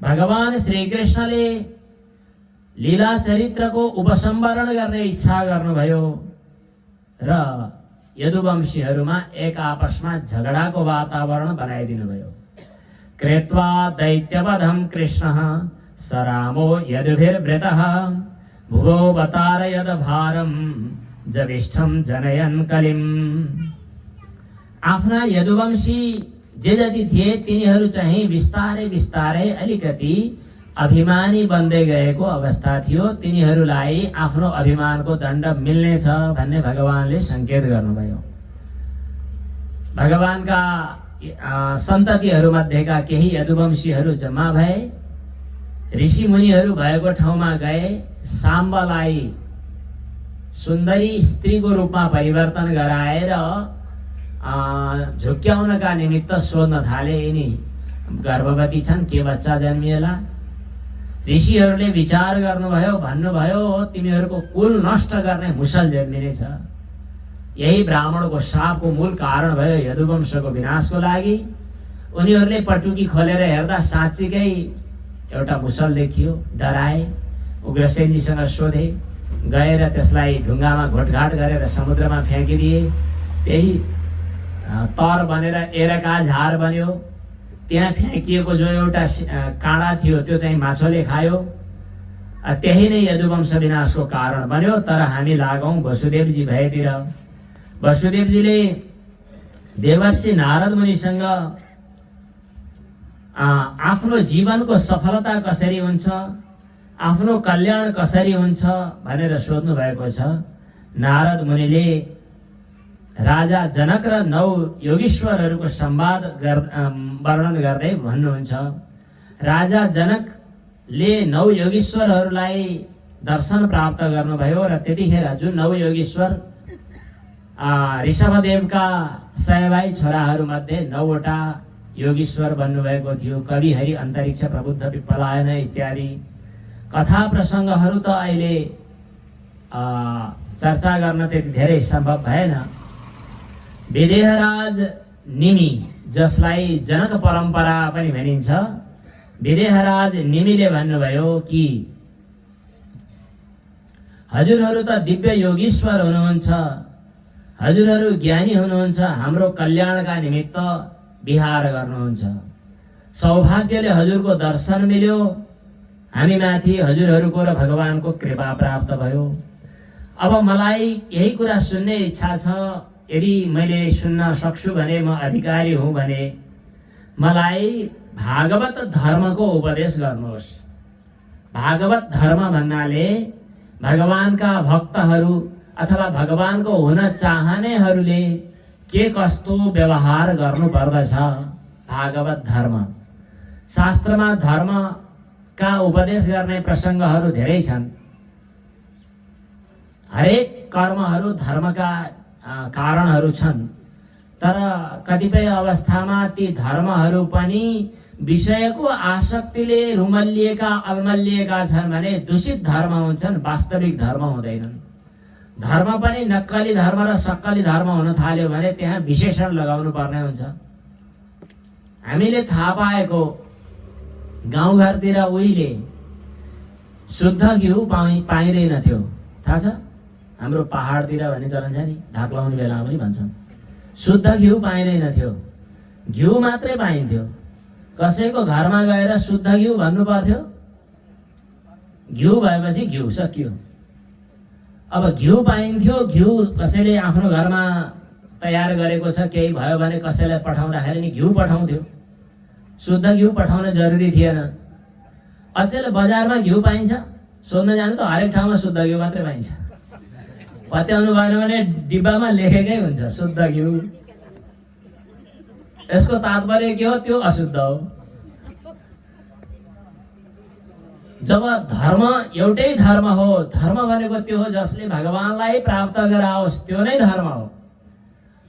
भगवान श्रीकृष्णले लीला चरित्रको उपसंहरण गर्ने इच्छा गर्नुभयो र यदुवंशीहरूमा एक आपसमा झगडाको वातावरण बनाइदिनु भयो। कृत्वा दैत्यवधं कृष्णः स रामो यदुभिर्वृतः भुवोऽवतारयद भारं जविष्ठं जनयन् कलिम्। आफ्ना यदुवंशी जे जति थिए तिनीहरू चाहिँ बिस्तारै बिस्तारै अलिकति अभिमानी बन्दै गएको अवस्था थियो। तिनीहरूलाई आफ्नो अभिमानको दण्ड मिल्नेछ भन्ने भगवानले संकेत गर्नुभयो। भगवानका सन्ततिहरू मध्येका केही यदुवंशीहरू जम्मा भए, ऋषि मुनिहरू भएको ठाउँमा गए, साम्बलाई सुन्दरी स्त्रीको रूपमा परिवर्तन गराएर झुक्क्याउनका निमित्त सोध्न थाले, यिनी गर्भवती छन्, के बच्चा जन्मिएला। ऋषिहरूले विचार गर्नुभयो, भन्नुभयो तिमीहरूको कुल नष्ट गर्ने मुसल जन्मिनेछ। यही ब्राह्मणको शापको मूल कारण भयो यदुवंशको विनाशको लागि। उनीहरूले पटुकी खोलेर हेर्दा साँच्चीकै एउटा मुसल देखियो। डराए, उग्रसेनजीसँग सोधे, गएर त्यसलाई ढुङ्गामा घोटघाट गरेर समुद्रमा फ्याँकिदिए। त्यही तर बनेर एरका झार बन्यो। त्यहाँ फ्याँकिएको जो एउटा काँडा थियो त्यो चाहिँ माछोले खायो। त्यही नै यदुवंश विनाशको कारण बन्यो। तर हामी लागौं वसुदेवजी भएतिर। वसुदेवजीले देवर्षि नारद मुनिसँग आफ्नो जीवनको सफलता कसरी हुन्छ, आफ्नो कल्याण कसरी हुन्छ भनेर सोध्नु भएको छ। नारद मुनिले राजा जनक र 9 योगीश्वरहरूको संवाद वर्णन गर्दै भन्नुहुन्छ, राजा जनकले 9 योगीश्वरहरूलाई दर्शन प्राप्त गर्नुभयो र त्यतिखेर जुन 9 योगीश्वर ऋषभदेवका 100 भाइ छोराहरू मध्ये 9 वटा योगीश्वर बन्नुभएको थियो। कवि हरि अन्तरिक्ष प्रबुद्ध पिप्पलायन इत्यादि कथा प्रसङ्गहरू त अहिले चर्चा गर्न त्यति धेरै सम्भव भएन। विदेहराज निमि, जसलाई जनक परम्परा पनि भनिन्छ, विदेहराज निमिले भन्नुभयो कि हजुरहरू त दिव्य योगीश्वर हुनुहुन्छ, हजुरहरू ज्ञानी हुनुहुन्छ, हाम्रो कल्याणका निमित्त विहार गर्नुहुन्छ। सौभाग्यले हजुरको दर्शन मिल्यो, हामी माथि हजुरहरूको र भगवानको कृपा प्राप्त भयो। अब मलाई यही कुरा सुन्ने इच्छा छ। यदि मैले सुन्न सक्छु भने, म अधिकारी हुँ भने, मलाई भागवत धर्मको उपदेश गर्नुहोस्। भागवत धर्म भन्नाले भगवानका भक्तहरू अथवा भगवानको हुन चाहनेहरूले के कस्तो व्यवहार गर्नु पर्दछ। भागवत धर्म शास्त्रमा धर्मका उपदेश गर्ने प्रसङ्गहरू धेरै छन्। हरेक कर्महरू धर्मका कारणहरू छन्, तर कतिपय अवस्थामा ती धर्महरू पनि विषयको आसक्तिले रुमल्लिएका अल्मल्लिएका छन् भने दूषित धर्म हुन्छन्, वास्तविक धर्म हुँदैनन्। धर्म पनि नक्कली धर्म र सक्कली धर्म हुन थाल्यो भने त्यहाँ विशेषण लगाउनु पर्ने हुन्छ। हामीले थाहा पाएको गाउँघरतिर उहिले शुद्ध घिउ पाइँदैन थियो, थाहा छ? हाम्रो पहाडतिर भन्ने चलन छ नि, ढाक लाउने बेलामा पनि भन्छन् शुद्ध घिउ पाइँदैन थियो, घिउ मात्रै पाइन्थ्यो। कसैको घरमा गएर शुद्ध घिउ भन्नु पर्थ्यो, घिउ भएपछि घिउ सकियो। अब घिउ पाइन्थ्यो, घिउ कसैले आफ्नो घरमा तयार गरेको छ, केही भयो भने कसैलाई पठाउँदाखेरि नि घिउ पठाउँथ्यो। शुद्ध घिउ पठाउन जरुरी थिएन। अचेल बजारमा घिउ पाइन्छ, सोध्न जानु त हरेक ठाउँमा शुद्ध घिउ मात्रै पाइन्छ। पत्याउनु भएन भने डिब्बामा लेखेकै हुन्छ शुद्ध घिउ। यसको तात्पर्य के हो? त्यो अशुद्ध हो। जब धर्म एउटै धर्म हो, धर्म भनेको त्यो हो जसले भगवानलाई प्राप्त गराओस्, त्यो नै धर्म हो।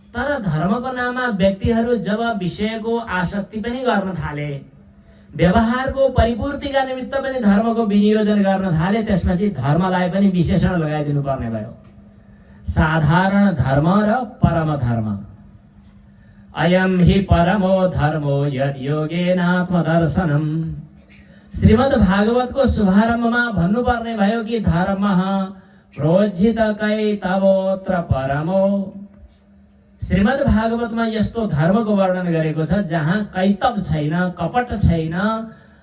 तर धर्मको नाममा व्यक्तिहरू जब विषयको आसक्ति पनि गर्न थाले, व्यवहारको परिपूर्तिका निमित्त पनि धर्मको विनियोजन गर्न थाले, त्यसपछि धर्मलाई पनि विशेषण लगाइदिनु पर्ने भयो। साधारण धर्म र परम धर्म। अयम हि परमो धर्मो यद योगेन आत्मदर्शनम श्रीमद् भागवतको शुभारम्भमा भन्नुपर्ने भयो कि धर्मः प्रोज्झित कैतवोऽत्र परमो। श्रीमद् भागवतमा यस्तो धर्मको वर्णन गरेको छ जहाँ कैतव छैन, कपट छैन,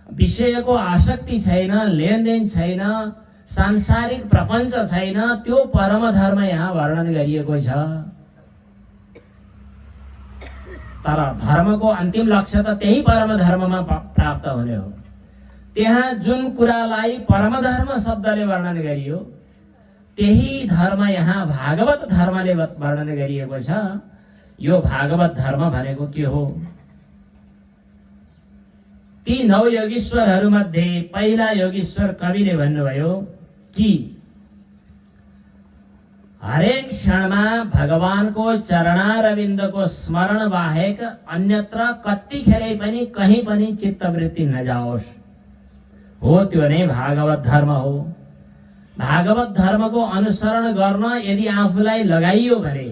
विषयको आसक्ति छैन, लेनदेन छैन, सांसारिक प्रपञ्च छैन, त्यो परम धर्म यहाँ वर्णन गरिएको छ। तर धर्मको अन्तिम लक्ष्य त त्यही परम धर्ममा प्राप्त हुने हो। त्यहाँ जुन कुरालाई परम धर्म शब्दले वर्णन गरियो त्यही धर्म यहाँ भागवत धर्मले वर्णन गरिएको छ। यो भागवत धर्म भनेको के हो? ती 9 योगीश्वरहरू मध्ये पहिला योगीश्वर कविले भन्नुभयो कि हरेक क्षणमा भगवानको चरणारविन्दको स्मरण बाहेक अन्यत्र कतिखेरै पनि कहीँ पनि चित्तवृत्ति नजाओस्। हो त्यो नै भागवत धर्म हो। भागवत धर्मको अनुसरण गर्न यदि आफूलाई लगाइयो भने,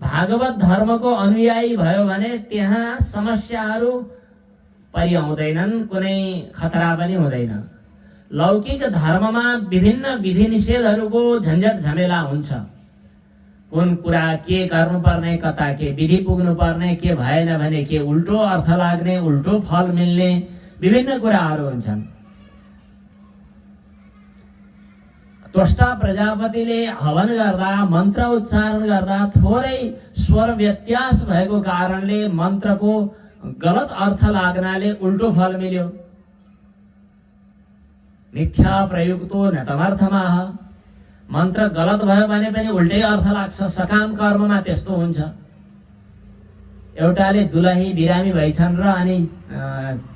भागवत धर्मको अनुयायी भयो भने त्यहाँ समस्याहरू परिआउँदैनन्, कुनै खतरा पनि हुँदैन। लौकिक धर्ममा विभिन्न विधि निषेधहरूको झन्झट झमेला हुन्छ। कुन कुरा के गर्नुपर्ने, कता के विधि पुग्नुपर्ने, के भएन भने के उल्टो अर्थ लाग्ने, उल्टो फल मिल्ने, विभिन्न कुराहरू हुन्छन्। त्वष्टा प्रजापतिले हवन गर्दा, मन्त्र उच्चारण गर्दा थोरै स्वर व्यत्यास भएको कारणले मन्त्रको गलत अर्थ लाग्नाले उल्टो फल मिल्यो। मिथ्या प्रयुक्तो न तमर्थमाह। मन्त्र गलत भयो भने पनि उल्टै अर्थ लाग्छ। सकाम कर्ममा त्यस्तो हुन्छ। एउटाले दुलही बिरामी भइछन् र अनि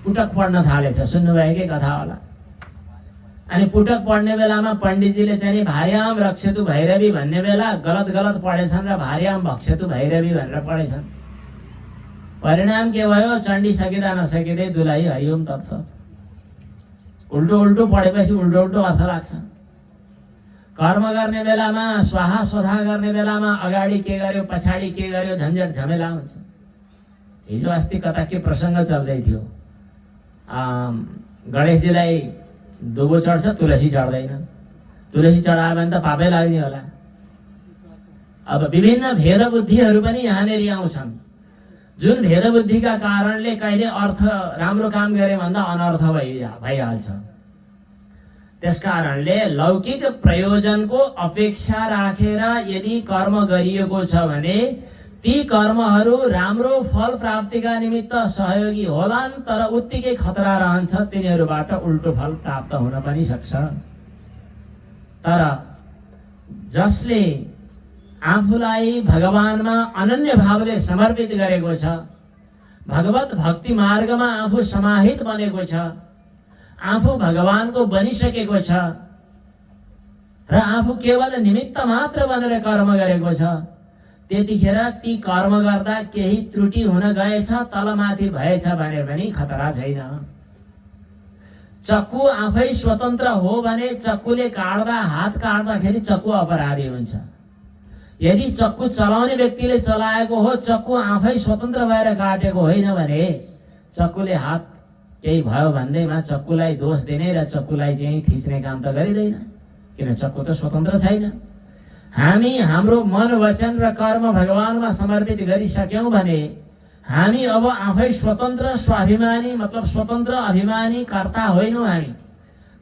पुटक पढ्न थालेछ, सुन्नुभएकै कथा होला। अनि पुटक पढ्ने बेलामा पण्डितजीले चाहिँ भार्याम रक्षतु भैरवी भन्ने बेला गलत गलत पढेछन् र भार्याम भक्षतु भैरवी भनेर पढेछन्। परिणाम के भयो? चण्डी सकिँदा नसकिँदै दुलही हरिओम तत्सत। उल्टो उल्टो पढेपछि उल्टो उल्टो अर्थ लाग्छ। कर्म गर्ने बेलामा, स्वाहा स्वधा गर्ने बेलामा अगाडि के गर्यो, पछाडि के गर्यो, झन्झट झमेला हुन्छ। हिजो अस्ति कता के प्रसङ्ग चल्दै थियो। गणेशजीलाई दुबो चढ्छ, तुलसी चढ्दैन। तुलसी चढायो भने त पापै लाग्ने होला। अब विभिन्न भेद बुद्धिहरू पनि यहाँनिर आउँछन्, जुन भेद बुद्धिका कारणले कहिले अर्थ राम्रो काम गरे भन्दा अनर्थ भइहाल्छ। त्यसकारणले लौकिक प्रयोजनको अपेक्षा राखेर यदि कर्म गरिएको छ भने ती कर्महरू राम्रो फल प्राप्तिका निमित्त सहयोगी होलान्, तर उत्तिकै खतरा रहन्छ तिनीहरूबाट उल्टो फल प्राप्त हुन पनि सक्छ। तर जसले आफूलाई भगवानमा अनन्य भावले समर्पित गरेको छ, भगवत भक्ति मार्गमा आफू समाहित बनेको छ, आफू भगवानको बनिसकेको छ र आफू केवल निमित्त मात्र बनेर कर्म गरेको छ, त्यतिखेर ती कर्म गर्दा केही त्रुटि हुन गएछ, तलमाथि भएछ भने पनि खतरा छैन। चक्कु आफै स्वतन्त्र हो भने चक्कुले काट्दा, हात काट्दाखेरि चक्कु अपराधी हुन्छ। यदि चक्कु चलाउने व्यक्तिले चलाएको हो, चक्कु आफै स्वतन्त्र भएर काटेको होइन भने चक्कुले हात केही भयो भन्दैमा चक्कुलाई दोष दिने र चक्कुलाई चाहिँ थिच्ने काम त गरिँदैन, किन चक्कु त स्वतन्त्र छैन। हामी हाम्रो मन, वचन र कर्म भगवानमा समर्पित गरिसक्यौं भने हामी अब आफै स्वतन्त्र स्वाभिमानी, मतलब स्वतन्त्र अभिमानी कर्ता होइनौं। हामी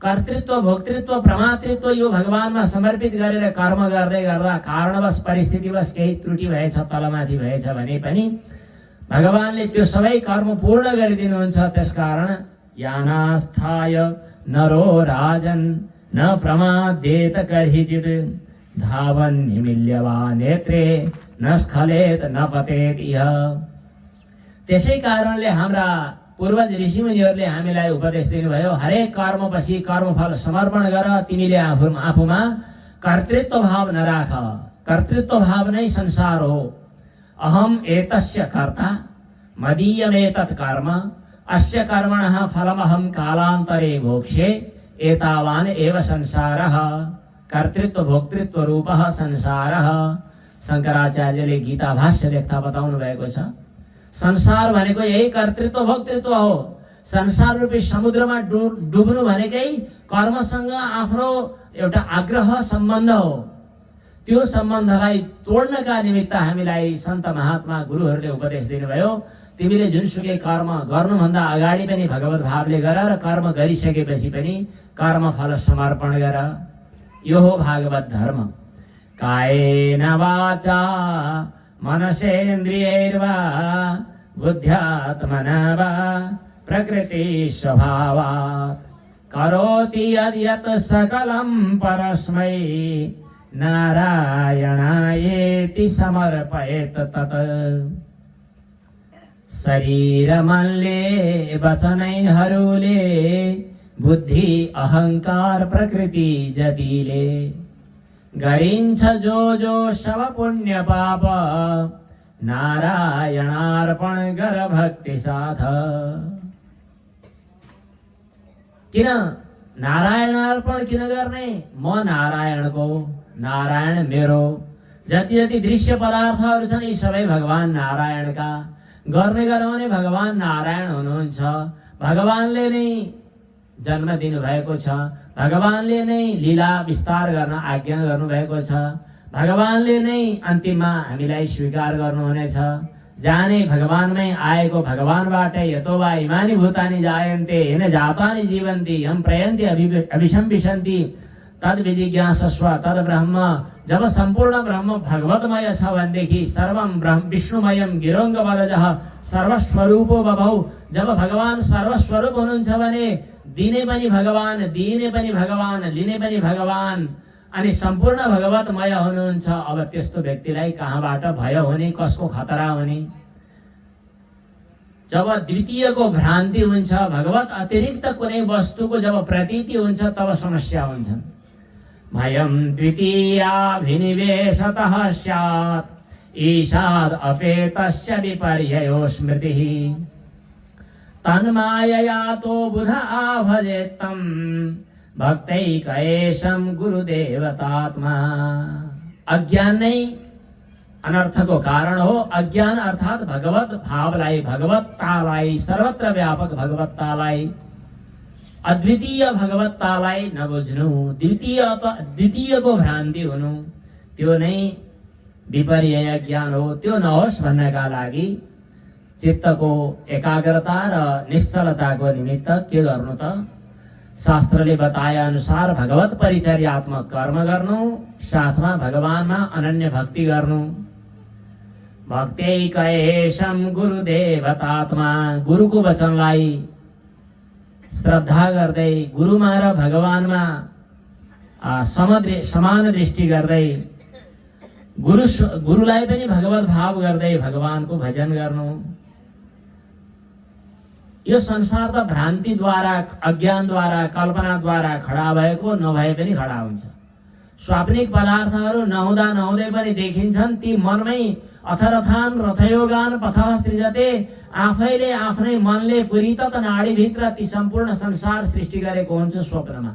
कर्तृत्व, भोक्तृत्व, प्रमातृत्व यो भगवानमा समर्पित गरेर कर्म गर्दै गर्दा कारणवश, परिस्थितिवश केही त्रुटि भएछ, तलमाथि भएछ भने पनि भगवानले त्यो सबै कर्म पूर्ण गरिदिनुहुन्छ। त्यसकारण यानास्थाय नरो राजन न प्रमादेत कर्हिचित् धावन निमिल्यवा नेत्रे न स्खलेत न पतेत इह। त्यसै कारणले हाम्रा पूर्वज ऋषिमुनिहरूले हामीलाई उपदेश दिनुभयो, हरेक कर्मपछि कर्मफल समर्पण गर, तिमीले आफूमा कर्तृत्व भाव नराख। कर्तृत्व भाव नै संसार हो। अहम एतस्य कर्ता मदीयमेतत् कर्म अस्य कर्मणः फलमहं कालान्तरे भोक्ष्ये एतावान् एव संसारः। कर्तृत्व भोक्तृत्व रूपः संसारः। शङ्कराचार्यले गीता भाष्य लेख्दा बताउनु भएको छ, संसार भनेको यही कर्तृत्व भोक्तृत्व हो। संसार रूपी समुद्रमा डुब्नु भनेकै कर्मसँग आफ्नो एउटा आग्रह सम्बन्ध हो। त्यो सम्बन्धलाई तोड्नका निमित्त हामीलाई सन्त महात्मा गुरुहरूले उपदेश दिनुभयो, तिमीले जुनसुकै कर्म गर्नुभन्दा अगाडि पनि भगवत भावले गर र कर्म गरिसकेपछि पनि कर्म फल समर्पण गर। यो हो भागवत धर्म। कायेन वाचा मनसेन्द्रियैर्वा बुद्ध्यात्मना वा प्रकृति स्वभावात् करोति यद्यत् सकलं परस्मै नारायणायेति समर्पयेत् तत्। शरीर मनले वचनैहरूले बुद्धि अहंकार प्रकृति जतिले गरिन्छ जो सब पुण्य पाप नारायणार्पण गर भक्ति साथ। किन नारायणार्पण किन गर्ने? म नारायणको, नारायण मेरो। जति जति दृश्य पदार्थहरू छन् यी सबै भगवान नारायणका। गर्ने गरौँ भने भगवान नारायण हुनुहुन्छ। भगवानले नै जन्म दिनुभएको छ, भगवानले नै लीला विस्तार गर्न आज्ञा गर्नुभएको छ, भगवानले नै अन्तिममा हामीलाई स्वीकार गर्नुहुनेछ। जाने भगवानमै आएको भगवानबाटै यतो वा इमानि भूतानि जायन्ते येन जातानि जीवन्ति यम प्रयन्ति अभिसंविशन्ति तद विजिज्ञासस्व तद ब्रह्म। जब सम्पूर्ण ब्रह्म भगवतमय छ भनेदेखि सर्वम ब्रह्म विष्णुमयम गिरोङ्ग वरजः सर्वस्वरूपो बभौ। जब भगवान सर्वस्वरूप हुनुहुन्छ भने दिने पनि भगवान, दिने पनि भगवान, लिने पनि भगवान अनि सम्पूर्ण भगवतमय हुनुहुन्छ। अब त्यस्तो व्यक्तिलाई कहाँबाट भय हुने, कसको खतरा हुने? जब द्वितीयको भ्रान्ति हुन्छ, भगवत अतिरिक्त कुनै वस्तुको जब प्रतीति हुन्छ तब समस्या हुन्छ। भयं द्वितीयाभिनिवेशतः स्यात् ईशाद् अपेतस्य विपर्ययो स्मृतिः तन्मायया तो बुध आभजेत्तं भक्तैकैशं गुरुदेवतात्मा। अज्ञान नै अनर्थको कारण हो। अज्ञान अर्थात भगवत भावलाई, भगवत्तालाई, सर्वत्र व्यापक भगवत्तालाई, अद्वितीय भगवत्तालाई नबुझ्नु, द्वितीयको भ्रान्ति हुनु, त्यो नै विपर्यय ज्ञान हो। त्यो नहोस् भन्नका लागि चित्तको एकाग्रता र निश्चलताको निमित्त के गर्नु त? शास्त्रले बताए अनुसार भगवत परिचर्यात्मक कर्म गर्नु, साथमा भगवानमा अनन्य भक्ति गर्नु। भक्त्यैकैशं गुरुदेवतात्मा। गुरुको वचनलाई श्रद्धा गर्दै, गुरुमा र भगवानमा समान दृष्टि गर्दै, गुरुलाई पनि भगवत भाव गर्दै भगवानको भजन गर्नु। यो संसार त भ्रान्तिद्वारा, अज्ञानद्वारा, कल्पनाद्वारा खडा भएको नभए पनि खडा हुन्छ। स्वाप्निक पदार्थहरू नहुँदा नहुँदै पनि देखिन्छन्। ती मनमै अथरथान रथयोगान पथः सृजते। आफैले आफ्नै मनले पुरितत नाडीभित्र ती सम्पूर्ण संसार सृष्टि गरेको हुन्छ स्वप्नमा।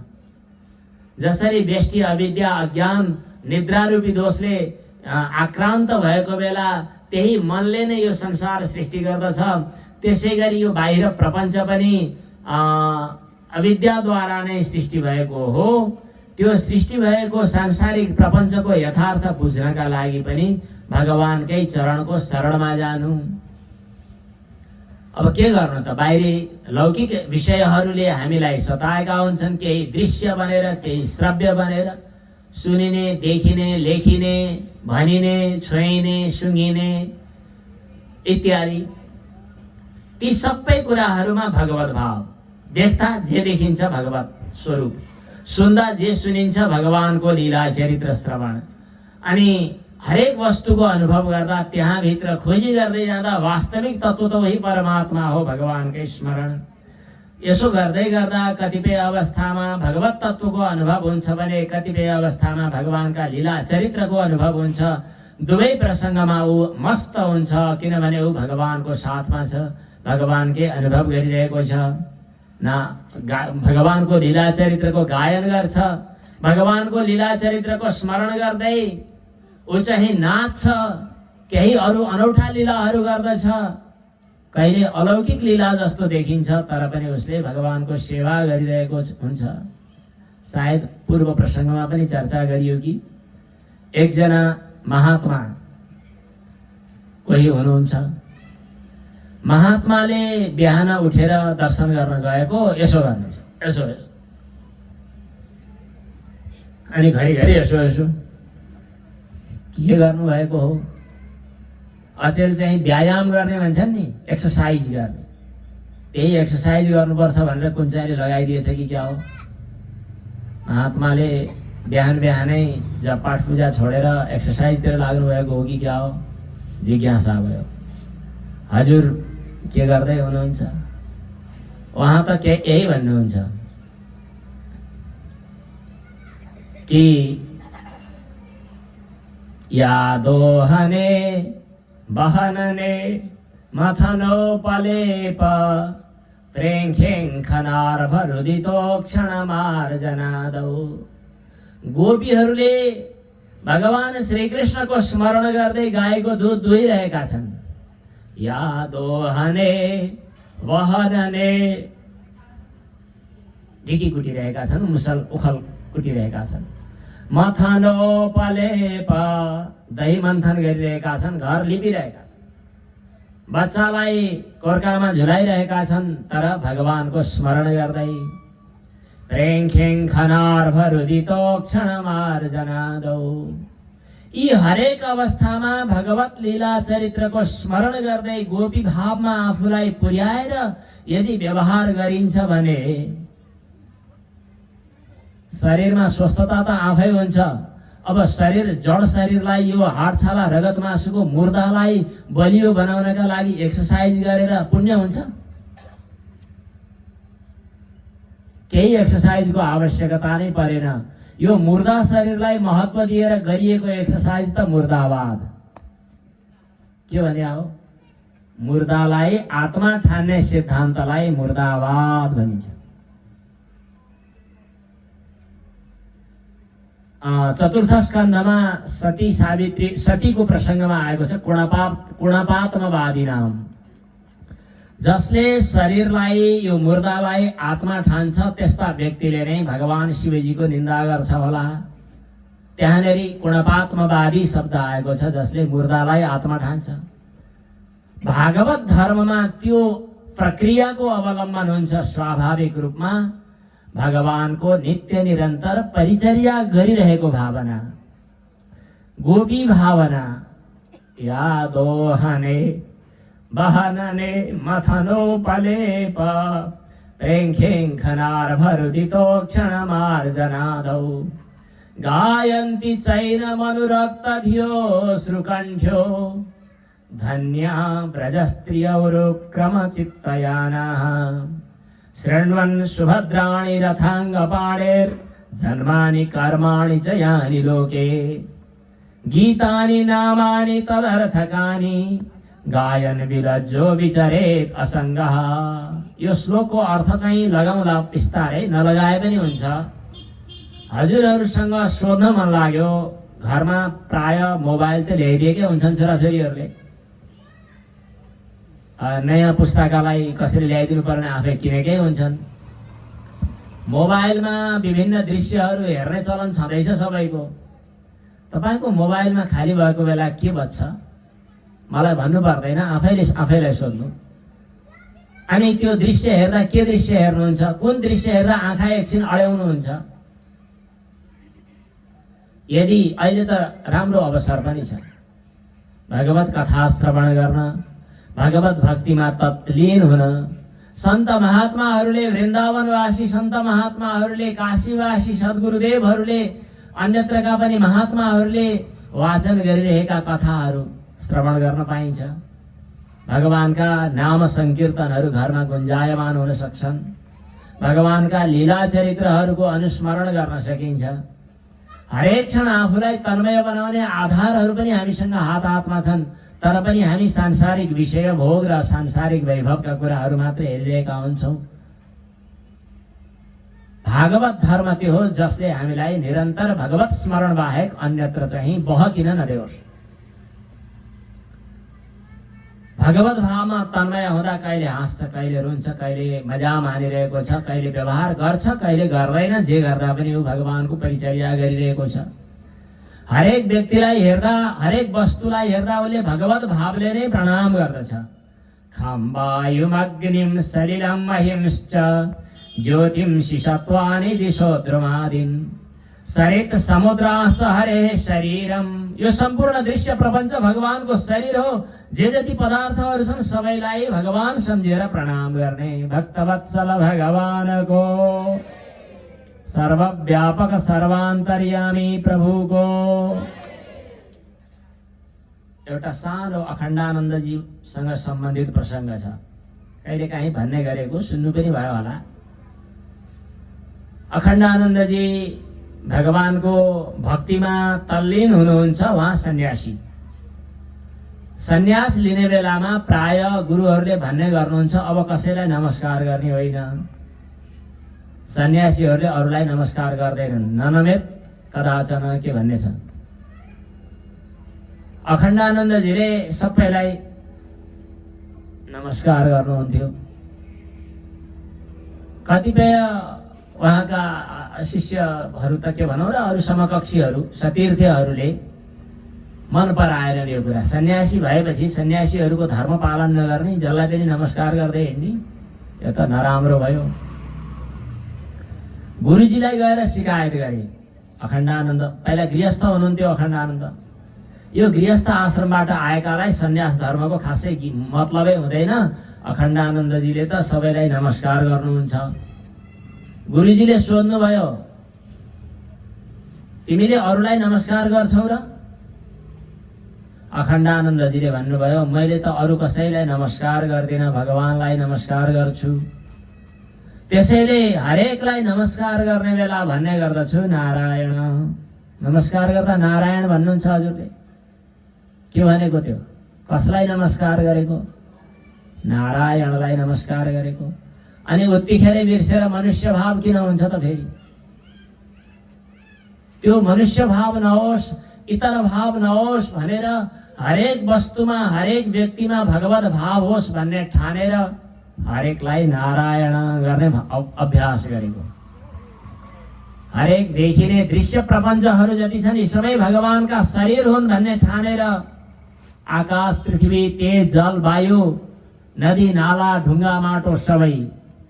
जसरी व्यष्टि अविद्या अज्ञान निद्रारूपी दोषले आक्रान्त भएको बेला त्यही मनले नै यो संसार सृष्टि गर्दछ। त्यसै गरी यो बाहिर प्रपञ्च पनि अविद्याद्वारा नै सृष्टि भएको हो। त्यो सृष्टि भएको सांसारिक प्रपञ्चको यथार्थ बुझ्नका लागि पनि भगवानकै चरणको शरणमा जानु। अब के गर्नु त? बाहिरी लौकिक विषयहरूले हामीलाई सताएका हुन्छन्, केही दृश्य बनेर, केही श्रव्य बनेर, सुनिने, देखिने, लेखिने, भनिने, छोइने, सुँघिने इत्यादि। ती सबै कुराहरूमा भगवत भाव। देख्दा जे देखिन्छ भगवत स्वरूप, सुन्दा जे सुनिन्छ भगवानको लीला चरित्र श्रवण, अनि हरेक वस्तुको अनुभव गर्दा त्यहाँ भित्र खोजी गर्दै जाँदा वास्तविक तत्त्व त वही परमात्मा हो, भगवानकै स्मरण। यसो गर्दै गर्दा कतिपय अवस्थामा भगवत तत्त्वको अनुभव हुन्छ भने कतिपय अवस्थामा भगवानका लीला चरित्रको अनुभव हुन्छ। दुवै प्रसङ्गमा ऊ मस्त हुन्छ, किनभने ऊ भगवानको साथमा छ, भगवानकै अनुभव गरिरहेको छ। भगवानको लीला चरित्रको गायन गर्छ, भगवानको लीला चरित्रको स्मरण गर्दै ऊ चाहिँ नाच्छ, केही अरू अनौठा लीलाहरू गर्दछ। कहिले अलौकिक लीला जस्तो देखिन्छ, तर पनि उसले भगवानको सेवा गरिरहेको हुन्छ। सायद पूर्व प्रसङ्गमा पनि चर्चा गरियो कि एकजना महात्मा कोही हुनुहुन्छ। महात्माले बिहान उठेर दर्शन गर्न गएको यसो गर्नुहुन्छ, यसो यसो, अनि घरिघरि यसो यसो के गर्नु भएको हो? अचेल चाहिँ व्यायाम गर्ने भन्छन् नि, एक्सर्साइज गर्ने, त्यही एक्सर्साइज गर्नुपर्छ भनेर कुन चाहिँले लगाइदिएछ कि क्या हो? महात्माले बिहान बिहानै जब पाठ पूजा छोडेर एक्सर्साइजतिर लाग्नु भएको हो कि क्या हो? जिज्ञासा भयो। हजुर के गर्दै हुनुहुन्छ? उहाँ त के यही भन्नुहुन्छ कि यादोहने बहनने मथनो पलेप प्रेङ्खेङ खनार्भ रुदितो क्षणमार्जनादौ। गोपीहरूले भगवान श्रीकृष्णको स्मरण गर्दै गाईको दुध दुहिरहेका छन्। यादोहने वहनने ढिकी कुटिरहेका छन्, मुसल उखल कुटिरहेका छन्। मथनो पलेप दही मन्थन गरिरहेका छन्, घर लिपिरहेका छन्। बच्चालाई कोर्कामा झुलाइरहेका छन्, तर भगवानको स्मरण गर्दै। प्रेङ्खेङ खनार्भ रुदितो क्षणमार्जनादौ। यी हरेक अवस्थामा भगवत लीला चरित्रको स्मरण गर्दै गोपी भावमा आफूलाई पुर्याएर यदि व्यवहार गरिन्छ भने शरीरमा स्वस्थता त आफै हुन्छ। अब शरीर, जड शरीरलाई, यो हाडछाला रगत मासुको मुर्दालाई बलियो बनाउनका लागि एक्सर्साइज गरेर पुण्य हुन्छ? केही एक्सर्साइजको आवश्यकता नै परेन। यो मुर्दा शरीरलाई महत्व दिएर गरिएको एक्सर्साइज त मुर्दावाद। के भने हो? मुर्दालाई आत्मा ठान्ने सिद्धान्तलाई मुर्दावाद भनिन्छ। चतुर्थ स्कन्धमा सती सावित्री, सतीको प्रसङ्गमा आएको छ। कुणपात्मवादी नाम, जसले शरीरलाई, यो मुर्दालाई आत्मा ठान्छ, त्यस्ता व्यक्तिले नै भगवान शिवजीको निन्दा गर्छ होला। त्यहाँनेरि कुणपात्मवादी शब्द आएको छ, जसले मुर्दालाई आत्मा ठान्छ। भागवत धर्ममा त्यो प्रक्रियाको अवलम्बन हुन्छ। स्वाभाविक रूपमा भगवानको नित्य निरन्तर परिचर्या गरिरहेको भावना, गोपी भावना। यादोहने बहनने मथनो पलेप प्रेङ्खेङ खनार्भ रुदितो क्षणमार्जनादौ। गायन्ति चैनमनुरक्त धियो श्रुकण्ठ्यो धन्या व्रजस्त्रियौरुक्रमचित्तयानाः। शृण्वन् सुभद्राणि रथाङ्गपाणेर्जन्मानि कर्माणि च यानि लोके। गीतानि नामानि तदर्थकानि गायन विलज्जो विचरेत असङ्गः। यो श्लोकको अर्थ चाहिँ लगाउँला बिस्तारै, नलगाए पनि हुन्छ। हजुरहरूसँग सोध्न मन लाग्यो, घरमा प्राय मोबाइल त ल्याइदिएकै हुन्छन् छोराछोरीहरूले। नयाँ पुस्ताकालाई कसरी ल्याइदिनु पर्ने आफै किनेकै हुन्छन्। मोबाइलमा विभिन्न दृश्यहरू हेर्ने चलन छँदैछ सबैको। तपाईँको मोबाइलमा खाली भएको बेला के बज्छ? मलाई भन्नु पर्दैन, आफैलाई सोध्नु। अनि त्यो दृश्य हेर्दा के दृश्य हेर्नुहुन्छ? कुन दृश्य हेर्दा आँखा एकछिन अड्याउनुहुन्छ? यदि अहिले त राम्रो अवसर पनि छ भगवत कथा श्रवण गर्न, भगवत भक्तिमा तत्लीन हुन। सन्त महात्माहरूले, वृन्दावनवासी सन्त महात्माहरूले, काशीवासी सद्गुरुदेवहरूले, अन्यत्रका पनि महात्माहरूले वाचन गरिरहेका कथाहरू श्रवण गर्न पाइन्छ। भगवानका नाम संकीर्तनहरू घरमा गुन्जायमान हुन सक्छन्। भगवानका लीला चरित्रहरूको अनुस्मरण गर्न सकिन्छ। हरेक क्षण आफूलाई तन्मय बनाउने आधारहरू पनि हामीसँग हात हातमा छन्, तर पनि हामी सांसारिक विषय भोग र सांसारिक वैभवका कुराहरू मात्र हेरिरहेका हुन्छौँ। भागवत धर्म त्यो हो जसले हामीलाई निरन्तर भगवत स्मरण बाहेक अन्यत्र चाहिँ बहकिन नदेओस्। भगवत भावमा तन्मय हुँदा कहिले हाँस्छ, कहिले रुन्छ, कहिले मजा मानिरहेको छ, कहिले व्यवहार गर्छ, कहिले गर्दैन। जे गर्दा पनि ऊ भगवानको परिचर्या गरिरहेको छ। हरेक व्यक्तिलाई हेर्दा, हरेक वस्तुलाई हेर्दा उसले भगवत भावले नै प्रणाम गर्दछ। खं वायुमग्निं सलिलं महिंश्च ज्योतिंषि सत्त्वानि दिशो द्रुमादीन् सरित समुद्राश्च हरे शरीरम। यो सम्पूर्ण दृश्य प्रपञ्च भगवानको शरीर हो। जे जति पदार्थहरू छन् सबैलाई भगवान सम्झेर प्रणाम गर्ने। भक्तवत्सल भगवानको, सर्वव्यापक सर्वान्तर्यामी प्रभुको। एउटा सानो अखण्डानन्दजीसँग सम्बन्धित प्रसङ्ग छ, कहिलेकाहीँ भन्ने गरेको सुन्नु पनि भयो होला। अखण्डानन्दजी भगवानको भक्तिमा तल्लीन हुनुहुन्छ। उहाँ सन्यासी। सन्यास लिने बेलामा प्राय गुरुहरूले भन्ने गर्नुहुन्छ, अब कसैलाई नमस्कार गर्ने होइन। सन्यासीहरूले अरूलाई नमस्कार गर्दैनन्, ननमेत कदाचन के भन्ने छ। अखण्डानन्दजीले सबैलाई नमस्कार गर्नुहुन्थ्यो। कतिपय उहाँका शिष्यहरू त के भनौँ र, अरू समकक्षीहरू सतीर्थहरूले मन पराएनन् यो कुरा। सन्यासी भएपछि सन्यासीहरूको धर्म पालन नगर्ने, जसलाई पनि नमस्कार गर्दै हिँड्ने, यो त नराम्रो भयो। गुरुजीलाई गएर शिकायत गरे। अखण्डानन्द पहिला गृहस्थ हुनुहुन्थ्यो। अखण्डानन्द यो गृहस्थ आश्रमबाट आएकालाई सन्यास धर्मको खासै मतलबै हुँदैन। अखण्डानन्दजीले त सबैलाई नमस्कार गर्नुहुन्छ। गुरुजीले सोध्नुभयो, तिमीले अरूलाई नमस्कार गर्छौ र? अखण्डानन्दजीले भन्नुभयो, मैले त अरू कसैलाई नमस्कार गर्दिन, भगवानलाई नमस्कार गर्छु। त्यसैले हरेकलाई नमस्कार गर्ने बेला भन्ने गर्दछु, नारायण। नमस्कार गर्दा नारायण भन्नुहुन्छ हजुरले? के भनेको त्यो? कसलाई नमस्कार गरेको? नारायणलाई नमस्कार गरेको। अनि उत्तिखेरै बिर्सेर मनुष्य भाव किन हुन्छ त फेरि? त्यो मनुष्य भाव नहोस्, इतर भाव नहोस् भनेर हरेक वस्तुमा, हरेक व्यक्तिमा भगवत भाव होस् भन्ने ठानेर हरेकलाई नारायण गर्ने अभ्यास गरेको। हरेक देखिने दृश्य प्रपञ्चहरू जति छन् यी सबै भगवानका शरीर हुन् भन्ने ठानेर आकाश, पृथ्वी, तेज, जल, वायु, नदी, नाला, ढुङ्गा, माटो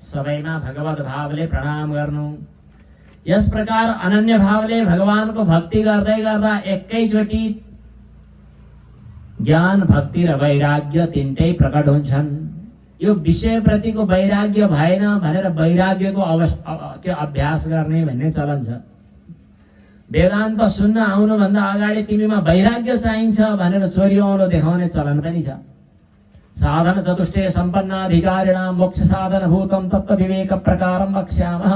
सबैमा भगवत भावले प्रणाम गर्नु। यस प्रकार अनन्य भावले भगवानको भक्ति गर्दै गर्दा एकैचोटि ज्ञान, भक्ति र वैराग्य तिनटै प्रकट हुन्छन्। यो विषयप्रतिको वैराग्य भएन भनेर वैराग्यको अभ्यास गर्ने भन्ने चलन छ। वेदान्त सुन्न आउनुभन्दा अगाडि तिमीमा वैराग्य चाहिन्छ भनेर चोरी औलो देखाउने चलन पनि छ। साधन चतुष्टय सम्पन्नाधिकारिणां मोक्ष साधन भूतम तत्व विवेक प्रकारम वक्ष्यामः।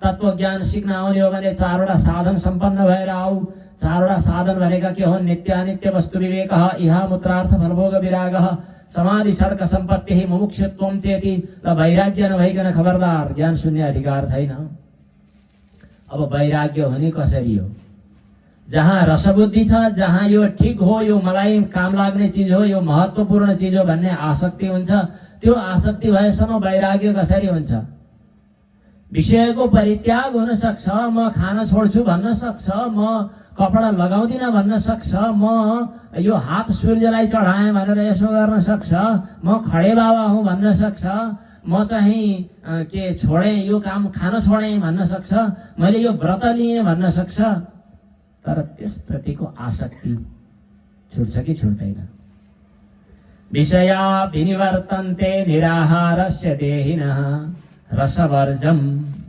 तत्व ज्ञान सिक्न आउने हो भने चारवटा साधन सम्पन्न भएर आऊ। चारवटा साधन भनेका के हुन्? नित्य अनित्य वस्तु विवेक, इह मूत्रार्थ फलभोग विराग, समाधि सड्क सम्पत्ति, मुमुक्षुत्वम चेति। र वैराग्य नभइकन खबरदार, ज्ञान शून्य अधिकार छैन। अब वैराग्य हुने कसरी हो? जहाँ रसबुद्धि छ, जहाँ यो ठिक हो, यो मलाई काम लाग्ने चिज हो, यो महत्त्वपूर्ण चिज हो भन्ने आसक्ति हुन्छ, त्यो आसक्ति भएसम्म वैराग्य कसरी हुन्छ? विषयको परित्याग हुन सक्छ, म खान छोड्छु भन्न सक्छ, म कपडा लगाउँदिन भन्न सक्छ, म यो हात सूर्यलाई चढाएँ भनेर यसो गर्न सक्छ, म खडे बाबा हुँ भन्न सक्छ, म चाहिँ के छोडेँ, यो काम खान छोडेँ भन्न सक्छ, मैले यो व्रत लिएँ भन्न सक्छ। तर त्यसप्रतिको आसक्ति छुट्छ कि छुट्दैन? विषया विनिवर्तन्ते निराहारस्य देहिनः रसवर्जम।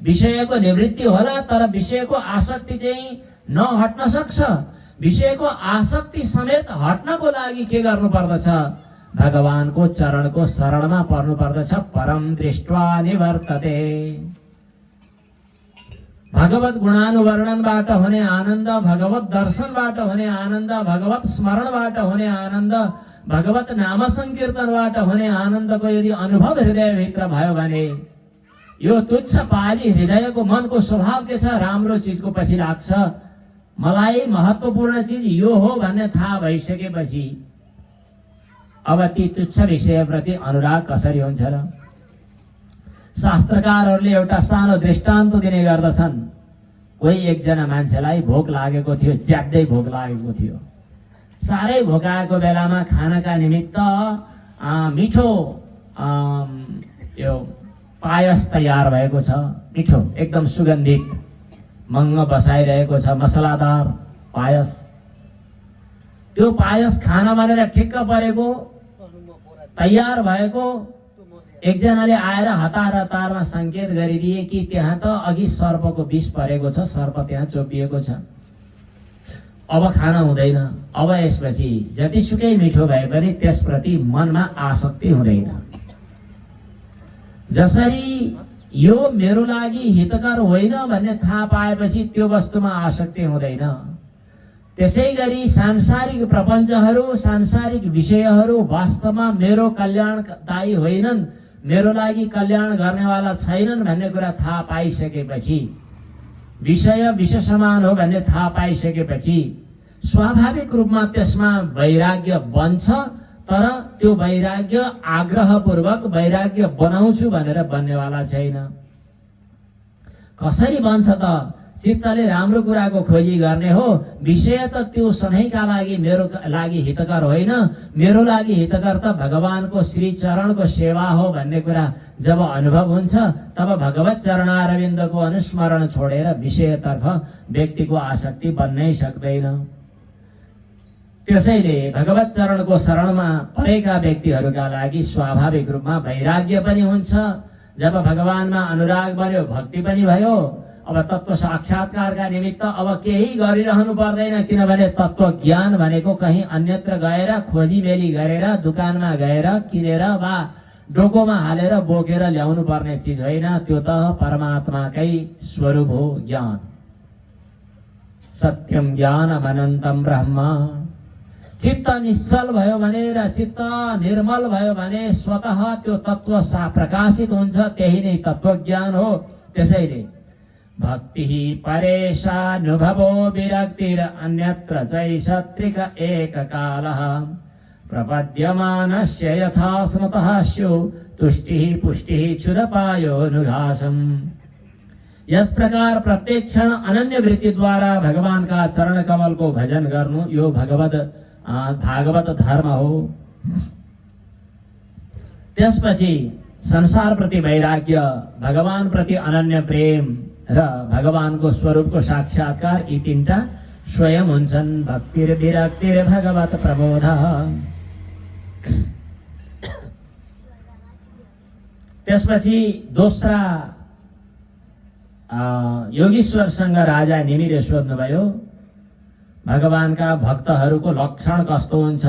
विषयको निवृत्ति होला तर विषयको आसक्ति चाहिँ नहट्न सक्छ। विषयको आसक्ति समेत हट्नको लागि के गर्नु पर्दछ? भगवानको चरणको शरणमा पर्नु पर्दछ। परम दृष्ट्वा निवर्तते। भगवत गुणानुवर्णनबाट हुने आनन्द, भगवत दर्शनबाट हुने आनन्द, भगवत स्मरणबाट हुने आनन्द, भगवत नाम संकीर्तनबाट हुने आनन्दको यदि अनुभव हृदयभित्र भयो भने यो तुच्छ पाली हृदयको मनको स्वभाव के छ? राम्रो चिजको पछि लाग्छ। मलाई महत्त्वपूर्ण चिज यो हो भन्ने थाहा भइसकेपछि अब ती तुच्छ विषयप्रति अनुराग कसरी हुन्छ र? शास्त्रकारहरूले एउटा सानो दृष्टान्त दिने गर्दछन्। कोही एकजना मान्छेलाई भोक लागेको थियो, ज्यादै भोक लागेको थियो। साह्रै भोकाएको बेलामा खानाका निमित्त मिठो यो पायस तयार भएको छ, मिठो एकदम सुगन्धित मङ्ग बसाइरहेको छ, मसलादार पायस। त्यो पायस खान भनेर ठिक्क परेको, तयार भएको एकजनाले आएर हतार हतारमा संकेत गरिदिए कि त्यहाँ त अघि सर्पको विष परेको छ, सर्प त्यहाँ चोपिएको छ, अब खान हुँदैन। अब यसपछि जतिसुकै मिठो भए पनि त्यसप्रति मनमा आसक्ति हुँदैन। जसरी यो मेरो लागि हितकर होइन भन्ने थाहा पाएपछि त्यो वस्तुमा आसक्ति हुँदैन, त्यसै गरी सांसारिक प्रपञ्चहरू, सांसारिक विषयहरू वास्तवमा मेरो कल्याणदायी होइनन्, मेरो लागि कल्याण गर्नेवाला छैनन् भन्ने कुरा थाहा पाइसकेपछि, विषय विषय समान हो भन्ने थाहा पाइसकेपछि स्वाभाविक रूपमा त्यसमा वैराग्य बन्छ। तर त्यो वैराग्य आग्रहपूर्वक वैराग्य बनाउँछु भनेर बन्नेवाला छैन। कसरी बन्छ त? चित्तले राम्रो कुराको खोजी गर्ने हो। विषय त त्यो सधैँका लागि मेरो लागि हितकर होइन, मेरो लागि हितकर त भगवानको श्री चरणको सेवा हो भन्ने कुरा जब अनुभव हुन्छ तब भगवत चरणारविन्दको अनुस्मरण छोडेर विषयतर्फ व्यक्तिको आसक्ति बन्नै सक्दैन। त्यसैले भगवत चरणको शरणमा परेका व्यक्तिहरूका लागि स्वाभाविक रूपमा वैराग्य पनि हुन्छ। जब भगवानमा अनुराग बन्यो, भक्ति पनि भयो, अब तत्व साक्षात्कारका निमित्त अब केही गरिरहनु पर्दैन, किनभने तत्व ज्ञान भनेको कहीँ अन्यत्र गएर खोजीमेली गरेर दुकानमा गएर किनेर वा डोकोमा हालेर बोकेर ल्याउनु पर्ने चिज होइन। त्यो त परमात्माकै स्वरूप हो ज्ञान। सत्यम ज्ञानम अनन्तम ब्रह्म। चित्त निश्चल भयो भने र चित्त निर्मल भयो भने स्वतः त्यो तत्व प्रकाशित हुन्छ, त्यही नै तत्व ज्ञान हो। त्यसैले भक्ति परेशानुभवो विरक्तिर अन्यत्र चैषत्रिक एककालः प्रपद्यमानस्य यथा स्मृतः स्यु तुष्टिः पुष्टिः क्षुदपायोनुघासम्। यस प्रकार प्रत्येक क्षण अनन्य वृत्ति द्वारा भगवान का चरण कमल को भजन गर्नु यो भागवत धर्म हो। त्यसपछि संसार प्रति वैराग्य, भगवान प्रति अनन्य प्रेम र भगवानको स्वरूपको साक्षात्कार यी तीनटा स्वयं हुन्छन्। भक्तिर विरक्तिर भगवत प्रबोध। त्यसपछि दोस्रा योगीश्वरसँग राजा निमिले सोध्नुभयो, भगवानका भक्तहरूको लक्षण कस्तो हुन्छ?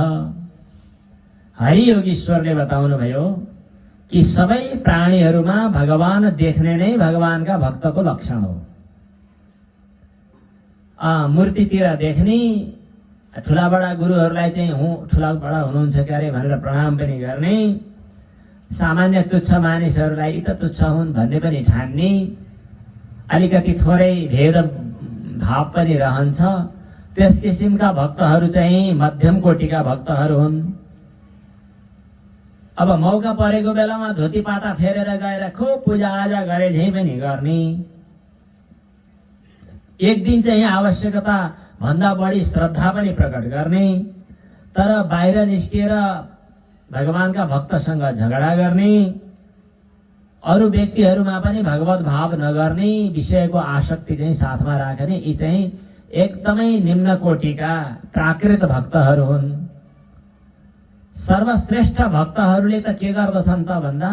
हरि योगीश्वरले बताउनु भयो कि सबै प्राणीहरूमा भगवान देख्ने नै भगवानका भक्तको लक्षण हो। मूर्तितिर देख्ने, ठुला बडा गुरुहरूलाई चाहिँ ठुला बडा हुनुहुन्छ क्यारे भनेर प्रणाम पनि गर्ने, सामान्य तुच्छ मानिसहरूलाई यी त तुच्छ हुन् भन्ने पनि ठान्ने, अलिकति थोरै भेद भाव पनि रहन्छ। त्यस किसिमका भक्तहरू चाहिँ मध्यम कोटिका भक्तहरू हुन्। अब मौका परेको बेलामा धोती पाटा फेरेर गएर खूब पूजाआजा गरे झै पनि गर्ने, एक दिन चाहिँ आवश्यकता भन्दा बढी श्रद्धा पनि प्रकट गर्ने, तर बाहिर निस्किएर भगवानका भक्तसँग झगडा गर्ने, अरू व्यक्तिहरूमा पनि भगवत भाव नगर्ने, विषयको आसक्ति चाहिँ साथमा राख्ने, यी चाहिँ एकदमै निम्न कोटिका प्राकृत भक्तहरू हुन्। सर्वश्रेष्ठ भक्तहरूले त के गर्दछन् त भन्दा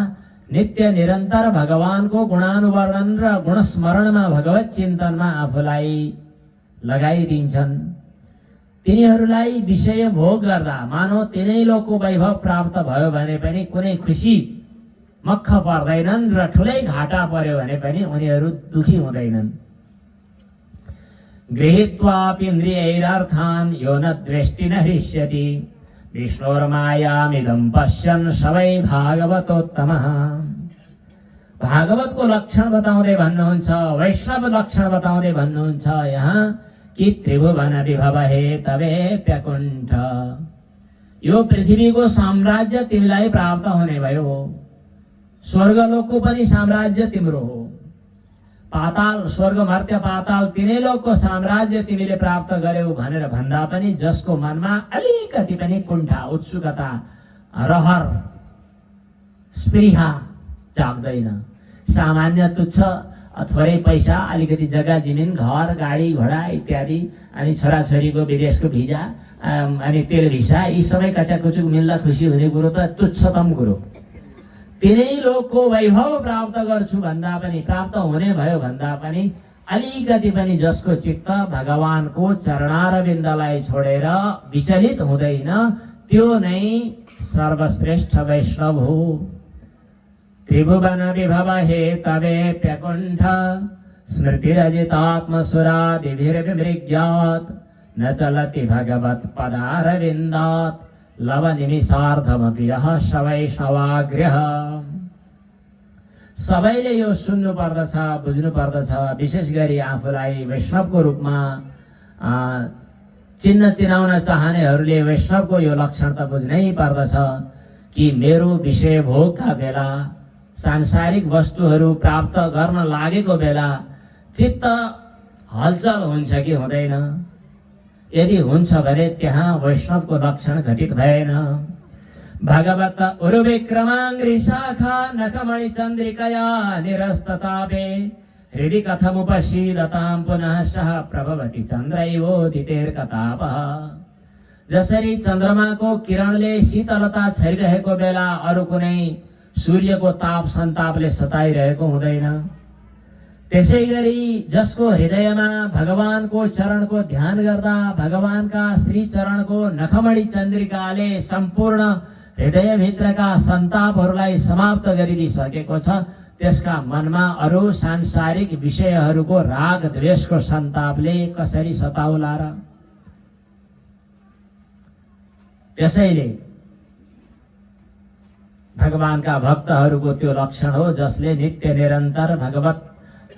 नित्य निरन्तर भगवानको गुणानुवर्णन र गुणस्मरणमा भगवत चिन्तनमा आफूलाई लगाइदिन्छन्। तिनीहरूलाई विषय भोग गर्दा मानव तिनै लोकको वैभव प्राप्त भयो भने पनि कुनै खुसी मक्ख पर्दैनन् र ठुलै घाटा पर्यो भने पनि उनीहरू दुखी हुँदैनन्। गृहीत्वापीन्द्रियैरर्थान् यो न दृष्टि न हृष्यति विष्णोर्मायामिदं पश्यन् सवै भागवतोत्तमः। भागवतको लक्षण बताउँदै भन्नुहुन्छ, वैष्णव लक्षण बताउँदै भन्नुहुन्छ यहाँ कि त्रिभुवन विभव हे तवे प्यकुण्ठ। यो पृथ्वीको साम्राज्य तिमीलाई प्राप्त हुने भयो, स्वर्गलोकको पनि साम्राज्य तिम्रो हो, पाताल स्वर्ग मर्त्य पाताल तिनै लोकको साम्राज्य तिमीले प्राप्त गर्यौ भनेर भन्दा पनि जसको मनमा अलिकति पनि कुण्ठा, उत्सुकता, रहर, स्पृहा जाग्दैन, सामान्य तुच्छ थोरै पैसा, अलिकति जग्गा जमिन, घर गाडी घोडा इत्यादि, अनि छोराछोरीको विदेशको भिजा अनि तेल भिसा, यी सबै कचाकुचुक मिल्दा खुसी हुने कुरो त तुच्छतम कुरो। तिनै लोकको वैभव प्राप्त गर्छु भन्दा पनि, प्राप्त हुने भयो भन्दा पनि अलिकति पनि जसको चित्त भगवानको चरणारविन्दलाई छोडेर विचलित हुँदैन, त्यो नै सर्वश्रेष्ठ वैष्णव हो। त्रिभुवन विभव हे तवेप्यकुण्ठ स्मृतिरजितात्मसुरादिभिर्विमृग्यात् न चलति भगवत् पदारविन्दात् लवनिमिषार्धमपि यः स वैष्णवाग्र्यः। सबैले यो सुन्नु पर्दछ, बुझ्नु पर्दछ। विशेष गरी आफूलाई वैष्णवको रूपमा चिन्न चिनाउन चाहनेहरूले वैष्णवको यो लक्षण त बुझ्नै पर्दछ कि मेरो विषय भोगका बेला, सांसारिक वस्तुहरू प्राप्त गर्न लागेको बेला चित्त हलचल हुन्छ कि हुँदैन। यदि हुन्छ भने त्यहाँ वैष्णवको लक्षण घटित भएन। भगवत उरुविक्रमाङ्घ्रि शाखा नखमणि चन्द्रिकया निरस्ततापे हृदि कथमुपशीलतां पुनः सह प्रभवति चन्द्रैवोदितेर्कतापः। जसरी चन्द्रमाको किरणले शीतलता छरिरहेको बेला अरू कुनै सूर्यको ताप सन्तापले सताइरहेको हुँदैन, त्यसै गरी जसको हृदयमा भगवानको चरणको ध्यान गर्दा भगवानका श्री चरणको नखमणि चन्द्रिकाले सम्पूर्ण हृदयभित्रका सन्तापहरूलाई समाप्त गरिदिसकेको छ, त्यसका मनमा अरू सांसारिक विषयहरूको राग द्वेषको सन्तापले कसरी सताउला र। त्यसैले भगवानका भक्तहरूको त्यो लक्षण हो जसले नित्य निरन्तर भगवत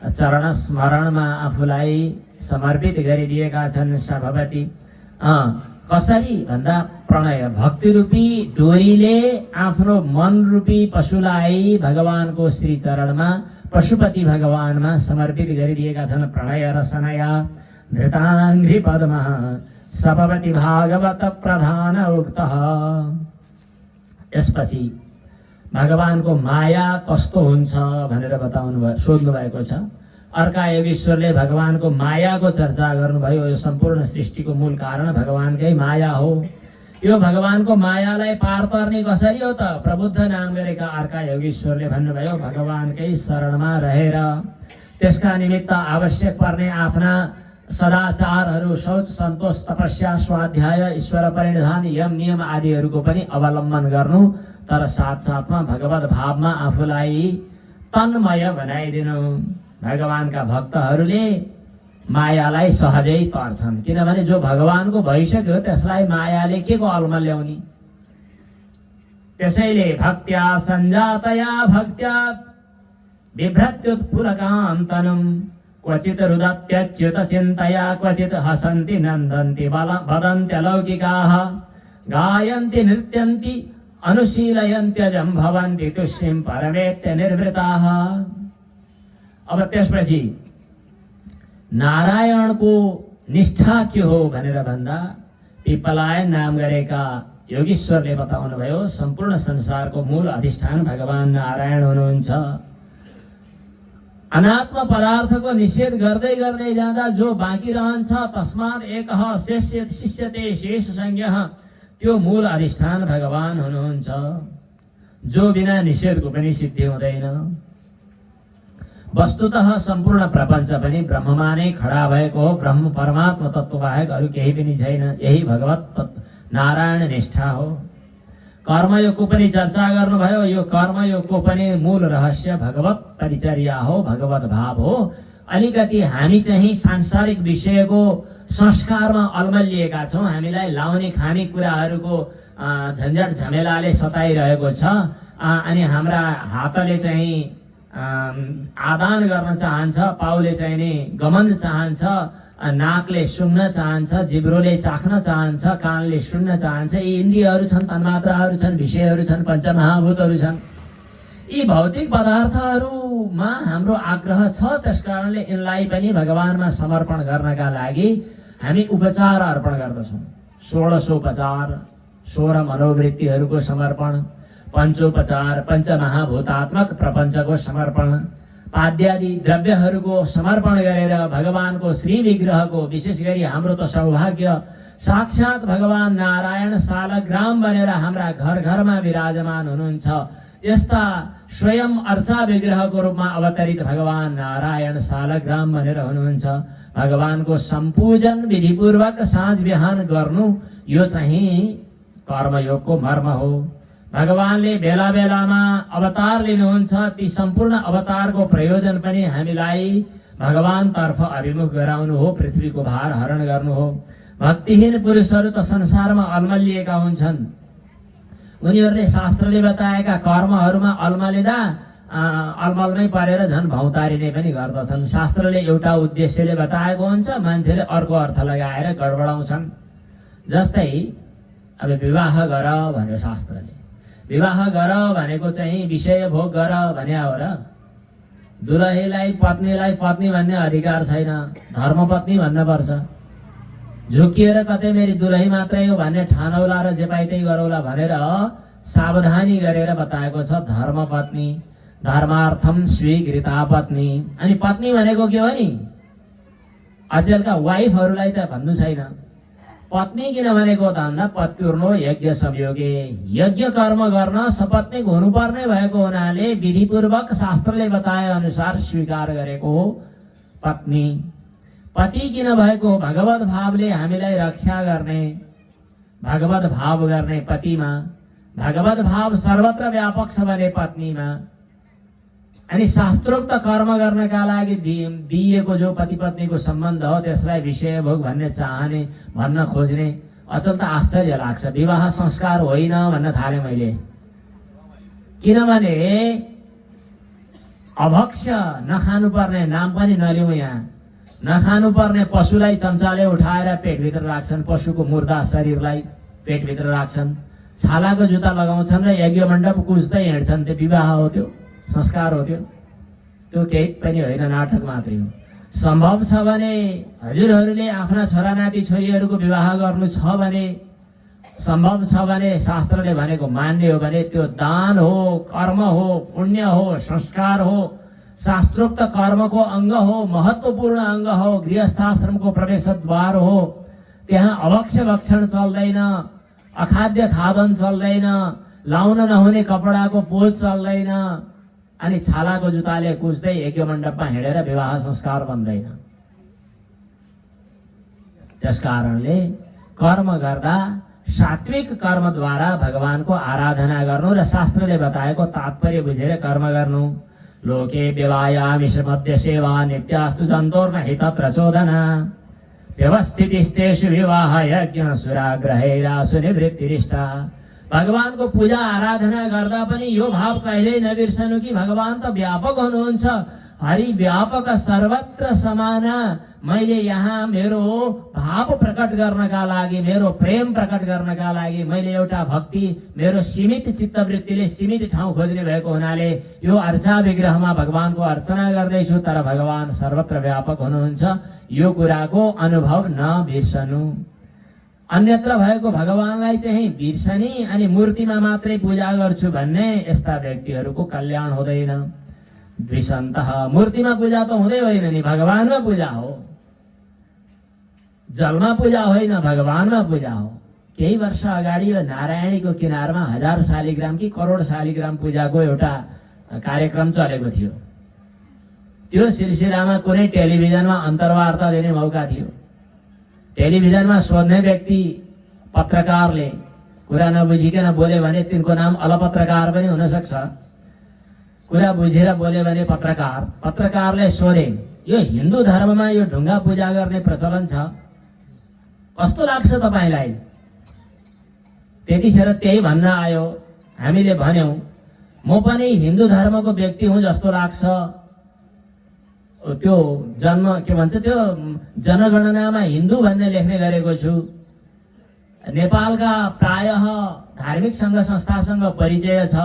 चरण स्मरणमा आफूलाई समर्पित गरिदिएका छन्। सभवती कसरी भन्दा प्रणय भक्ति रूपी डोरीले आफ्नो मन रूपी पशुलाई भगवानको श्री चरणमा पशुपति भगवानमा समर्पित गरिदिएका छन्। प्रणय रसनया धृताङ्घ्रि पद्मः सभवती भागवत प्रधान उक्तः। यसपछि भगवानको माया कस्तो हुन्छ भनेर सोध्नु भएको छ। अर्का योगीश्वरले भगवानको मायाको चर्चा गर्नुभयो। यो सम्पूर्ण सृष्टिको मूल कारण भगवानकै माया हो। यो भगवानको मायालाई पार पर्ने कसरी हो त? प्रबुद्ध नाम गरेका अर्का योगीश्वरले भन्नुभयो, भगवानकै शरणमा रहेर त्यसका निमित्त आवश्यक पर्ने आफ्ना सदाचारहरू, शौच, सन्तोष, तपस्या, स्वाध्याय, ईश्वर परिनिधान, यम नियम आदिहरूको पनि अवलम्बन गर्नु, तर साथसाथमा भगवत भावमा आफूलाई तन्मय बनाइदिनु। भगवानका भक्तहरूले मायालाई सहजै तर्छन्, किनभने जो भगवानको भइसक्यो त्यसलाई मायाले के को अलमा ल्याउने। त्यसैले भक्त्या सञ्जातया भक्त्या बिभ्रत्युत्फुलकान्तनं क्वचित् रुदत्यच्युत चिन्तया क्वचित् हसन्ति नन्दन्ति वदन्त्यलौकिकाः गायन्ति नृत्यन्ति अनुशीलयन्त्यजं भवन्ति तुष्टिं परमेत्य निर्वृताः। अब त्यसपछि नारायणको निष्ठा के हो भनेर भन्दा पिपलायन नाम गरेका योगीश्वरले बताउनु भयो, सम्पूर्ण संसारको मूल अधिष्ठान भगवान नारायण हुनुहुन्छ। अनात्म पदार्थको निषेध गर्दै गर्दै जाँदा जो बाँकी रहन्छ, तस्मात् एकः शिष्यते शेष संज्ञः, त्यो मूल अधिष्ठान भगवान हुनुहुन्छ, जो बिना निषेधको पनि सिद्धि हुँदैन। वस्तुतः सम्पूर्ण प्रपञ्च पनि ब्रह्ममा नै खडा भएको हो। ब्रह्म परमात्मा तत्त्व बाहेक अरू केही पनि छैन। यही भगवत नारायण निष्ठा हो। कर्मयोगको पनि चर्चा गर्नुभयो। यो कर्मयोगको पनि मूल रहस्य भगवत परिचर्या हो, भगवत भाव हो। अलिकति हामी चाहिँ सांसारिक विषयको संस्कारमा अल्मलिएका छौँ। हामीलाई लाउने खाने कुराहरूको झन्झट झमेलाले सताइरहेको छ। अनि हाम्रा हातले चाहिँ आदान गर्न चाहन्छ, पाउले चाहिँ नि गमन चाहन्छ, नाकले सुन्न चाहन्छ, जिब्रोले चाख्न चाहन्छ, कानले सुन्न चाहन्छ। यी इन्द्रियहरू छन्, तन्मात्राहरू छन्, विषयहरू छन्, पञ्चमहाभूतहरू छन्। यी भौतिक पदार्थहरूमा हाम्रो आग्रह छ। त्यसकारणले यिनलाई पनि भगवानमा समर्पण गर्नका लागि हामी उपचार अर्पण गर्दछौँ। 16 16 मनोवृत्तिहरूको समर्पण, पञ्चोपचार, पञ्चमहाभूतात्मक प्रपञ्चको समर्पण, पाद्यादि द्रव्यहरूको समर्पण गरेर भगवानको श्री विग्रहको, विशेष गरी हाम्रो त सौभाग्य साक्षात् भगवान नारायण सालग्राम बनेर हाम्रा घर घरमा विराजमान हुनुहुन्छ। यस्ता स्वयं अर्चा विग्रहको रूपमा अवतरित भगवान नारायण सालग्राम बनेर हुनुहुन्छ। भगवानको सम्पूजन विधिपूर्वक साँझ बिहान गर्नु यो चाहिँ कर्मयोगको मर्म हो। भगवानले बेला बेलामा अवतार लिनुहुन्छ। ती सम्पूर्ण अवतारको प्रयोजन पनि हामीलाई भगवानतर्फ अभिमुख गराउनु हो, पृथ्वीको भार हरण गर्नु हो। भक्तिहीन पुरुषहरू त संसारमा अल्मलिएका हुन्छन्। उनीहरूले शास्त्रले बताएका कर्महरूमा अल्मलिँदा अलमलमै परेर झन् भौतारिने पनि गर्दछन्। शास्त्रले एउटा उद्देश्यले बताएको हुन्छ, मान्छेले अर्को अर्थ लगाएर गडबडाउँछन्। जस्तै अब विवाह गर भन्यो शास्त्रले। विवाह गर भनेको चाहिँ विषय भोग गर भने हो र? दुलहीलाई पत्नीलाई पत्नी भन्ने अधिकार छैन, धर्मपत्नी भन्नुपर्छ। झुकिएर कतै मेरी दुलही मात्रै हो भन्ने ठानौला र जे पाइ त्यही गरौला भनेर सावधानी गरेर बताएको छ धर्मपत्नी। धर्मार्थम स्वीकृता पत्नी। अनि पत्नी भनेको के हो नि? अचेलका वाइफहरूलाई त भन्नु छैन। पत्नी किन भनेको त भन्दा पत्युर्नो यज्ञ संयोगे, यज्ञ कर्म गर्न सपत्नीक हुनुपर्ने भएको हुनाले विधिपूर्वक शास्त्रले बताए अनुसार स्वीकार गरेको हो पत्नी। पति किन भएको? भगवत भावले हामीलाई रक्षा गर्ने, भगवत भाव गर्ने पतिमा। भगवत भाव सर्वत्र व्यापक छ भने पत्नीमा। अनि शास्त्रोक्त कर्म गर्नका लागि दिइएको जो पति पत्नीको सम्बन्ध हो त्यसलाई विषय भोग भन्ने चाहने, भन्न खोज्ने, अचल त आश्चर्य लाग्छ। विवाह संस्कार होइन भन्न थाले मैले। किनभने अभक्ष नखानुपर्ने नाम पनि नलिउँ यहाँ। नखानुपर्ने पशुलाई चम्चाले उठाएर पेटभित्र राख्छन्, पशुको मुर्दा शरीरलाई पेटभित्र राख्छन्, छालाको जुत्ता लगाउँछन् र यज्ञ मण्डप कुस्दै हिँड्छन्। त्यो विवाह हो? त्यो संस्कार हो? त्यो केही पनि होइन, नाटक मात्रै हो। सम्भव छ भने हजुरहरूले आफ्ना छोरा नाति छोरीहरूको विवाह गर्नु छ भने, सम्भव छ भने, शास्त्रले भनेको मान्ने हो भने त्यो दान हो, कर्म हो, पुण्य हो, संस्कार हो, शास्त्रोक्त कर्मको अङ्ग हो, महत्त्वपूर्ण अङ्ग हो, गृहस्थाश्रमको प्रवेशद्वार हो। त्यहाँ अभक्ष्य भक्षण चल्दैन, अखाद्य खादन चल्दैन, लाउन नहुने कपडाको पोज चल्दैन, अनि छालाको जुत्ताले कुस्दै यज्ञ मण्डपमा हिँडेर विवाह संस्कार बन्दैन। त्यसकारणले कर्म गर्दा सात्विक कर्मद्वारा भगवानको आराधना गर्नु र शास्त्रले बताएको तात्पर्य बुझेर कर्म गर्नु। लोके व्यवायामिष मध्य सेवा नित्यास्तु जन्तोर्न हित प्रचोदना व्यवस्थितिस्तेषु विवाह यज्ञ सुराग्रहेरासु निवृत्तिरिष्टा। भगवानको पूजा आराधना गर्दा पनि यो भाव कहिल्यै नबिर्सनु कि भगवान त व्यापक हुनुहुन्छ, हरि व्यापक सर्वत्र समान। मैले यहाँ मेरो भाव प्रकट गर्नका लागि, मेरो प्रेम प्रकट गर्नका लागि मैले एउटा भक्ति, मेरो सीमित चित्तवृत्तिले सीमित ठाउँ खोज्ने भएको हुनाले यो अर्चा विग्रहमा भगवानको अर्चना गर्दैछु। तर भगवान सर्वत्र व्यापक हुनुहुन्छ, यो कुराको अनुभव नबिर्सनु। अन्यत्र भएको भगवानलाई चाहिँ बिर्सनी अनि मूर्तिमा मात्रै पूजा गर्छु भन्ने यस्ता व्यक्तिहरूको कल्याण हुँदैन। द्विसन्तः, मूर्तिमा पूजा त हुँदै होइन नि, भगवानमा पूजा हो। जलमा पूजा होइन, भगवानमा पूजा हो। केही वर्ष अगाडि यो नारायणीको किनारमा 1000 शालिग्राम कि करोड शालिग्राम पूजाको एउटा कार्यक्रम चलेको थियो। त्यो सिलसिलामा कुनै टेलिभिजनमा अन्तर्वार्ता दिने मौका थियो। टेलिभिजनमा सोध्ने व्यक्ति पत्रकारले कुरा नबुझिकन बोल्यो भने तिनको नाम अलपत्रकार पनि हुन सक्छ। कुरा बुझेर बोल्यो भने पत्रकार। पत्रकारले सोधे, यो हिन्दू धर्ममा यो ढुङ्गा पूजा गर्ने प्रचलन छ, कस्तो लाग्छ तपाईलाई? त्यतिखेर त्यही भन्न आयो। हामीले भन्यौं म पनि हिन्दू धर्मको व्यक्ति हुँ जस्तो लाग्छ। त्यो जन्म के भन्छ त्यो जनगणनामा हिन्दू भन्ने लेख्ने गरेको छु। नेपालका प्रायः धार्मिक सङ्घ संस्थासँग परिचय छ,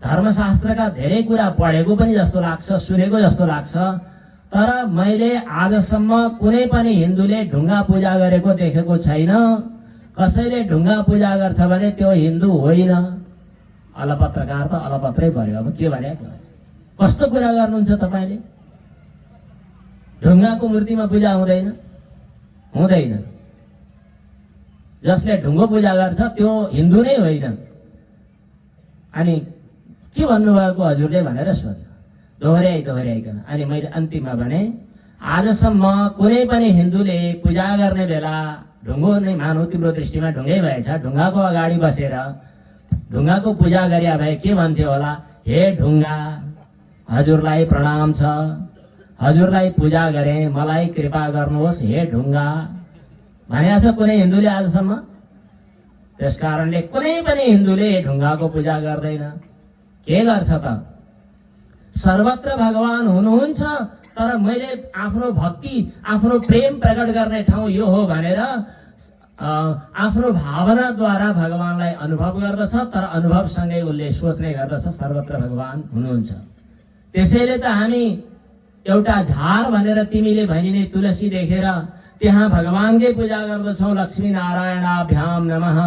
धर्मशास्त्रका धेरै कुरा पढेको पनि जस्तो लाग्छ, सुनेको जस्तो लाग्छ। तर मैले आजसम्म कुनै पनि हिन्दूले ढुङ्गा पूजा गरेको देखेको छैन। कसैले ढुङ्गा पूजा गर्छ भने त्यो हिन्दू होइन। अलपत्रकार त अलपत्रै पर्यो। अब के भने कस्तो कुरा गर्नुहुन्छ तपाईँले? ढुङ्गाको मूर्तिमा पूजा हुँदैन? हुँदैन। जसले ढुङ्गो पूजा गर्छ त्यो हिन्दू नै होइन। अनि के भन्नुभएको हजुरले भनेर सोध्यो, दोहोऱ्याइकन। अनि मैले अन्तिममा भने आजसम्म कुनै पनि हिन्दूले पूजा गर्ने बेला ढुङ्गो नै मानौ, तिम्रो दृष्टिमा ढुङ्गै भएछ, ढुङ्गाको अगाडि बसेर ढुङ्गाको पूजा गरे भए के भन्थ्यो होला? हे ढुङ्गा, हजुरलाई प्रणाम छ, हजुरलाई पूजा गरे, मलाई कृपा गर्नुहोस् हे ढुङ्गा भनेको छ कुनै हिन्दूले आजसम्म? त्यस कारणले कुनै पनि हिन्दूले ढुङ्गाको पूजा गर्दैन। के गर्छ त? सर्वत्र भगवान हुनुहुन्छ, तर मैले आफ्नो भक्ति, आफ्नो प्रेम प्रकट गर्ने ठाउँ यो हो भनेर आफ्नो भावनाद्वारा भगवानलाई अनुभव गर्दछ। तर अनुभवसँगै उसले सोच्ने गर्दछ सर्वत्र भगवान हुनुहुन्छ। त्यसैले त हामी एउटा झार भनेर तिमीले भनिने तुलसी देखेर त्यहाँ भगवानकै पूजा गर्दछौ, लक्ष्मी नारायणाभ्याम नमः।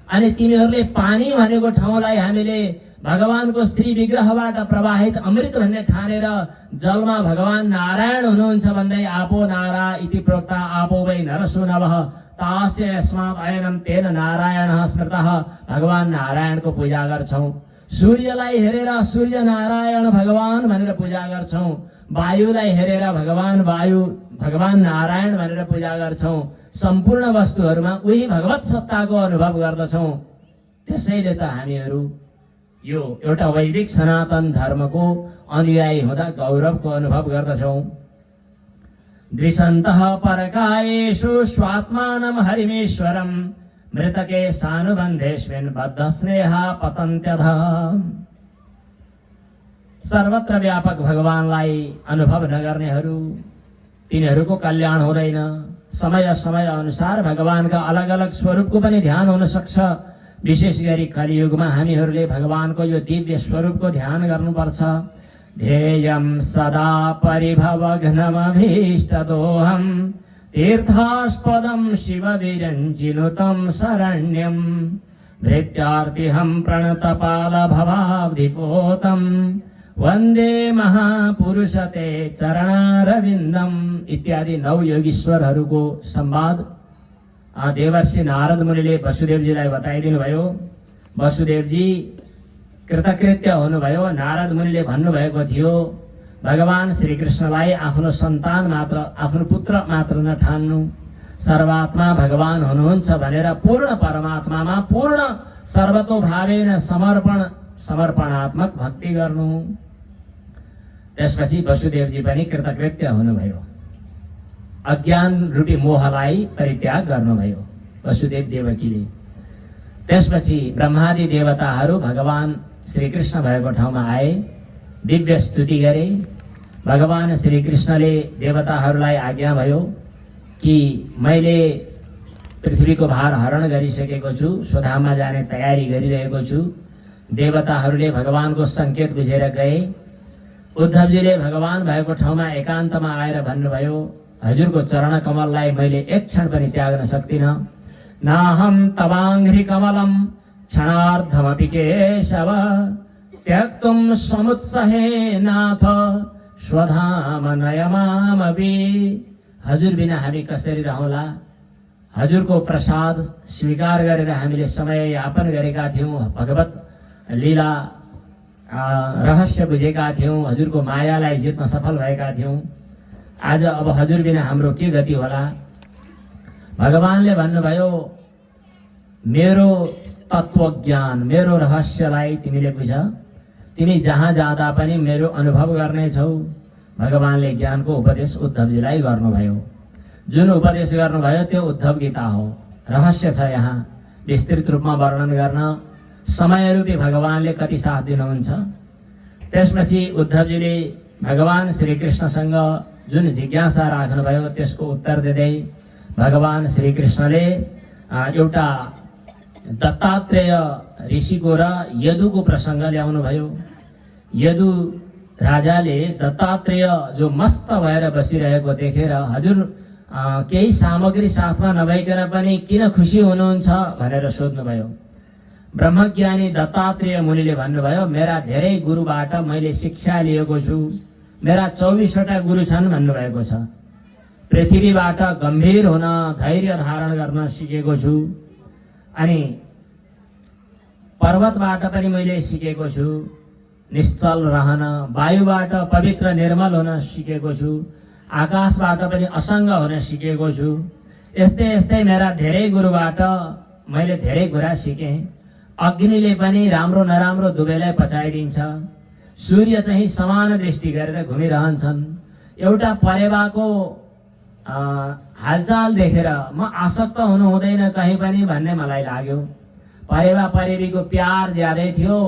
अनि तिमीहरूले पानी भनेको ठाउँलाई हामीले भगवानको श्री विग्रहबाट प्रवाहित अमृत भन्ने ठानेर जलमा भगवान नारायण हुनुहुन्छ भन्दै आपो नारा इति प्रोक्ता आपो वै नरसो नवः तास्य यस्मात् अयनम तेन नारायणः स्मृतः। भगवान नारायणको पूजा गर्छौं। सूर्यलाई हेरेर सूर्य नारायण भगवान भनेर पूजा गर्छौं। वायुलाई हेरेर भगवान नारायण भनेर पूजा गर्छौं। सम्पूर्ण वस्तुहरूमा उही भगवत सत्ताको अनुभव गर्दछौं। त्यसैले त हामीहरू यो एउटा वैदिक सनातन धर्मको अनुयायी हुँदा गौरवको अनुभव गर्दछौं। दृशन्तः परकायेषु स्वात्मानं हरिमेश्वरम् मृतके सानुबन्धेष्विन् बद्धस्नेहा पतन्त्यधः। सर्वत्र व्यापक भगवानलाई अनुभव नगर्नेहरू तिनीहरूको कल्याण हुँदैन। समय समय अनुसार भगवानका अलग अलग स्वरूपको पनि ध्यान हुन सक्छ। विशेष गरी कलियुगमा हामीहरूले भगवानको यो दिव्य स्वरूपको ध्यान गर्नुपर्छ। ध्येयं सदा परिभवघ्नमभीष्टदोहं तीर्थास्पदं शिवविरञ्जिनुतं शरण्यं भृत्यार्तिहं प्रणतपालभवाब्धिपोतं वन्दे महापुरुष ते चरणारविन्दम इत्यादि 9 योगीश्वरहरूको संवाद देवर्षि नारद मुनिले वसुदेवजीलाई बताइदिनु भयो। वसुदेवजी कृतकृत्य हुनुभयो। नारद मुनिले भन्नुभएको थियो भगवान श्रीकृष्णलाई आफ्नो सन्तान मात्र, आफ्नो पुत्र मात्र नठान्नु, सर्वात्मा भगवान हुनुहुन्छ भनेर पूर्ण परमात्मामा पूर्ण सर्वतोभावेन समर्पणात्मक भक्ति गर्नु। त्यसपछि वसुदेवजी पनि कृतकृत्य हुनुभयो। अज्ञान रूपी मोहलाई परित्याग गर्नुभयो वसुदेव देवकीले। त्यसपछि ब्रह्मादि देवताहरू भगवान श्रीकृष्ण भएको ठाउँमा आए, दिव्य स्तुति गरे। भगवान श्रीकृष्णले देवताहरूलाई आज्ञा भयो कि मैले पृथ्वीको भार हरण गरिसकेको छु, स्वधाममा जाने तयारी गरिरहेको छु। देवताहरूले भगवानको संकेत बुझेर गए। उद्धवजीले भगवान भएको ठाउँमा एकान्तमा आएर भन्नुभयो, हजुरको चरण कमललाई मैले एक क्षण पनि त्याग्न सक्दिनँ। नाहं तवाङ्घ्रि कमलं क्षणार्धमपि केशव त्यक्तुं समुत्सहे नाथ स्वधाम नयमामपि। हजुर बिना हामी कसरी रहौँला? हजुरको प्रसाद स्वीकार गरेर हामीले समय यापन गरेका थियौँ, भगवत लीला रहस्य बुझेका थियौँ, हजुरको मायालाई जित्न सफल भएका थियौँ। आज अब हजुर बिना हाम्रो के गति होला? भगवानले भन्नुभयो, मेरो तत्वज्ञान, मेरो रहस्यलाई तिमीले बुझ, तिमी जहाँ जाँदा पनि मेरो अनुभव गर्नेछौ। भगवानले ज्ञानको उपदेश उद्धवजीलाई गर्नुभयो। जुन उपदेश गर्नुभयो त्यो उद्धव गीता हो। रहस्य छ यहाँ, विस्तृत रूपमा वर्णन गर्न समय रूपी भगवानले कति साथ दिनुहुन्छ। त्यसपछि उद्धवजीले भगवान श्रीकृष्णसँग जुन जिज्ञासा राख्नुभयो त्यसको उत्तर दिँदै भगवान श्रीकृष्णले एउटा दत्तात्रेय ऋषिको र यदुको प्रसङ्ग ल्याउनुभयो। यदु राजाले दत्तात्रेय जो मस्त भएर बसिरहेको देखेर हजुर केही सामग्री साथमा नभइकन पनि किन खुसी हुनुहुन्छ भनेर सोध्नुभयो। ब्रह्मज्ञानी दत्तात्रेय मुनिले भन्नुभयो मेरा धेरै गुरुबाट मैले शिक्षा लिएको छु, मेरा 24वटा गुरु छन् भन्नुभएको छ। पृथ्वीबाट गम्भीर हुन धैर्य धारण गर्न सिकेको छु, अनि पर्वतबाट पनि मैले सिकेको छु निश्चल रहन, वायुबाट पवित्र निर्मल हुन सिकेको छु, आकाशबाट पनि असङ्ग हुन सिकेको छु। यस्तै यस्तै मेरा धेरै गुरुबाट मैले धेरै कुरा सिकेँ। अग्निले पनि राम्रो नराम्रो दुवैलाई पचाइदिन्छ, सूर्य चाहिँ समान दृष्टि गरेर घुमिरहन्छन्। एउटा परेवाको हालचाल देखेर म आसक्त हुनु हुँदैन कहीँ पनि भन्ने मलाई लाग्यो। परेवा परेवीको प्यार ज्यादै थियो,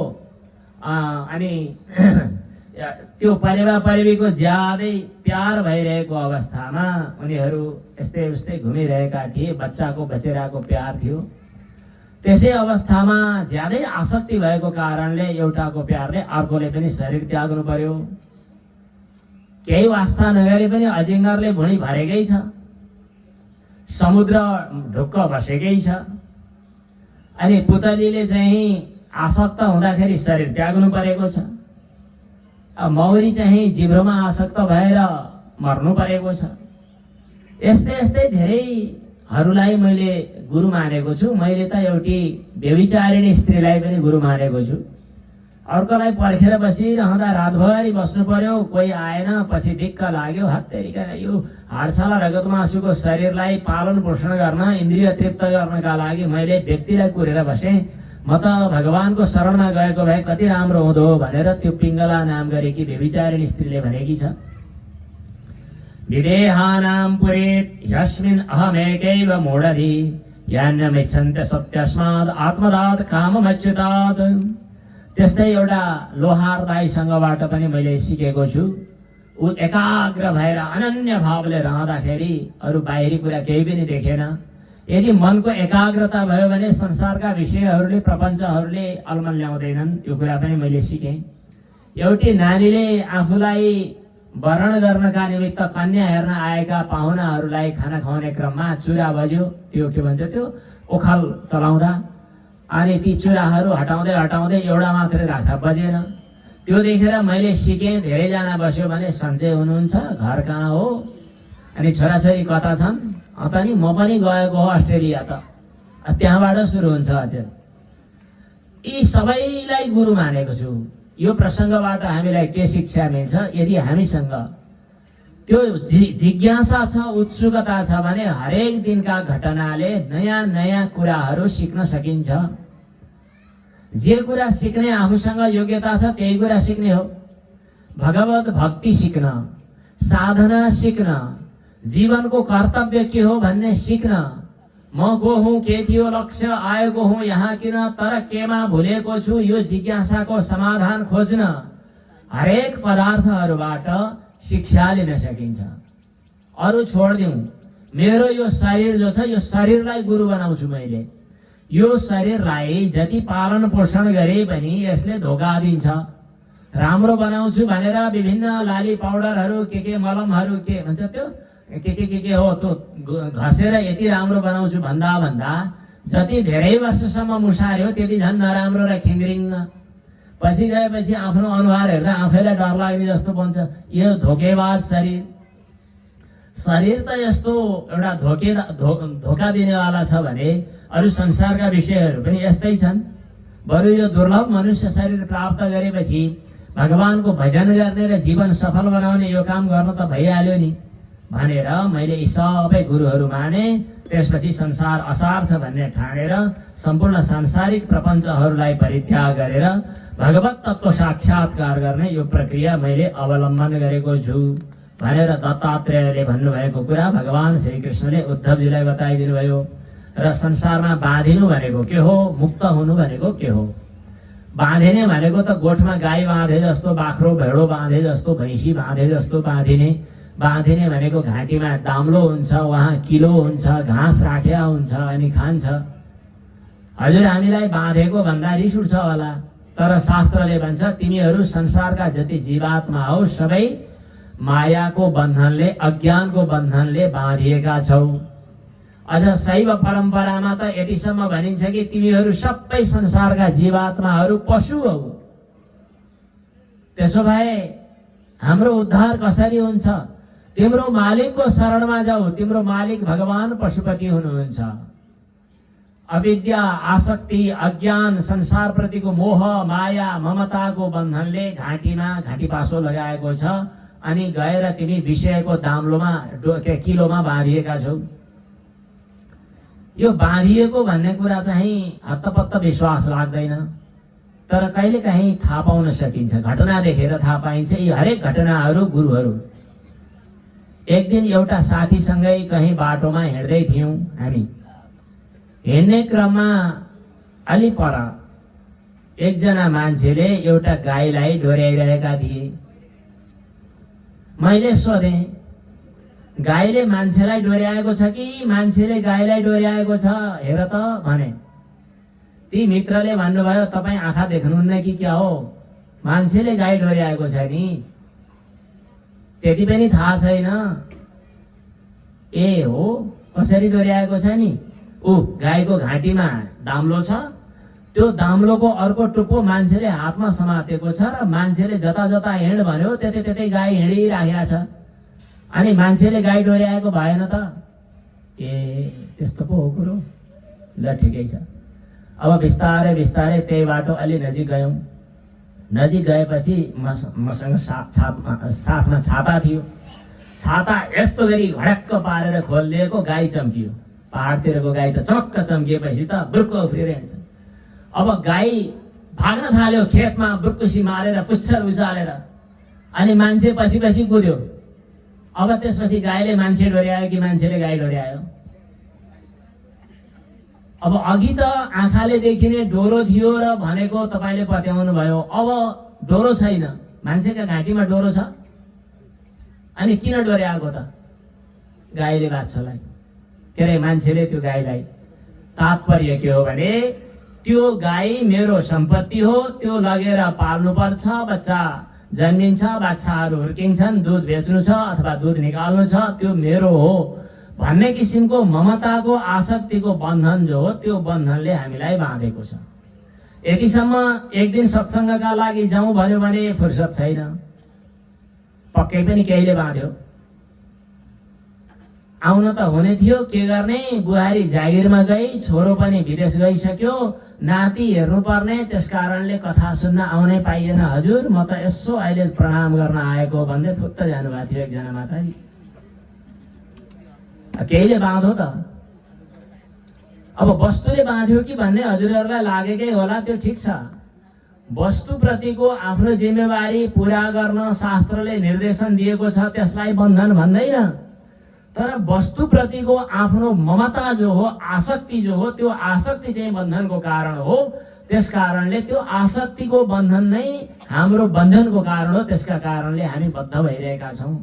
अनि त्यो परेवा परेवीको ज्यादै प्यार भइरहेको अवस्थामा उनीहरू यस्तै उस्तै घुमिरहेका थिए। बच्चाको बचेराको प्यार थियो। त्यसै अवस्थामा ज्यादै आसक्ति भएको कारणले एउटाको प्यारले अर्कोले पनि शरीर त्याग्नु पर्यो। केही वास्ता नगरे पनि अजिङ्गरले भुँडी भरेकै छ, समुद्र ढुक्क बसेकै छ, अनि पुतलीले चाहिँ आसक्त हुँदाखेरि शरीर त्याग्नु परेको छ। मौरी चाहिँ जिब्रोमा आसक्त भएर मर्नु परेको छ। यस्तै यस्तै धेरैहरूलाई मैले गुरु मानेको छु। मैले त एउटी व्यभिचारिणी स्त्रीलाई पनि गुरु मानेको छु। अर्कोलाई पर्खेर बसिरहँदा रातभरि बस्नु पर्यो, कोही आएन, पछि दिक्क लाग्यो। हत्तेरिका यो हाडछाला रगत मासुको शरीरलाई पालन पोषण गर्न, इन्द्रिय तृप्त गर्नका लागि मैले व्यक्तिलाई कुरेर बसेँ। म त भगवानको शरणमा गएको भए कति राम्रो हुँदो भनेर त्यो पिङ्गला नाम गरेकी व्यभिचारिणी स्त्रीले भनेकी छ। विदेहानां पुरेत ह्यस्मिन् अहमेकैव मूढधि यान्यमिच्छन्ते सत्यस्माद् आत्मदात् काममच्युतात्। त्यस्तै एउटा लोहार दाइसँगबाट पनि मैले सिकेको छु। ऊ एकाग्र भएर अनन्य भावले रहँदाखेरि अरू बाहिरी कुरा केही पनि देखेन। यदि मनको एकाग्रता भयो भने संसारका विषयहरूले प्रपञ्चहरूले अलमल ल्याउँदैनन्। यो कुरा पनि मैले सिकेँ। एउटी नानीले आफूलाई वरण गर्नका निमित्त कन्या हेर्न आएका पाहुनाहरूलाई खाना खुवाउने क्रममा चुरा बज्यो। त्यो के भन्छ, त्यो ओखल चलाउँदा, अनि ती चुराहरू हटाउँदै हटाउँदै एउटा मात्रै राख्दा बजेन। त्यो देखेर मैले सिकेँ धेरैजना बस्यो भने सन्चै हुनुहुन्छ, घर कहाँ हो, अनि छोराछोरी कता छन्, त नि म पनि गएको हो अस्ट्रेलिया, त त्यहाँबाट सुरु हुन्छ अचेल। यी सबैलाई गुरु मानेको छु। यो प्रसङ्गबाट हामीलाई के शिक्षा मिल्छ? यदि हामीसँग त्यो जिज्ञासा छ, उत्सुकता छ भने हरेक दिनका घटनाले नयाँ नयाँ कुराहरू सिक्न सकिन्छ। जे कुरा सिक्ने आफूसँग योग्यता छ त्यही कुरा सिक्ने हो। भगवत भक्ति सिक्न, साधना सिक्न, जीवनको कर्तव्य के हो भन्ने सिक्न, म को हुँ, के थियो लक्ष्य, आएको हुँ यहाँ किन, तर केमा भुलेको छु, यो जिज्ञासाको समाधान खोज्न हरेक पदार्थहरूबाट शिक्षा लिन सकिन्छ। अरू छोडिदिउँ, मेरो यो शरीर जो छ यो शरीरलाई गुरु बनाउँछु मैले। यो शरीरलाई जति पालन पोषण गरे पनि यसले धोका दिन्छ। राम्रो बनाउँछु भनेर विभिन्न लाली पाउडरहरू के मलमहरू के भन्छ त्यो के हो त्यो घसेर यति राम्रो बनाउँछु भन्दा भन्दा जति धेरै वर्षसम्म मुसार्यो त्यति झन् नराम्रो र खिङ्रिङ्ग। पछि गएपछि आफ्नो अनुहार हेर्दा आफैलाई डर लाग्ने जस्तो बन्छ। यो धोकेबाज शरीर त यस्तो एउटा धोका दिनेवाला छ भने अरू संसारका विषयहरू पनि यस्तै छन्। बरु यो दुर्लभ मनुष्य शरीर प्राप्त गरेपछि भगवानको भजन गर्ने र जीवन सफल बनाउने यो काम गर्न त भइहाल्यो नि भनेर मैले यी सबै गुरुहरू माने। त्यसपछि संसार असार छ भन्ने ठानेर सम्पूर्ण सांसारिक प्रपञ्चहरूलाई परित्याग गरेर भगवत तत्त्व साक्षात्कार गर्ने यो प्रक्रिया मैले अवलम्बन गरेको छु भनेर दत्तात्रेयले भन्नुभएको कुरा भगवान श्रीकृष्णले उद्धवजीलाई बताइदिनु भयो। र संसारमा बाँधिनु भनेको के हो, मुक्त हुनु भनेको के हो, बाँधिने भनेको त गोठमा गाई बाँधे जस्तो, बाख्रो भेडो बाँधे जस्तो, भैँसी बाँधे जस्तो बाँधिने। बाँधिने भनेको घाँटीमा दाम्लो हुन्छ, वहाँ किलो हुन्छ, घाँस राखेका हुन्छ अनि खान्छ। हजुर हामीलाई बाँधेको भन्दा रिस उठ्छ होला, तर शास्त्रले भन्छ तिमीहरू संसारका जति जीवात्मा हौ सबै मायाको बन्धनले, अज्ञानको बन्धनले बाँधिएका छौ। अझ शैव परम्परामा त यतिसम्म भनिन्छ कि तिमीहरू सबै संसारका जीवात्माहरू पशु हौ। त्यसो भए हाम्रो उद्धार कसरी हुन्छ? तिम्रो मालिकको शरणमा जाऊ। तिम्रो मालिक भगवान पशुपति हुनुहुन्छ। अविद्या, आसक्ति, अज्ञान, संसार प्रतिको मोह, माया, ममताको बन्धनले घाँटीमा घाँटीपासो लगाएको छ अनि गएर तिमी विषयको दाम्लोमा किलोमा बाँधिएका छौ। यो बाँधिएको भन्ने कुरा चाहिँ हत्तपत्त विश्वास लाग्दैन, तर कहिलेकाहीँ थाहा पाउन सकिन्छ। घटना देखेर थाहा पाइन्छ। यी हरेक घटनाहरू गुरुहरू। एक दिन एउटा साथीसँगै कहीँ बाटोमा हिँड्दै थियौँ हामी। हिँड्ने क्रममा अलि पर एकजना मान्छेले एउटा गाईलाई डोर्याइरहेका थिए। मैले सोधेँ, गाईले मान्छेलाई डोर्याएको छ कि मान्छेले गाईलाई डोर्याएको छ हेर त भने। ती मित्रले भन्नुभयो, तपाईँ आँखा देख्नुहुन्न कि क्या हो? मान्छेले गाई डोर्याएको छ नि, त्यति पनि थाहा छैन? ए हो, कसरी डोर्याएको छ नि? गाईको घाँटीमा दाम्लो छ, त्यो दाम्लोको अर्को टुप्पो मान्छेले हातमा समातेको छ र मान्छेले जता जता हिँड भन्यो त्यतै त्यतै गाई हिँडिराखेको छ। अनि मान्छेले गाई डोर्याएको भएन त? ए त्यस्तो पो हो कुरो। ल ठिकै छ। अब बिस्तारै बिस्तारै त्यही बाटो अलि नजिक गयौँ। नजिक गएपछि मसँग साथमा छाता थियो। छाता यस्तो गरी घडक्क पारेर खोलिदिएको, गाई चम्कियो। पहाडतिरको गाई त चमक्क चम्किएपछि त बुर्क उफ्रिएर हिँड्छ। अब गाई भाग्न थाल्यो खेतमा, बुर्कुसी मारेर पुच्छर उचालेर, अनि मान्छे पछि पछि कुद्यो। अब त्यसपछि गाईले मान्छे डोर्यायो कि मान्छेले गाई डोर्यायो? अब अघि त आँखाले देखिने डोरो थियो र भनेको तपाईँले पत्याउनु भयो। अब डोरो छैन, मान्छेका घाँटीमा डोरो छ, अनि किन डोर्याएको त? गाईले बाछोलाई, के अरे मान्छेले त्यो गाईलाई। तात्पर्य के हो भने त्यो गाई मेरो सम्पत्ति हो, त्यो लगेर पाल्नुपर्छ। बच्चा जन्मिन्छ, बाछाहरू हुर्किन्छन्, दुध बेच्नु छ अथवा दुध निकाल्नु छ, त्यो मेरो हो भन्ने किसिमको ममताको, आसक्तिको बन्धन जो हो, त्यो बन्धनले हामीलाई बाँधेको छ। यतिसम्म एक दिन सत्सङ्गका लागि जाउँ भन्यो भने फुर्सद छैन, पक्कै पनि केहीले बाँध्यो। आउन त हुने थियो, के गर्ने? बुहारी जागिरमा गई, छोरो पनि विदेश गइसक्यो, नाति हेर्नु पर्ने, त्यस कारणले कथा सुन्न आउनै पाइएन। हजुर म त यसो अहिले प्रणाम गर्न आएको भन्दै फुत्त जानुभएको थियो एकजना माताजी। केहीले बाँधो त। अब वस्तुले बाँध्यो कि भन्ने हजुरहरूलाई लागेकै होला, त्यो ठिक छ। वस्तुप्रतिको आफ्नो जिम्मेवारी पुरा गर्न शास्त्रले निर्देशन दिएको छ, त्यसलाई बन्धन भन्दैन। तर वस्तुप्रतिको आफ्नो ममता जो हो, आसक्ति जो हो, त्यो आसक्ति चाहिँ बन्धनको कारण हो। त्यस कारणले त्यो आसक्तिको बन्धन नै हाम्रो बन्धनको कारण हो। त्यसका कारणले हामी बद्ध भइरहेका छौँ।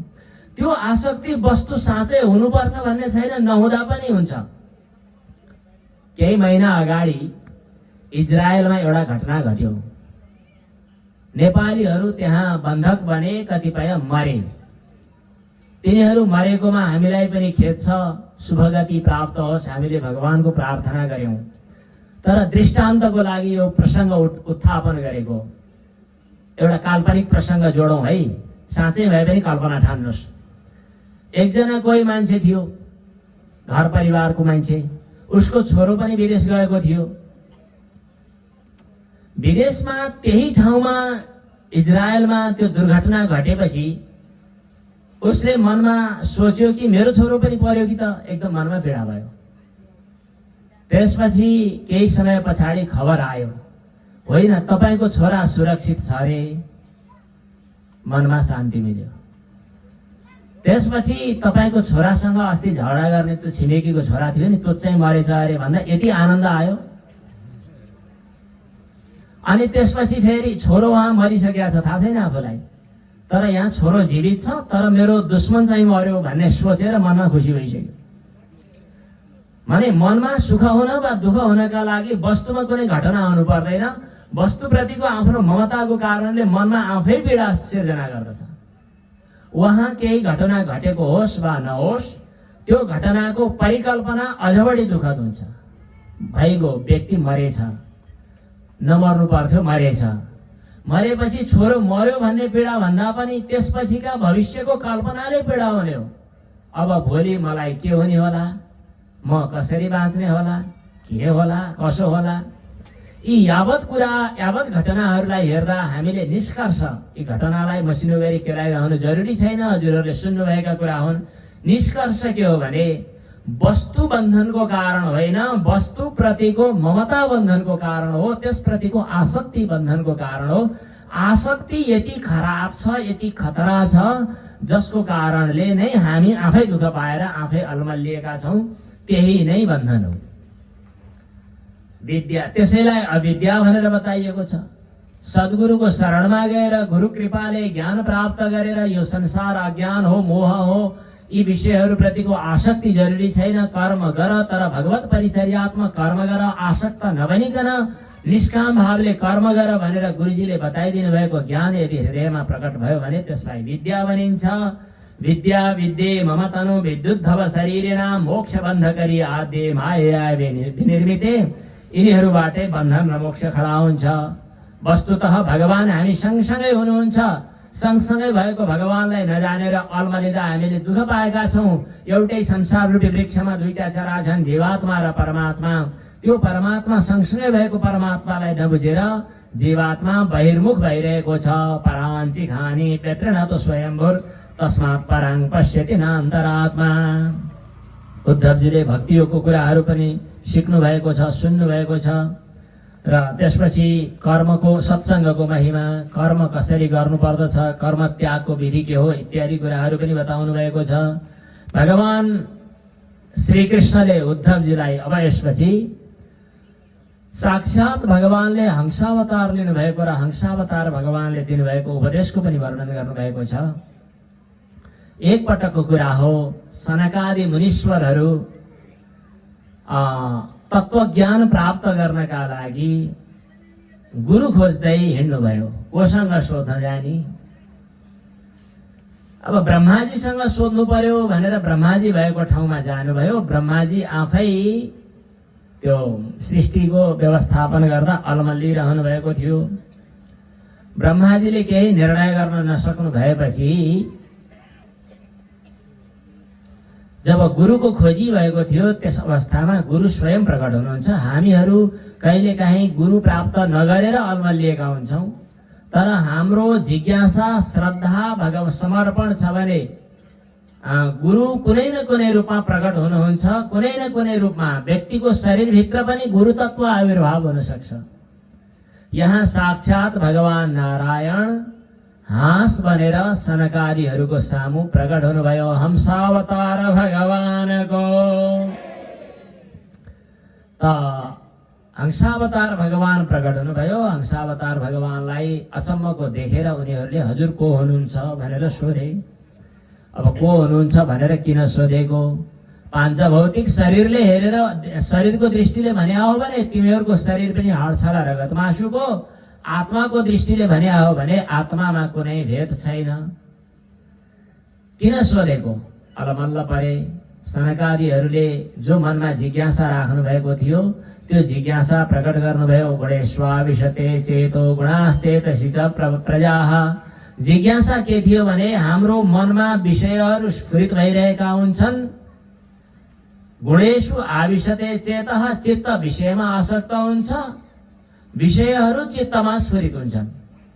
त्यो आसक्ति वस्तु साँच्चै हुनुपर्छ भन्ने छैन, नहुँदा पनि हुन्छ। केही महिना अगाडि इजरायलमा एउटा घटना घट्यो। नेपालीहरू त्यहाँ बन्धक बने, कतिपय मरे। तिनीहरू मरेकोमा हामीलाई पनि खेद छ, शुभगति प्राप्त होस्, हामीले भगवानको प्रार्थना गर्यौं। तर दृष्टान्तको लागि यो प्रसङ्ग उत्थापन गरेको। एउटा काल्पनिक प्रसङ्ग जोडौँ है, साँच्चै भए पनि कल्पना ठान्नुहोस्। एकजना कोही मान्छे थियो, घर परिवारको मान्छे, उसको छोरो पनि विदेश गएको थियो। विदेशमा त्यही ठाउँमा इजरायलमा त्यो दुर्घटना घटेपछि उसले मनमा सोच्यो कि मेरो छोरो पनि पर्यो कि त, एकदम मनमा पीडा भयो। त्यसपछि केही समय पछाडि खबर आयो, होइन तपाईको छोरा सुरक्षित छ अरे। मनमा शान्ति मिल्यो। त्यसपछि तपाईको छोरासँग अस्ति झगडा गर्ने त्यो छिमेकीको छोरा थियो नि, त्यो चाहिँ मरेछ अरे भन्दा यति आनन्द आयो। अनि त्यसपछि फेरि छोरो वहाँ मरिसकेको छ, थाहा छैन आफूलाई, तर यहाँ छोरो जीवित छ, तर मेरो दुश्मन चाहिँ मर्यो भन्ने सोचेर मनमा खुसी भइसक्यो। माने मनमा सुख हुन वा दुःख हुनका लागि वस्तुमा कुनै घटना हुनु पर्दैन, वस्तुप्रतिको आफ्नो ममताको कारणले मनमा आफै पीडा सिर्जना गर्दछ। वहाँ केही घटना घटेको होस् वा नहोस्, त्यो घटनाको परिकल्पना अझ बढी दुःखद हुन्छ। भइगयो, व्यक्ति मरेछ, नमर्नु पर्थ्यो, मरेछ, मरेपछि छोरो मर्यो भन्ने पीडा भन्दा पनि त्यसपछिका भविष्यको कल्पनाले पीडा हुने हो। अब भोलि मलाई के हुने होला, म कसरी बाँच्ने होला, के होला, कसो होला, यी यावत कुरा, यावत घटनाहरूलाई हेर्दा हामीले निष्कर्ष, यी घटनालाई मसिनो गरी केलाइरहनु जरुरी छैन, हजुरहरूले सुन्नुभएका कुरा हुन्। निष्कर्ष के हो भने वस्तु बन्धनको कारण होइन, वस्तुप्रतिको ममता बन्धनको कारण हो, त्यसप्रतिको आसक्ति बन्धनको कारण हो। आसक्ति यति खराब छ, यति खतरा छ, जसको कारणले नै हामी आफै दुःख पाएर आफै अल्मलिएका छौँ, त्यही नै बन्धन हो। विद्या, त्यसैलाई अविद्या भनेर बताइएको छ। सद्गुरुको शरणमा गएर गुरु कृपाले ज्ञान प्राप्त गरेर यो संसार अज्ञान हो, मोह हो, यी विषयहरूप्रतिको आसक्ति जरुरी छैन। कर्म गर, तर भगवत परिचर्यात्मक कर्म गर, आसक्त नबनिकन निष्काम भावले कर्म गर भनेर गुरुजीले बताइदिनु भएको ज्ञान यदि हृदयमा प्रकट भयो भने त्यसलाई विद्या भनिन्छ। विद्या विद्ये मम तनु विद्युद्धव शरीरेणाम मोक्ष बन्धकरी आद्य माया विनिर्मिते, यिनीहरूबाटै बन्धन र मोक्ष खडा हुन्छ। वस्तुतः भगवान हामी सँगसँगै हुनुहुन्छ, सँगसँगै भएको भगवानलाई नजानेर अल्मलिँदा हामीले दुःख पाएका छौँ। एउटै संसार रूपी वृक्षमा दुईटा चरा छन्, जीवात्मा र परमात्मा। त्यो परमात्मा सँगसँगै भएको परमात्मालाई नबुझेर जीवात्मा बहिर्मुख भइरहेको छ। पराञ्ची खानी पेत्रण त स्वयम्भुर तस्मात् पराङ पश्यति न अन्तरात्मा। उद्धवजीले भक्तियोगको कुराहरू पनि सिक्नु भएको छ, सुन्नु भएको छ। र त्यसपछि कर्मको, सत्सङ्गको महिमा, कर्म कसरी गर्नुपर्दछ, कर्म त्यागको विधि के हो इत्यादि कुराहरू पनि बताउनु भएको छ। भगवान श्रीकृष्णले उद्धवजीलाई अब यसपछि साक्षात् भगवानले हंसावतार लिनुभएको र हंसावतार भगवानले दिनुभएको उपदेशको पनि वर्णन गर्नुभएको छ। एक पटकको कुरा हो, सनकादि मुनीश्वरहरू तत्त्वज्ञान प्राप्त गर्नका लागि गुरु खोज्दै हिँड्नुभयो। कोसँग सोध्न जाने? अब ब्रह्माजीसँग सोध्नु पर्यो भनेर ब्रह्माजी भएको ठाउँमा जानुभयो। ब्रह्माजी आफै त्यो सृष्टिको व्यवस्थापन गर्दा अल्मलिरहनु भएको थियो। ब्रह्माजीले केही निर्णय गर्न नसक्नु भएपछि जब गुरुको खोजी भएको थियो, त्यस अवस्थामा गुरु स्वयं प्रकट हुनुहुन्छ। हामीहरू कहिलेकाहीँ गुरु प्राप्त नगरेर अल्मलिएका हुन्छौँ, तर हाम्रो जिज्ञासा, श्रद्धा, भगवत समर्पण छ भने गुरु कुनै न कुनै रूपमा प्रकट हुनुहुन्छ। कुनै न कुनै रूपमा व्यक्तिको शरीरभित्र पनि गुरु तत्व आविर्भाव हुन सक्छ। यहाँ साक्षात् भगवान नारायण हाँस बनेर सनकादिहरूको सामु प्रकट हुनुभयो। हंसावतार भगवानको त हंसावतार भगवान प्रकट हुनुभयो। हंसावतार भगवानलाई अचम्मको देखेर उनीहरूले हजुर को हुनुहुन्छ भनेर सोधे। अब को हुनुहुन्छ भनेर किन सोधेको? पाञ्चभौतिक शरीरले हेरेर, शरीरको दृष्टिले भन्या हो भने तिमीहरूको शरीर पनि हड्छला रगत मासुको। आत्माको दृष्टिले भन्या हो भने आत्मामा कुनै भेद छैन। किन सोधेको? अलमल्ल परे। सनकादिहरूले जो मनमा जिज्ञासा राख्नु भएको थियो त्यो जिज्ञासा प्रकट गर्नुभयो। गुणेश्वाविशते चेतो गुणाश्चेतसि च प्रजाः। जिज्ञासा के थियो भने हाम्रो मनमा विषयहरू स्फुरित भइरहेका हुन्छन्। गुणेषु आविशते चेतः, चित्त विषयमा आसक्त हुन्छ, विषयहरू चित्तमा स्फुरित हुन्छन्।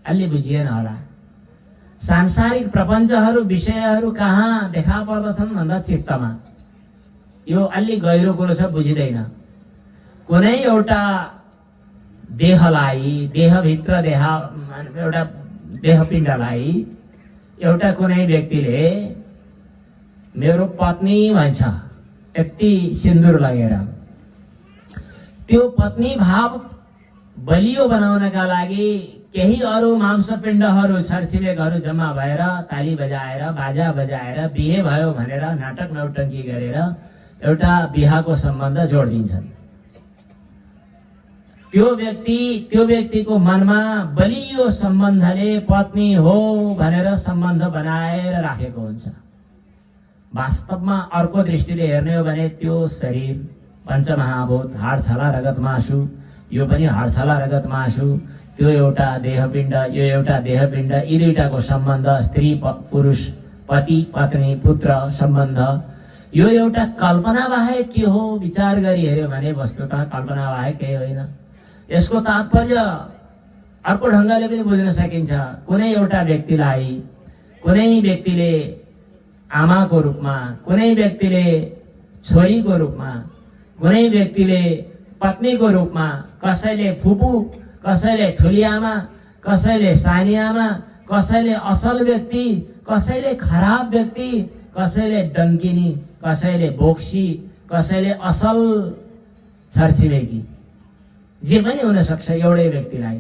अलि बुझिएन होला। सांसारिक प्रपञ्चहरू, विषयहरू कहाँ देखा पर्दछन् भन्दा चित्तमा। यो अलि गहिरो कुरो छ, बुझिँदैन। कुनै एउटा देहलाई, देहभित्र एउटा देहपिण्डलाई एउटा कुनै व्यक्तिले मेरो पत्नी भन्छ, यति सिन्दुर लगेर, त्यो पत्नी भाव बलियो बनाउनका लागि केही अरू मांसपिण्डहरू छरछिमेकहरू जम्मा भएर ताली बजाएर बाजा बजाएर बिहे भयो भनेर नाटक नौटङ्की गरेर एउटा बिहाको सम्बन्ध जोडिदिन्छन्। त्यो व्यक्तिको मनमा बलियो सम्बन्धले पत्नी हो भनेर सम्बन्ध बनाएर राखेको हुन्छ। वास्तवमा अर्को दृष्टिले हेर्ने हो भने त्यो शरीर पञ्चमहाभूत हाडछाला रगत मासु, यो पनि हाडछाला रगत मासु, त्यो एउटा देहपिण्ड, यो एउटा देहपिण्ड, यी दुईटाको सम्बन्ध स्त्री पुरुष पति पत्नी पुत्र सम्बन्ध यो एउटा कल्पना बाहेक के हो विचार गरी हेर्यो भने वस्तुतः कल्पना बाहेक केही होइन। यसको तात्पर्य अर्को ढङ्गले पनि बुझ्न सकिन्छ। कुनै एउटा व्यक्तिले आमाको रूपमा, कुनै व्यक्तिले छोरीको रूपमा, कुनै व्यक्तिले पत्नीको रूपमा, कसैले फुपू, कसैले ठुली आमा, कसैले सानी आमा, कसैले असल व्यक्ति, कसैले खराब व्यक्ति, कसैले डङ्किनी, कसैले बोक्सी, कसैले असल छरछिमेकी, जे पनि हुन सक्छ एउटै व्यक्तिलाई।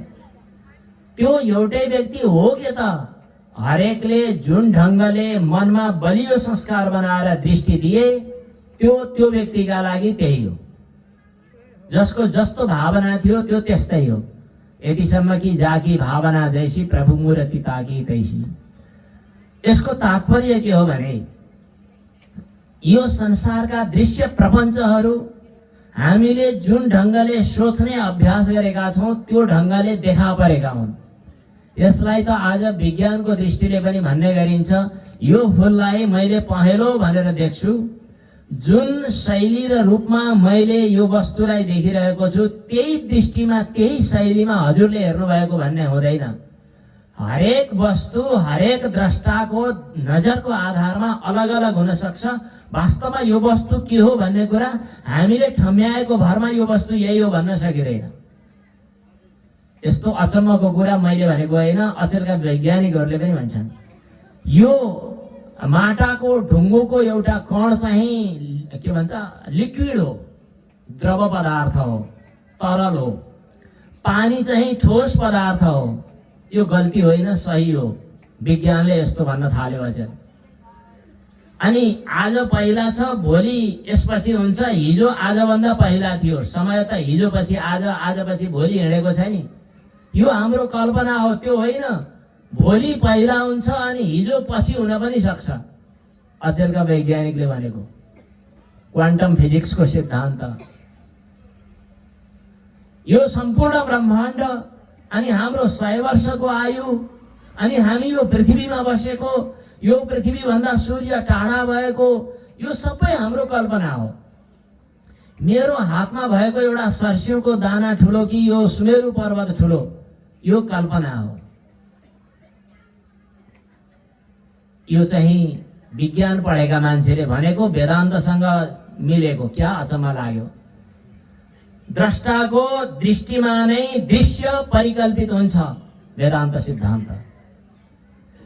त्यो एउटै व्यक्ति हो के त? हरेकले जुन ढङ्गले मनमा बलियो संस्कार बनाएर दृष्टि दिए त्यो व्यक्तिका लागि त्यही हो। जसको जस्तो भावना थियो त्यो त्यस्तै हो। यतिसम्म कि जाकी भावना जैसी प्रभु मूर्ति ताकी तैसी। यसको तात्पर्य के हो भने यो संसारका दृश्य प्रपञ्चहरू हामीले जुन ढङ्गले सोच्ने अभ्यास गरेका छौं त्यो ढङ्गले देखा परेका हुन्। यसलाई त आज विज्ञानको दृष्टिले पनि भन्ने गरिन्छ, यो फुललाई मैले पहेँलो भनेर देख्छु, जुन शैली र रूपमा मैले यो वस्तुलाई देखिरहेको छु त्यही दृष्टिमा त्यही शैलीमा हजुरले हेर्नु भएको भन्ने हुँदैन। हरेक वस्तु हरेक द्रष्टाको नजरको आधारमा अलग अलग हुन सक्छ। वास्तवमा यो वस्तु के हो भन्ने कुरा हामीले ठम्याएको भरमा यो वस्तु यही हो भन्न सकिँदैन। यस्तो अचम्मको कुरा मैले भनेको होइन, अचेलका वैज्ञानिकहरूले पनि भन्छन्। यो माटाको ढुङ्गोको एउटा कण चाहिँ के भन्छ लिक्विड हो, द्रव पदार्थ हो, तरल हो। पानी चाहिँ ठोस पदार्थ हो। यो गल्ती होइन, सही हो। विज्ञानले यस्तो भन्न थाल्यो अचेल। अनि आज पहिला छ, भोलि यसपछि हुन्छ, हिजो आजभन्दा पहिला थियो। समय त हिजो पछि आज, आज पछि भोलि हिँडेको छ नि। यो हाम्रो कल्पना हो, त्यो होइन। भोलि पहिला हुन्छ अनि हिजो पछि हुन पनि सक्छ। अचेलका वैज्ञानिकले भनेको क्वान्टम फिजिक्सको सिद्धान्त। यो सम्पूर्ण ब्रह्माण्ड अनि हाम्रो 100 वर्षको आयु अनि हामी यो पृथ्वीमा बसेको, यो पृथ्वी भन्दा सूर्य टाढा भएको, यो सबै हाम्रो कल्पना हो। मेरो हातमा भएको एउटा सर्स्युको दाना ठुलो कि यो सुमेरु पर्वत ठुलो, यो कल्पना हो। यो चाहिँ विज्ञान पढेका मान्छेले भनेको वेदान्तसँग मिलेको। क्या अचम्म लाग्यो। द्रष्टाको दृष्टिमा नै दृश्य परिकल्पित हुन्छ वेदान्त सिद्धान्त।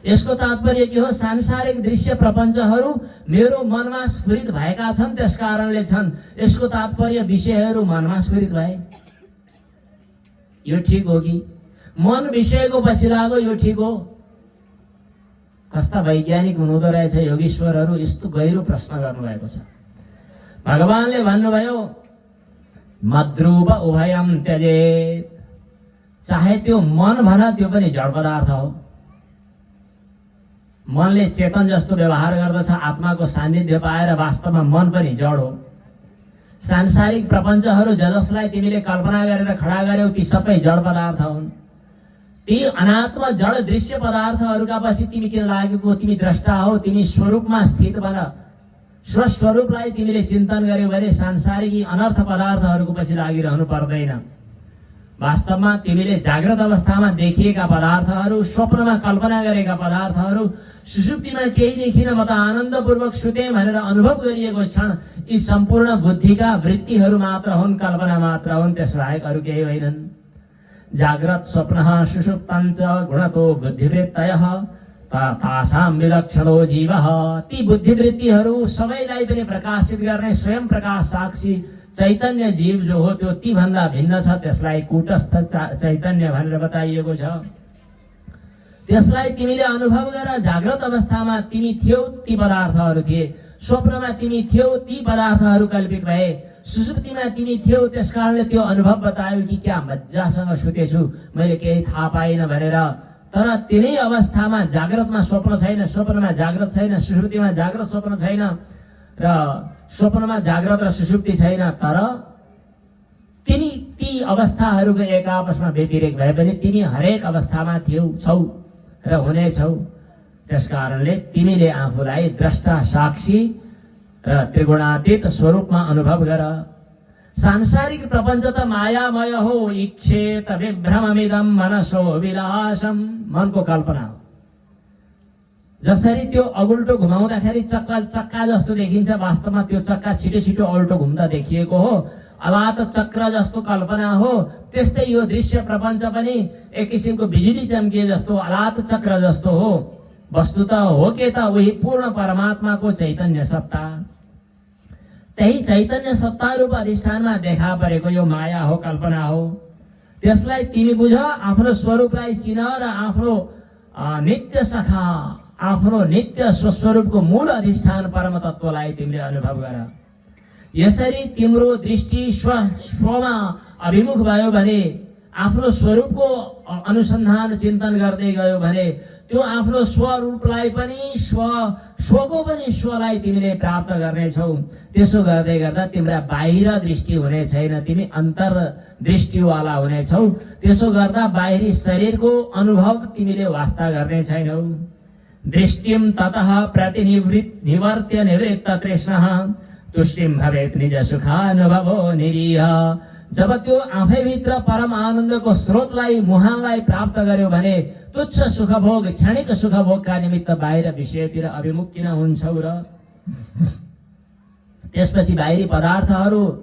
यसको तात्पर्य के हो? सांसारिक दृश्य प्रपञ्चहरू मेरो मनमा स्फुरित भएका छन्, त्यस कारणले छन्। यसको तात्पर्य विषयहरू मनमा स्फुरित भए यो ठिक हो कि मन विषयको पछि लाग्यो यो ठिक हो? कस्ता वैज्ञानिक हुनुहुँदो रहेछ योगीश्वरहरू। यस्तो गहिरो प्रश्न गर्नुभएको छ। भगवानले भन्नुभयो मद्रूप उभयम त्यजेत। चाहे त्यो मन भन, त्यो पनि जड पदार्थ हो। मनले चेतन जस्तो व्यवहार गर्दछ, आत्माको सान्निध्य पाएर वास्तवमा मन पनि जड हो। सांसारिक प्रपञ्चहरू जसलाई तिमीले कल्पना गरेर खडा गर्यौ ती सबै जड पदार्थ हुन्। ती अनात्म जड दृश्य पदार्थहरूका पछि तिमी किन लागेको? तिमी द्रष्टा हो, तिमी स्वरूपमा स्थित बन। स्वस्वरूपलाई तिमीले चिन्तन गर्यौ भने सांसारिक अनर्थ पदार्थहरूको पछि लागिरहनु पर्दैन। वास्तवमा तिमीले जाग्रत अवस्थामा देखिएका पदार्थहरू, स्वप्नमा कल्पना गरेका पदार्थहरू, सुषुप्तिमा केही देखिन म त आनन्दपूर्वक सुतेँ भनेर अनुभव गरिएको क्षण, यी सम्पूर्ण बुद्धिका वृत्तिहरू मात्र हुन्, कल्पना मात्र हुन्, त्यसबाहेक अरू केही होइनन्। जाग्रत स्वप्नः सुषुप्तञ्च गुणतो बुद्धिवृत्तयः तासां विलक्षणो जीवः। ती बुद्धिवृत्तिहरू सबैलाई पनि प्रकाशित गर्ने स्वयं प्रकाश साक्षी चैतन्य जीव जो हो त्यो ती भन्दा भिन्न छ, त्यसलाई कूटस्थ चैतन्य भनेर बताइएको छ। त्यसलाई तिमीले अनुभव गर। जाग्रत अवस्थामा तिमी थियौ, ती पदार्थहरू थिए। स्वप्नमा तिमी थियौ, ती पदार्थहरू कल्पित भए। सुसुप्तिमा तिमी थियौ, त्यसकारणले त्यो अनुभव बतायो कि क्या मजासँग सुतेछु, मैले केही थाहा पाइनँ भनेर। तर तिनै अवस्थामा जाग्रतमा स्वप्न छैन, स्वप्नमा जाग्रत छैन, सुसुप्तिमा जाग्रत स्वप्न छैन, र स्वप्नमा जाग्रत र सुसुप्ति छैन। तर तिमी ती अवस्थाहरूको एक आपसमा व्यतिरेक भए पनि तिमी हरेक अवस्थामा थियौ, छौ र हुनेछौ। त्यसकारणले तिमीले आफूलाई द्रष्टा, साक्षी र त्रिगुणातीत स्वरूपमा अनुभव गर। सांसारिक प्रपञ्च त मायामय हो, इच्छेत विभ्रममिदं मनसो विलासम, मनको कल्पना हो। जसरी त्यो अगुल्टो घुमाउँदाखेरि चक्का जस्तो देखिन्छ, वास्तवमा त्यो चक्का छिटो छिटो अल्टो घुम्दा देखिएको हो, अलात चक्र जस्तो कल्पना हो। त्यस्तै यो दृश्य प्रपञ्च पनि एक किसिमको बिजुली चम्किए जस्तो, अलात चक्र जस्तो हो। वस्तुत हो के त उही पूर्ण परमात्माको चैतन्य सत्ता। त्यही चैतन्य सत्ता रूप अधिष्ठानमा देखा परेको यो माया हो, कल्पना हो। त्यसलाई तिमी बुझ, आफ्नो स्वरूपलाई चिन र आफ्नो नित्य सखा, आफ्नो नित्य स्वस्वरूपको मूल अधिष्ठान परम तत्त्वलाई तिमीले अनुभव गर। यसरी तिम्रो दृष्टि स्वमा अभिमुख भयो भने, आफ्नो स्वरूपको अनुसन्धान चिन्तन गर्दै गयो भने, त्यो आफ्नो स्वरूपलाई पनि स्वको पनि स्वलाई तिमीले प्राप्त गर्नेछौ। त्यसो गर्दै गर्दा तिम्रा बाहिर दृष्टि हुने छैन, तिमी अन्तर दृष्टिवाला हुनेछौ। त्यसो गर्दा बाहिरी शरीरको अनुभव तिमीले वास्ता गर्ने छैनौ। दृष्टिम ततः प्रतिनिवर्त्य निवृत्त तृष्णः तुष्टिम भवेत् निज सुखानुभवो निरीह। जब त्यो आफैभित्र परम आनन्दको स्रोतलाई, मुहानलाई प्राप्त गर्यो भने तुच्छ सुखभोग, क्षणिक सुखभोगका निमित्त बाहिर विषयतिर अभिमुख किन हुन्छौ र? त्यसपछि बाहिरी पदार्थहरू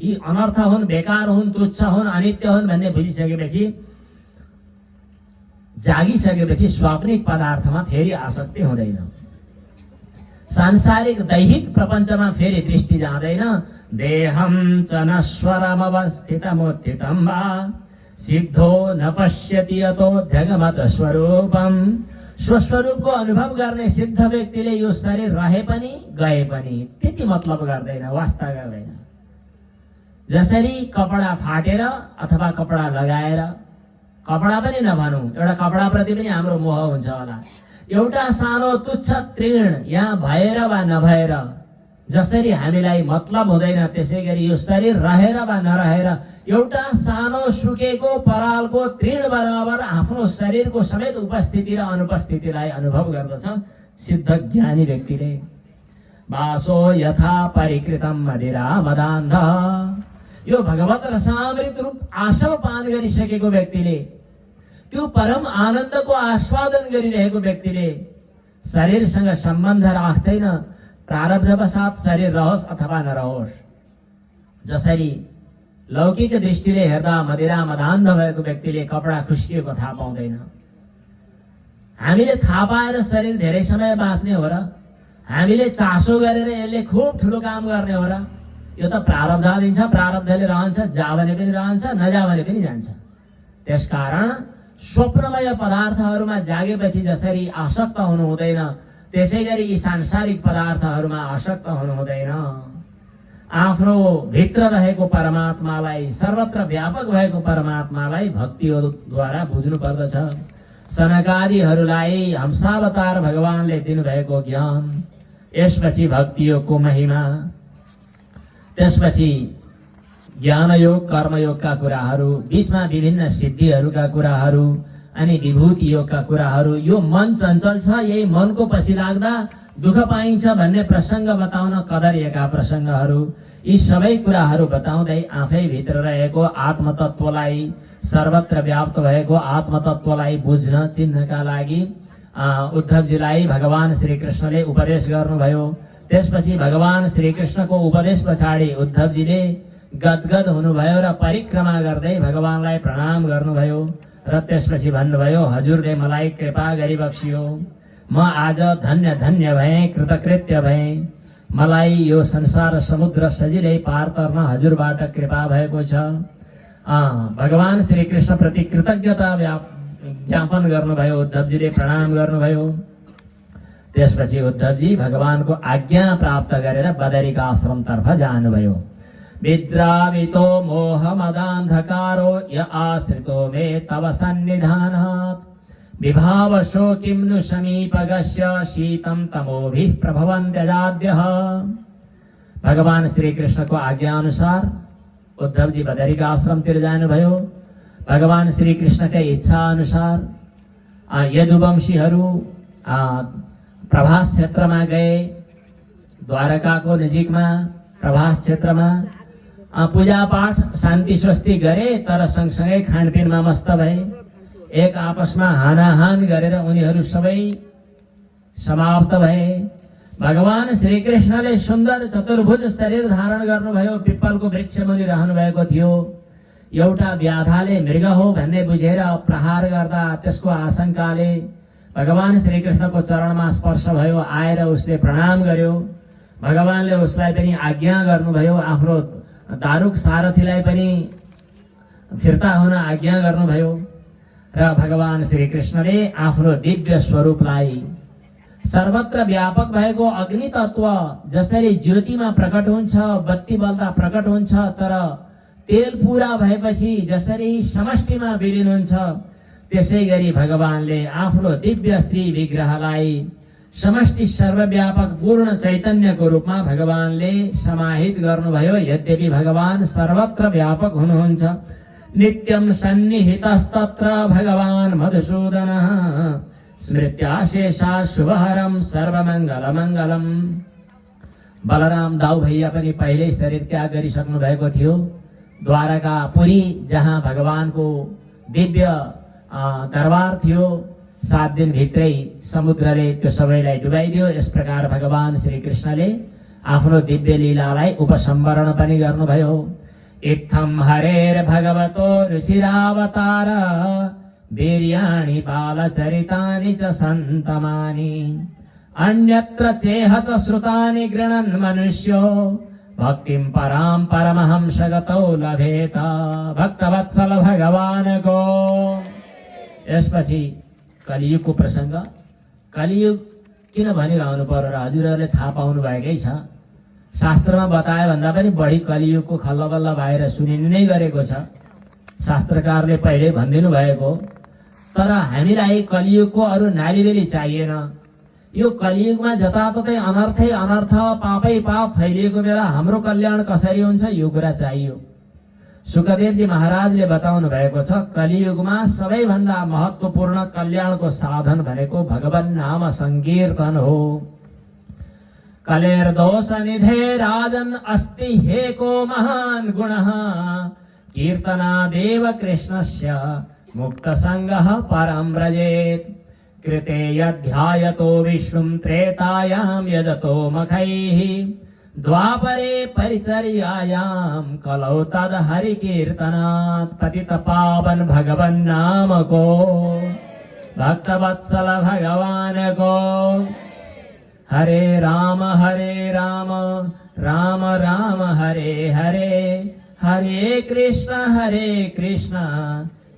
यी अनर्थ हुन्, बेकार हुन्, तुच्छ हुन्, अनित्य हुन् भन्ने बुझिसकेपछि, जागिसकेपछि स्वाप्निक पदार्थमा फेरि आसक्ति हुँदैन। सांसारिक दैहिक प्रपञ्चमा फेरि दृष्टि जाँदैन। देहम च नश्वरमवस्थितमुत्थितं वा सिद्धो न पश्यति यतोऽध्यगमत स्वरूपम। स्वस्वरूपको अनुभव गर्ने सिद्ध व्यक्तिले यो शरीर रहे पनि गए पनि त्यति मतलब गर्दैन, वास्ता गर्दैन। जसरी कपडा फाटेर अथवा कपडा लगाएर, कपडा पनि नभनौँ, एउटा कपडाप्रति पनि हाम्रो मोह हुन्छ होला। एउटा सानो तुच्छ तृण यहाँ भएर वा नभएर जसरी हामीलाई मतलब हुँदैन, त्यसै गरी यो शरीर रहेर वा नरहेर एउटा सानो सुकेको परालको तृण बराबर आफ्नो शरीरको समेत उपस्थिति र अनुपस्थितिलाई अनुभव गर्दछ सिद्ध ज्ञानी व्यक्तिले। वासो यथा परिकृतम मदिरा मदान्ध, यो भगवत रसामृत रूप आशव पान गरिसकेको व्यक्तिले, त्यो परम आनन्दको आस्वादन गरिरहेको व्यक्तिले शरीरसँग सम्बन्ध राख्दैन, प्रारब्धवसात शरीर रहोस् अथवा नरहोस्। जसरी लौकिक दृष्टिले हेर्दा मदिरा मदान्ध भएको व्यक्तिले कपडा खुस्किएको थाहा पाउँदैन। हामीले थाहा पाएर शरीर धेरै समय बाँच्ने हो र? हामीले चासो गरेर यसले खुब ठुलो काम गर्ने हो र? यो त प्रारब्ध दिन्छ, प्रारब्धले रहन्छ, जा भने पनि रहन्छ, नजा भने पनि जान्छ। त्यसकारण स्वप्नमय पदार्थहरूमा जागेपछि जसरी आसक्त हुनु हुँदैन, त्यसै गरी यी सांसारिक पदार्थहरूमा आसक्त हुनु हुँदैन। आफ्नो भित्र रहेको परमात्मालाई, सर्वत्र व्यापक भएको परमात्मालाई भक्तिद्वारा बुझ्नु पर्दछ। सनकादिहरूलाई हंसावतार भगवानले दिनुभएको ज्ञान, यसपछि भक्तियोगको महिमा, त्यसपछि ज्ञानयोग, कर्मयोगका कुराहरू, बीचमा विभिन्न सिद्धिहरूका कुराहरू, अनि विभूति योगका कुराहरू। यो मन चञ्चल छ, यही मनको पछि लाग्दा दुःख पाइन्छ भन्ने प्रसङ्ग बताउन कदरिएका प्रसङ्गहरू, यी सबै कुराहरू बताउँदै आफैभित्र रहेको आत्मतत्त्वलाई, सर्वत्र व्याप्त भएको आत्मतत्त्वलाई बुझ्न चिन्हका लागि उद्धवजीलाई भगवान श्रीकृष्णले उपदेश गर्नुभयो। त्यसपछि भगवान श्रीकृष्णको उपदेश पछाडि उद्धवजीले गदगद हुनुभयो र परिक्रमा गर्दै भगवानलाई प्रणाम गर्नुभयो र त्यसपछि भन्नुभयो, हजुरले मलाई कृपा गरी बक्सियो, म आज धन्य धन्य भएँ, कृतकृत्य भएँ। मलाई यो संसार समुद्र सजिलै पार तर्न हजुरबाट कृपा भएको छ। भगवान श्री कृष्ण प्रति कृतज्ञता ज्ञापन गर्नुभयो। उद्धवजीले प्रणाम गर्नुभयो। त्यसपछि उद्धवजी भगवानको आज्ञा प्राप्त गरेर बदरिका आश्रमतर्फ जानुभयो। विद्रावितो मोहमदान्धकारो य आश्रितो मे तव सन्निधानात् विभावशो किं नु समीपगस्य शीतं तमोभिः प्रभवन्त्यजाद्यः। भगवान श्री कृष्णको आज्ञा अनुसार उद्धवजी बदरिका आश्रमतिर जानुभयो। भगवान श्री कृष्णकै इच्छा अनुसार यदुवंशीहरू प्रभास क्षेत्रमा गए। द्वारकाको नजिकमा प्रभास क्षेत्रमा पूजा पाठ शान्ति स्वस्ति गरे, तर सँगसँगै खानपिनमा मस्त भए। एक आपसमा हानाहान गरेर उनीहरू सबै समाप्त भए। भगवान श्री कृष्णले सुन्दर चतुर्भुज शरीर धारण गर्नुभयो। पिप्पलको वृक्ष मुनि रहनु भएको थियो। एउटा व्याधाले मृग हो भन्ने बुझेर प्रहार गर्दा त्यसको आशंकाले भगवान श्री कृष्णको चरणमा स्पर्श भयो। आएर उसले प्रणाम गर्यो। भगवानले उसलाई पनि आज्ञा गर्नुभयो। आफ्नो दारुक सारथीलाई पनि फिर्ता हुन आज्ञा गर्नुभयो। र भगवान श्री कृष्णले आफ्नो दिव्य स्वरूपलाई सर्वत्र व्यापक भएको अग्नि तत्व जसरी ज्योतिमा प्रकट हुन्छ, बत्ती बल्दा प्रकट हुन्छ, तर तेल पूरा भएपछि जसरी समष्टिमा विलीन हुन्छ, त्यसै गरी भगवानले आफ्नो दिव्य श्री विग्रहलाई समष्टि सर्वव्यापक पूर्ण चैतन्यको रूपमा भगवानले समाहित गर्नुभयो। यद्यपि भगवान सर्वत्र व्यापक हुनुहुन्छ। नित्यं सन्निहितस्तत्र भगवान मधुसूदनः स्मृत्याशेषा शुभहरं सर्वमङ्गलमङ्गलम्। बलराम दाउ भैया पनि पहिल्यै शरीर त्याग गरिसक्नु भएको थियो। द्वारका पुरी जहाँ भगवानको दिव्य दरबार थियो, 7 दिनभित्रै समुद्रले त्यो सबैलाई डुबाइदियो। यस प्रकार भगवान श्री कृष्णले आफ्नो दिव्य लीलालाई उपसंहरण पनि गर्नुभयो। इत्थं हरेर भगवतो रुचिरावतार वीर्याणि बालचरितानि च सन्तमानि अन्यत्र चेह च श्रुतानि गृणन् मनुष्यो भक्तिं परां परमहंसगतौ लभेत। भक्तवत्सल भगवानको। यसपछि कलियुगको प्रसंग। कलियुग किन भनिरहनु पर्यो र हजुरहरूले थाहा पाउनु भएकै छ। शास्त्रमा बताए भन्दा पनि बढी कलियुगको खल्लबल्ल बाहिर सुनिनु नै गरेको छ। शास्त्रकारले पहिले भनिदिनु भएको। तर हामीलाई कलियुगको अरू नालीबेली चाहिएन। यो कलियुगमा जताततै अनर्थै अनर्थ, पापै पाप फैलिएको बेला हाम्रो कल्याण कसरी हुन्छ, यो कुरा चाहियो। सुखदेवजी महाराजले बताउनु भएको छ, कलियुगमा सबैभन्दा महत्त्वपूर्ण कल्याणको साधन भनेको भगवान नाम संकीर्तन हो। कलेर दोष निधे राजन अस्ति हेको महान गुणः कीर्तनादेव कृष्णस्य मुक्त संगः परं व्रजेत्। कृते यध्यायतो विष्णुं त्रेतायां यजतो मखैः द्वापरे परिचर्यायां कलौ तद हरि कीर्तनात्। पतित पावन भगवन् नाम को, भक्तवत्सल भगवान को। हरे राम राम राम हरे हरे, हरे कृष्ण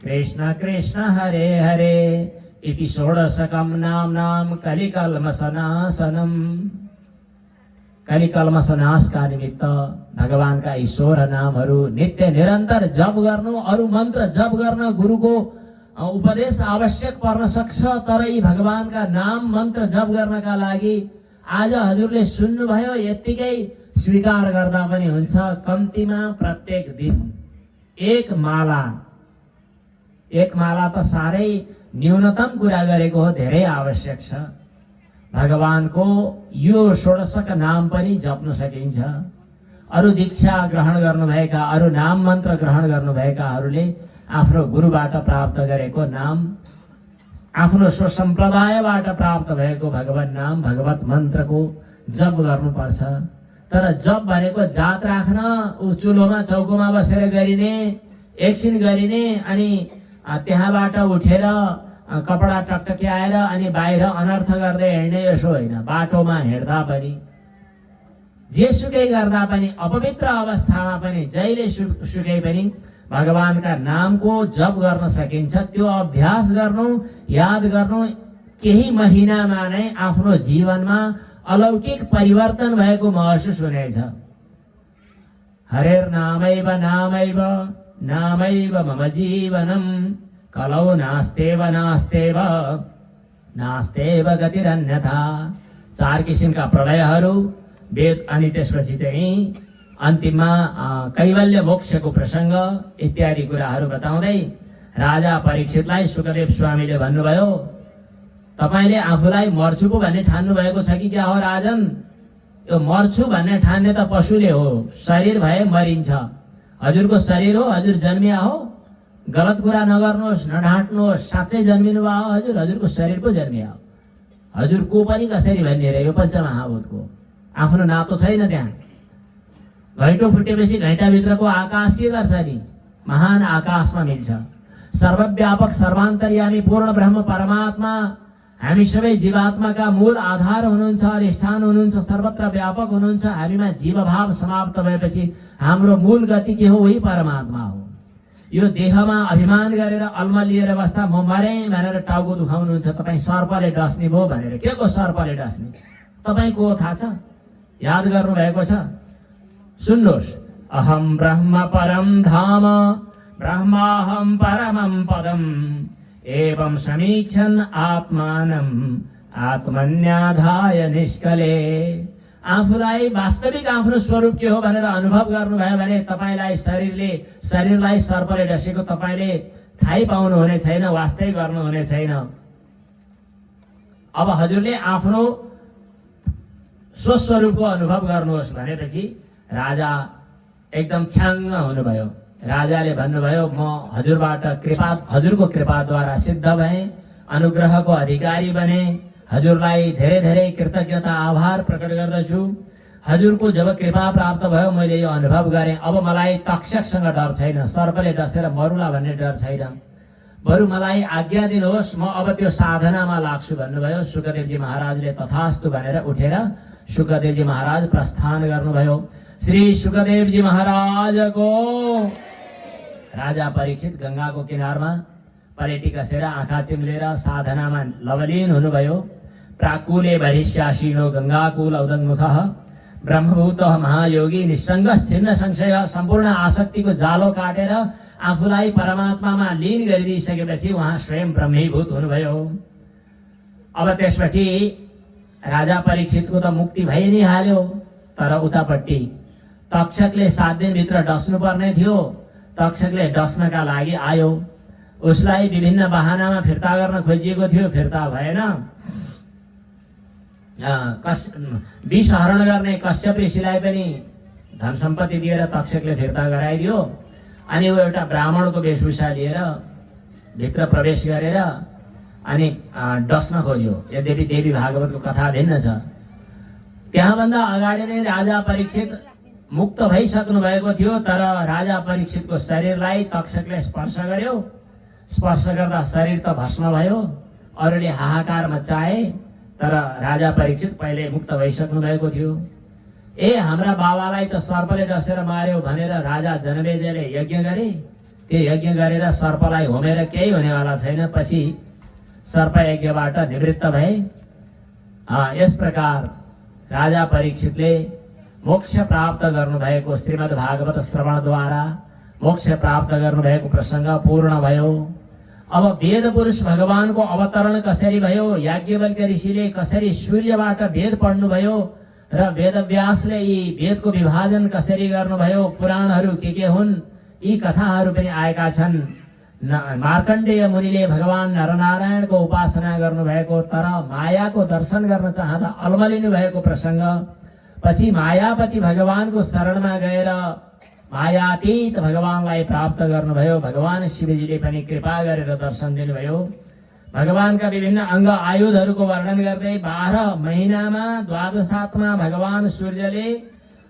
कृष्ण कृष्ण हरे हरे। इति षोडशकं नाम्नां कलिकल्मषनाशनम्। कलिकल्मषनाशका निमित्त भगवानका ईश्वर नामहरू नित्य निरन्तर जप गर्नु। अरू मन्त्र जप गर्न गुरुको उपदेश आवश्यक पर्न सक्छ, तर यी भगवानका नाम मन्त्र जप गर्नका लागि आज हजुरले सुन्नुभयो यत्तिकै स्वीकार गर्दा पनि हुन्छ। कम्तीमा प्रत्येक दिन एक माला त साह्रै न्यूनतम कुरा गरेको हो, धेरै आवश्यक छ। भगवानको यो षोडशक नाम पनि जप्न सकिन्छ। अरू दीक्षा ग्रहण गर्नुभएका, अरू नाम मन्त्र ग्रहण गर्नुभएकाहरूले आफ्नो गुरुबाट प्राप्त गरेको नाम, आफ्नो स्वसम्प्रदायबाट प्राप्त भएको भगवान नाम, भगवत मन्त्रको जप गर्नुपर्छ। तर जप भनेको जात राख्न, ऊ चुलोमा चौकोमा बसेर गरिने, एकछिन गरिने अनि त्यहाँबाट उठेर कपडा टकटक्याएर अनि बाहिर अनर्थ गर्दै हिँड्ने, यसो होइन। बाटोमा हिँड्दा पनि जेसुकै गर्दा पनि अपवित्र अवस्थामा पनि जहिले सुकै पनि भगवानका नामको जप गर्न सकिन्छ। त्यो अभ्यास गर्नु, याद गर्नु, केही महिनामा नै आफ्नो जीवनमा अलौकिक परिवर्तन भएको महसुस हुनेछ। हरेर नामैव नामैव नामैव मम जीवनम कलौ नास्तेव नास्तेव नास्तेव गतिरन्यथा। 4 किसिमका प्रलयहरू वेद अनि त्यसपछि चाहिँ अन्तिममा कैवल्य मोक्षको प्रसंग इत्यादि कुराहरू बताउँदै राजा परीक्षितलाई सुखदेव स्वामीले भन्नुभयो, तपाईले आफूलाई मर्छु पो भन्ने ठान्नु भएको छ कि क्या हो राजन? यो मर्छु भन्ने ठान्ने त पशुले हो, शरीर भए मरिन्छ। हजुरको शरीर हो, हजुर जन्मिया हो। गलत कुरा नगर्नुहोस्, नढाँट्नुहोस्। साँच्चै जन्मिनु भयो हजुर, हजुरको शरीर पो जन्मिया हो। हजुर को पनि कसरी भन्ने रे? यो पञ्चमहाभूतको आफ्नो नातो छैन त्यहाँ। घैँटो फुटेपछि घैँटाभित्रको आकाश के गर्छ नि? महान आकाशमा मिल्छ। सर्वव्यापक सर्वान्तर्यामी पूर्ण ब्रह्म परमात्मा हामी सबै जीवात्माका मूल आधार हुनुहुन्छ, अधिष्ठान हुनुहुन्छ, सर्वत्र व्यापक हुनुहुन्छ। हामीमा जीवभाव समाप्त भएपछि हाम्रो मूल गति के हो? वही परमात्मा हो। यो देहमा अभिमान गरेर अल्मलिएर बस्दा म मरे भनेर टाउको दुखाउनुहुन्छ। तपाईँ सर्पले डस्ने भयो भनेर। के को सर्पले डस्ने? तपाईको थाहा छ? याद गर्नु भएको छ? सुन्नुहोस्, अहम ब्रह्म परम धाम ब्रह्माहम परमं पदम एवं समीक्षन् आत्मानं आत्मन्याधाय निष्कले। आफूलाई वास्तविक आफ्नो स्वरूप के हो भनेर अनुभव गर्नुभयो भने तपाईलाई शरीरलाई सर्पले डसेको तपाईले थाहै पाउनु हुने छैन, वास्तै गर्नु हुने छैन। अब हजुरले आफ्नो स्वस्वरूपको अनुभव गर्नुहोस् भनेपछि राजा एकदम छ्याङ्ग हुनुभयो। राजाले भन्नुभयो, म हजुरको कृपाद्वारा सिद्ध भए, अनुग्रहको अधिकारी बने। हजुरलाई धेरै धेरै कृतज्ञता आभार प्रकट गर्दछु। हजुरको जब कृपा प्राप्त भयो मैले यो अनुभव गरेँ। अब मलाई तक्षकसँग डर छैन, सर्पले डसेर मरुला भन्ने डर छैन। बरु मलाई आज्ञा दिनुहोस्, म अब त्यो साधनामा लाग्छु भन्नुभयो। सुखदेवजी महाराजले तथास्तु भनेर उठेर सुखदेवजी महाराज प्रस्थान गर्नुभयो। श्री सुखदेवजी महाराजको। राजा परीक्षित गंगाको किनारमा पलेटी कसेर आँखा चिम्लेर साधनामा लवलीन हुनुभयो। प्राकुले भरिष्यासीनो गंगाकुल औदङ्मुखः ब्रह्मभूतः महायोगी निस्सङ्गश्छिन्न संशय। सम्पूर्ण आसक्तिको जालो काटेर आफूलाई परमात्मामा लीन गरिदिइसकेपछि उहाँ स्वयं ब्रह्मीभूत हुनुभयो। अब त्यसपछि राजा परीक्षितको त मुक्ति भइ नै हाल्यो। तर उतापट्टि तक्षकले 7 दिनभित्र डस्नु पर्ने थियो। तक्षकले डस्नका लागि आयो। उसलाई विभिन्न बहानामा फिर्ता गर्न खोजिएको थियो, फिर्ता भएन। विष हरण गर्ने कश्यप ऋषिलाई पनि धन सम्पत्ति दिएर तक्षकले फिर्ता गराइदियो। अनि ऊ एउटा ब्राह्मणको वेशभूषा लिएर भित्र प्रवेश गरेर अनि डस्न खोज्यो। यद्यपि देवी भागवतको कथा भिन्न छ। त्यहाँभन्दा अगाडि नै राजा परीक्षित मुक्त भइसक्नु भएको थियो। तर राजा परीक्षितको शरीरलाई तक्षकले स्पर्श गर्यो। स्पर्श गर्दा शरीर त भस्म भयो। अरूले हाहाकार मचाए। तर राजा परीक्षित पहिले मुक्त भइसक्नु भएको थियो। हाम्रा बाबालाई त सर्पले डसेर मार्यो भनेर राजा जनमेजयले यज्ञ गरे। त्यो यज्ञ गरेर सर्पलाई होमेर केही हुनेवाला छैन। पछि सर्प यज्ञबाट निवृत्त भए। यस प्रकार राजा परीक्षितले मोक्ष प्राप्त गर्नुभएको श्रीमद् भागवत श्रवणद्वारा मोक्ष प्राप्त गर्नुभएको प्रसंग पूर्ण भयो। अब वेद पुरुष भगवानको अवतरण कसरी भयो, याज्ञवल्क्य ऋषिले कसरी सूर्यबाट वेद पढ्नुभयो र वेदव्यासले यी वेदको विभाजन कसरी गर्नुभयो, पुराणहरू के हुन्, यी कथाहरू पनि आएका छन्। मार्कण्डेय मुनिले भगवान नरनारायणको उपासना गर्नुभएको तर मायाको दर्शन गर्न चाहँदा अल्मलिनु भएको प्रसंग। पछि मायापति भगवानको शरणमा गएर मायातीत भगवानलाई प्राप्त गर्नुभयो। भगवान शिवजीले पनि कृपा गरेर दर्शन दिनुभयो। भगवानका विभिन्न अंग आयुधहरूको वर्णन गर्दै 12 महिनामा द्वादशात्मा भगवान सूर्यले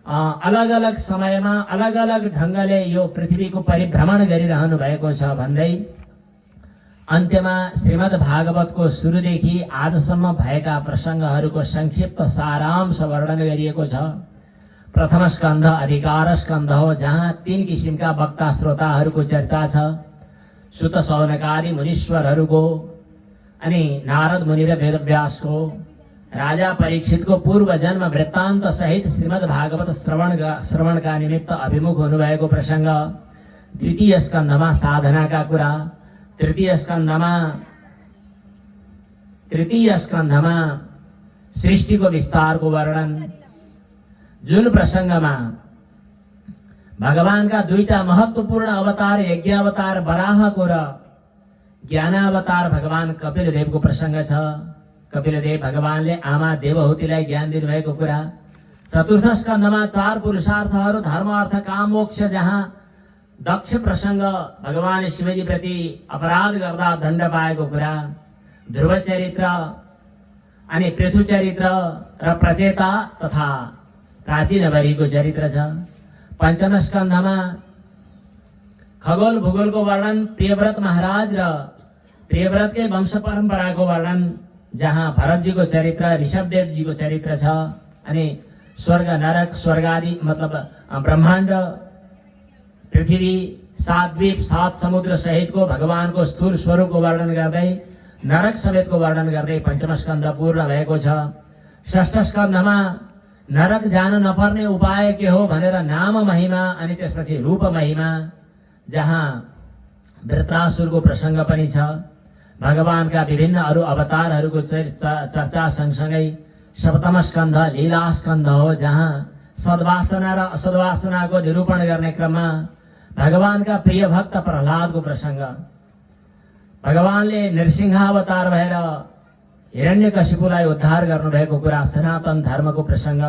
अलग अलग समयमा अलग अलग ढंगले यो पृथ्वीको परिभ्रमण गरिरहनु भएको छ भन्दै अन्त्यमा श्रीमद् भागवतको सुरुदेखि आजसम्म भएका प्रसंगहरूको संक्षिप्त सारांश वर्णन गरिएको छ। प्रथम स्कन्ध अधिकार स्कन्ध हो, जहाँ 3 किसिमका वक्ता श्रोताहरूको चर्चा छ। सुत सौनकादि मुनीश्वरहरूको, अनि नारद मुनि र वेदव्यासको, राजा परीक्षितको पूर्व जन्म वृत्तान्त सहित श्रीमद् भागवत श्रवणका निमित्त अभिमुख हुनुभएको प्रसङ्ग। द्वितीय स्कन्धमा साधनाका कुरा, तृतीय स्कन्धमा सृष्टिको विस्तारको वर्णन। जुन प्रसङ्गमा भगवानका 2टा महत्त्वपूर्ण अवतार यज्ञावतार वराहको र ज्ञानावतार भगवान कपिलदेवको प्रसङ्ग छ। कपिलदेव भगवानले आमा देवहूतिलाई ज्ञान दिनुभएको कुरा। चतुर्थ स्कन्धमा 4 पुरुषार्थहरू धर्म अर्थ काम मोक्ष, जहाँ दक्ष प्रसङ्ग भगवान शिवजी प्रति अपराध गर्दा दण्ड पाएको कुरा। ध्रुव चरित्र अनि पृथु चरित्र र प्रचेता तथा प्राचीन बरीको चरित्र छ। पञ्चम स्कन्धमा खगोल भूगोलको वर्णन, प्रियव्रत महाराज र प्रियव्रतकै वंश परम्पराको वर्णन, जहाँ भरतजीको चरित्र, ऋषभदेवजीको चरित्र छ। अनि स्वर्ग नरक स्वर्गादि मतलब ब्रह्माण्ड, पृथ्वी, 7 द्वीप 7 समुद्र सहितको भगवानको स्थूल स्वरूपको वर्णन गर्दै, नरक समेतको वर्णन गर्दै पञ्चम स्कन्ध पूर्ण भएको छ। षष्ठ स्कन्धमा नरक जान नपर्ने उपाय के हो भनेर नाम महिमा अनि त्यसपछि रूप महिमा, जहाँ वृत्रासुरको प्रसङ्ग पनि छ। भगवानका विभिन्न अरू अवतारहरूको चर्चा सँगसँगै सप्तम स्कन्ध लीला स्कन्ध हो, जहाँ सद्वासना र असद्वासनाको निरूपण गर्ने क्रममा भगवानका प्रिय भक्त प्रह्लादको प्रसङ्ग। भगवानले नृसिंहावतार भएर हिरण्यकशिपुलाई उद्धार गर्नुभएको कुरा, सनातन धर्मको प्रसङ्ग।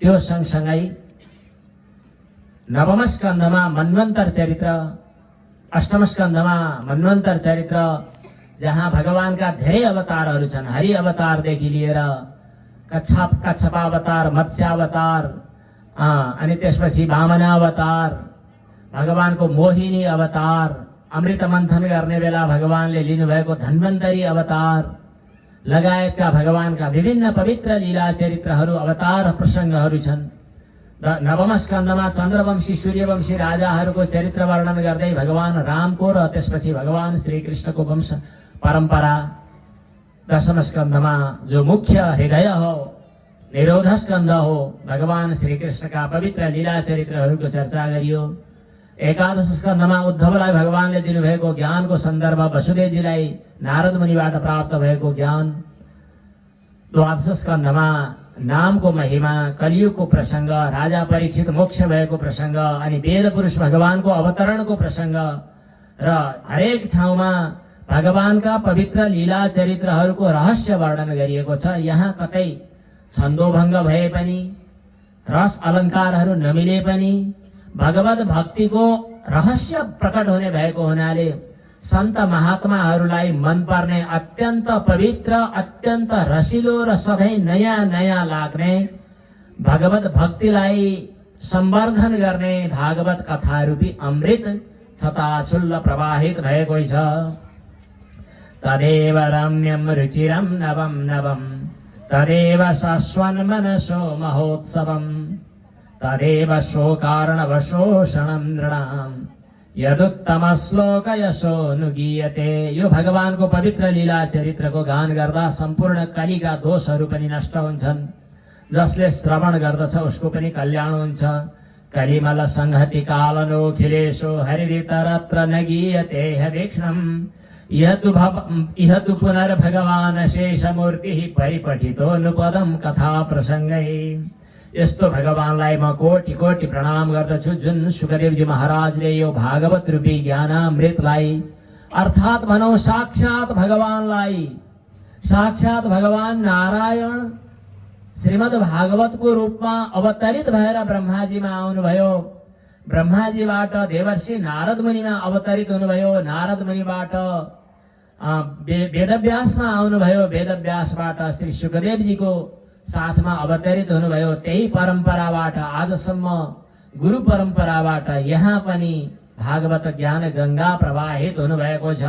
त्यो सँगसँगै नवम स्कन्धमा मन्वन्तर चरित्र, अष्टम स्कन्धमा मन्वन्तर चरित्र, जहाँ भगवानका धेरै अवतारहरू छन्। हरि अवतारदेखि लिएर कच्छपावतार, मत्स्यावतार, अनि त्यसपछि वामनावतार, भगवानको मोहिनी अवतार, अमृत मन्थन गर्ने बेला भगवानले लिनुभएको धन्वन्तरी अवतार लगायतका भगवानका विभिन्न पवित्र लीला चरित्रहरू, अवतार प्रसङ्गहरू छन्। नवम स्कन्धमा चन्द्रवंशी सूर्यवंशी राजाहरूको चरित्र वर्णन गर्दै भगवान रामको र त्यसपछि भगवान श्रीकृष्णको वंश परम्परा। दशम स्कन्धमा जो मुख्य हृदय हो, निरोध स्कन्ध हो, भगवान श्रीकृष्णका पवित्र लीला चरित्रहरूको चर्चा गरियो। एकादश स्कन्धमा उद्धवलाई भगवानले दिनुभएको ज्ञानको सन्दर्भ, वसुदेवजीलाई नारद मुनिबाट प्राप्त भएको ज्ञान। द्वादश स्कन्धमा नामको महिमा, कलियुगको प्रसङ्ग, राजा परीक्षित मोक्ष भएको प्रसङ्ग, अनि वेद पुरुष भगवानको अवतरणको प्रसङ्ग र हरेक ठाउँमा भगवानका पवित्र लीला चरित्रहरूको रहस्य वर्णन गरिएको छ। यहाँ कतै छन्दोभङ्ग भए पनि, रस अलङ्कारहरू नमिले पनि, भगवत भक्तिको रहस्य प्रकट हुने भएको हुनाले सन्त महात्माहरूलाई मनपर्ने अत्यन्त पवित्र, अत्यन्त रसिलो र सधैँ नयाँ नयाँ लाग्ने भगवत भक्तिलाई सम्वर्धन गर्ने भागवत कथारूपी अमृत छताछुल्ल प्रवाहित भएको छ। तदेव रम्यं रुचिरं नवं नवं, तदेव शाश्वन्मनसो महोत्सवम्, तदेव शोकार्णवशोषणं नृणाम्, यदुत्तम श्लोक यशोनुगीयते। यो भगवानको पवित्र लीला चरित्रको गान गर्दा सम्पूर्ण कलिका दोषहरू पनि नष्ट हुन्छन्। जसले श्रवण गर्दछ उसको पनि कल्याण हुन्छ। कलिमल संहति कालनोखिलेशो हरितरत्र न गीयते हवीक्ष्णम्, इह तु पुनर्भगवान् शेषमूर्तिः परिपठितोऽनुपदं कथा प्रसङ्गै। यस्तो भगवानलाई म कोटि कोटि प्रणाम गर्दछु, जुन सुखदेवजी महाराजले यो भागवत रूपी ज्ञानामृतलाई, अर्थात् भनौँ साक्षात भगवानलाई, साक्षात भगवान नारायण श्रीमद् भागवतको रूपमा अवतरित भएर ब्रह्माजीमा आउनुभयो। ब्रह्माजीबाट देवर्षि नारद मुनिमा अवतरित हुनुभयो। नारद मुनिबाट वेदव्यासमा आउनुभयो। वेदव्यासबाट श्री सुखदेवजीको साथमा अवतरित हुनुभयो। त्यही परम्पराबाट आजसम्म गुरु परम्पराबाट यहाँ पनि भागवत ज्ञान गंगा प्रवाहित हुनुभएको छ।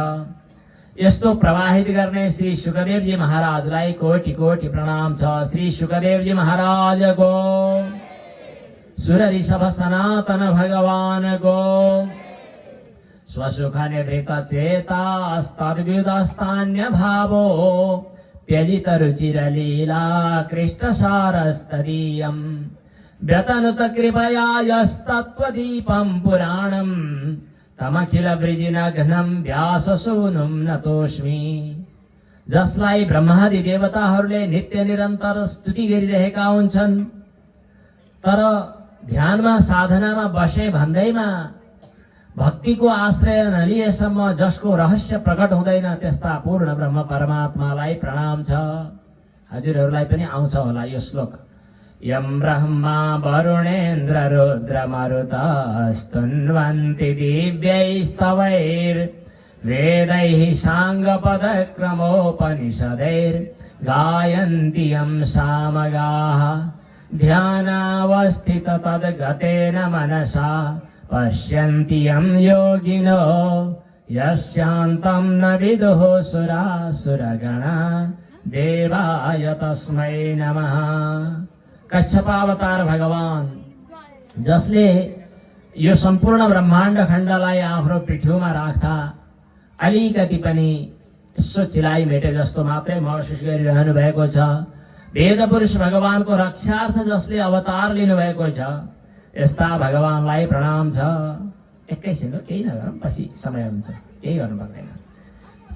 यस्तो प्रवाहित गर्ने श्री सुखदेवजी महाराजलाई कोटि कोटि प्रणाम छ। श्री सुखदेवजी महाराजको सुर ऋषभ सनातन भगवान को स्वसुख निवृत्त चेतास्तद्व्युदस्तान्य भावो त्यजित रुचिर लीला कृष्ण सारस्तदीयम् व्यतनुत कृपया यस्तत्त्वदीपं पुराणम् तमखिल वृजिनघ्नं व्याससूनुं नतोऽस्मि। जसलाई ब्रह्मादि देवताहरूले नित्य निरन्तर स्तुति गरिरहेका हुन्छन्, तर ध्यानमा साधनामा बसे भन्दैमा भक्तिको आश्रय नलिएसम्म जसको रहस्य प्रकट हुँदैन त्यस्ता पूर्ण ब्रह्म परमात्मालाई प्रणाम छ। हजुरहरूलाई पनि आउँछ होला यो श्लोक। यं ब्रह्मा वरुणेन्द्र रुद्र मरुतस्तुन्वन्ति दिव्यैस्तवैर्वेदैः साङ्गपदक्रमोपनिषदैर्गायन्ति यं सामगाः ध्यानावस्थित तद्गतेन मनसा पश्यन्ति यं योगिनो यस्यान्तं न विदुः सुरासुरगणा देवाय तस्मै नमः। कच्छपावतार भगवान जसले यो सम्पूर्ण ब्रह्माण्ड खण्डलाई आफ्नो पिठ्युमा राख्दा अलिकति पनि यसो चिलाइ मेटे जस्तो मात्रै महसुस गरिरहनु भएको छ। वेद पुरुष भगवानको रक्षार्थ जसले अवतार लिनुभएको छ यस्ता भगवानलाई प्रणाम छ। एकैछिन केही नगरौँ, पछि समय हुन्छ, केही गर्नु पर्दैन।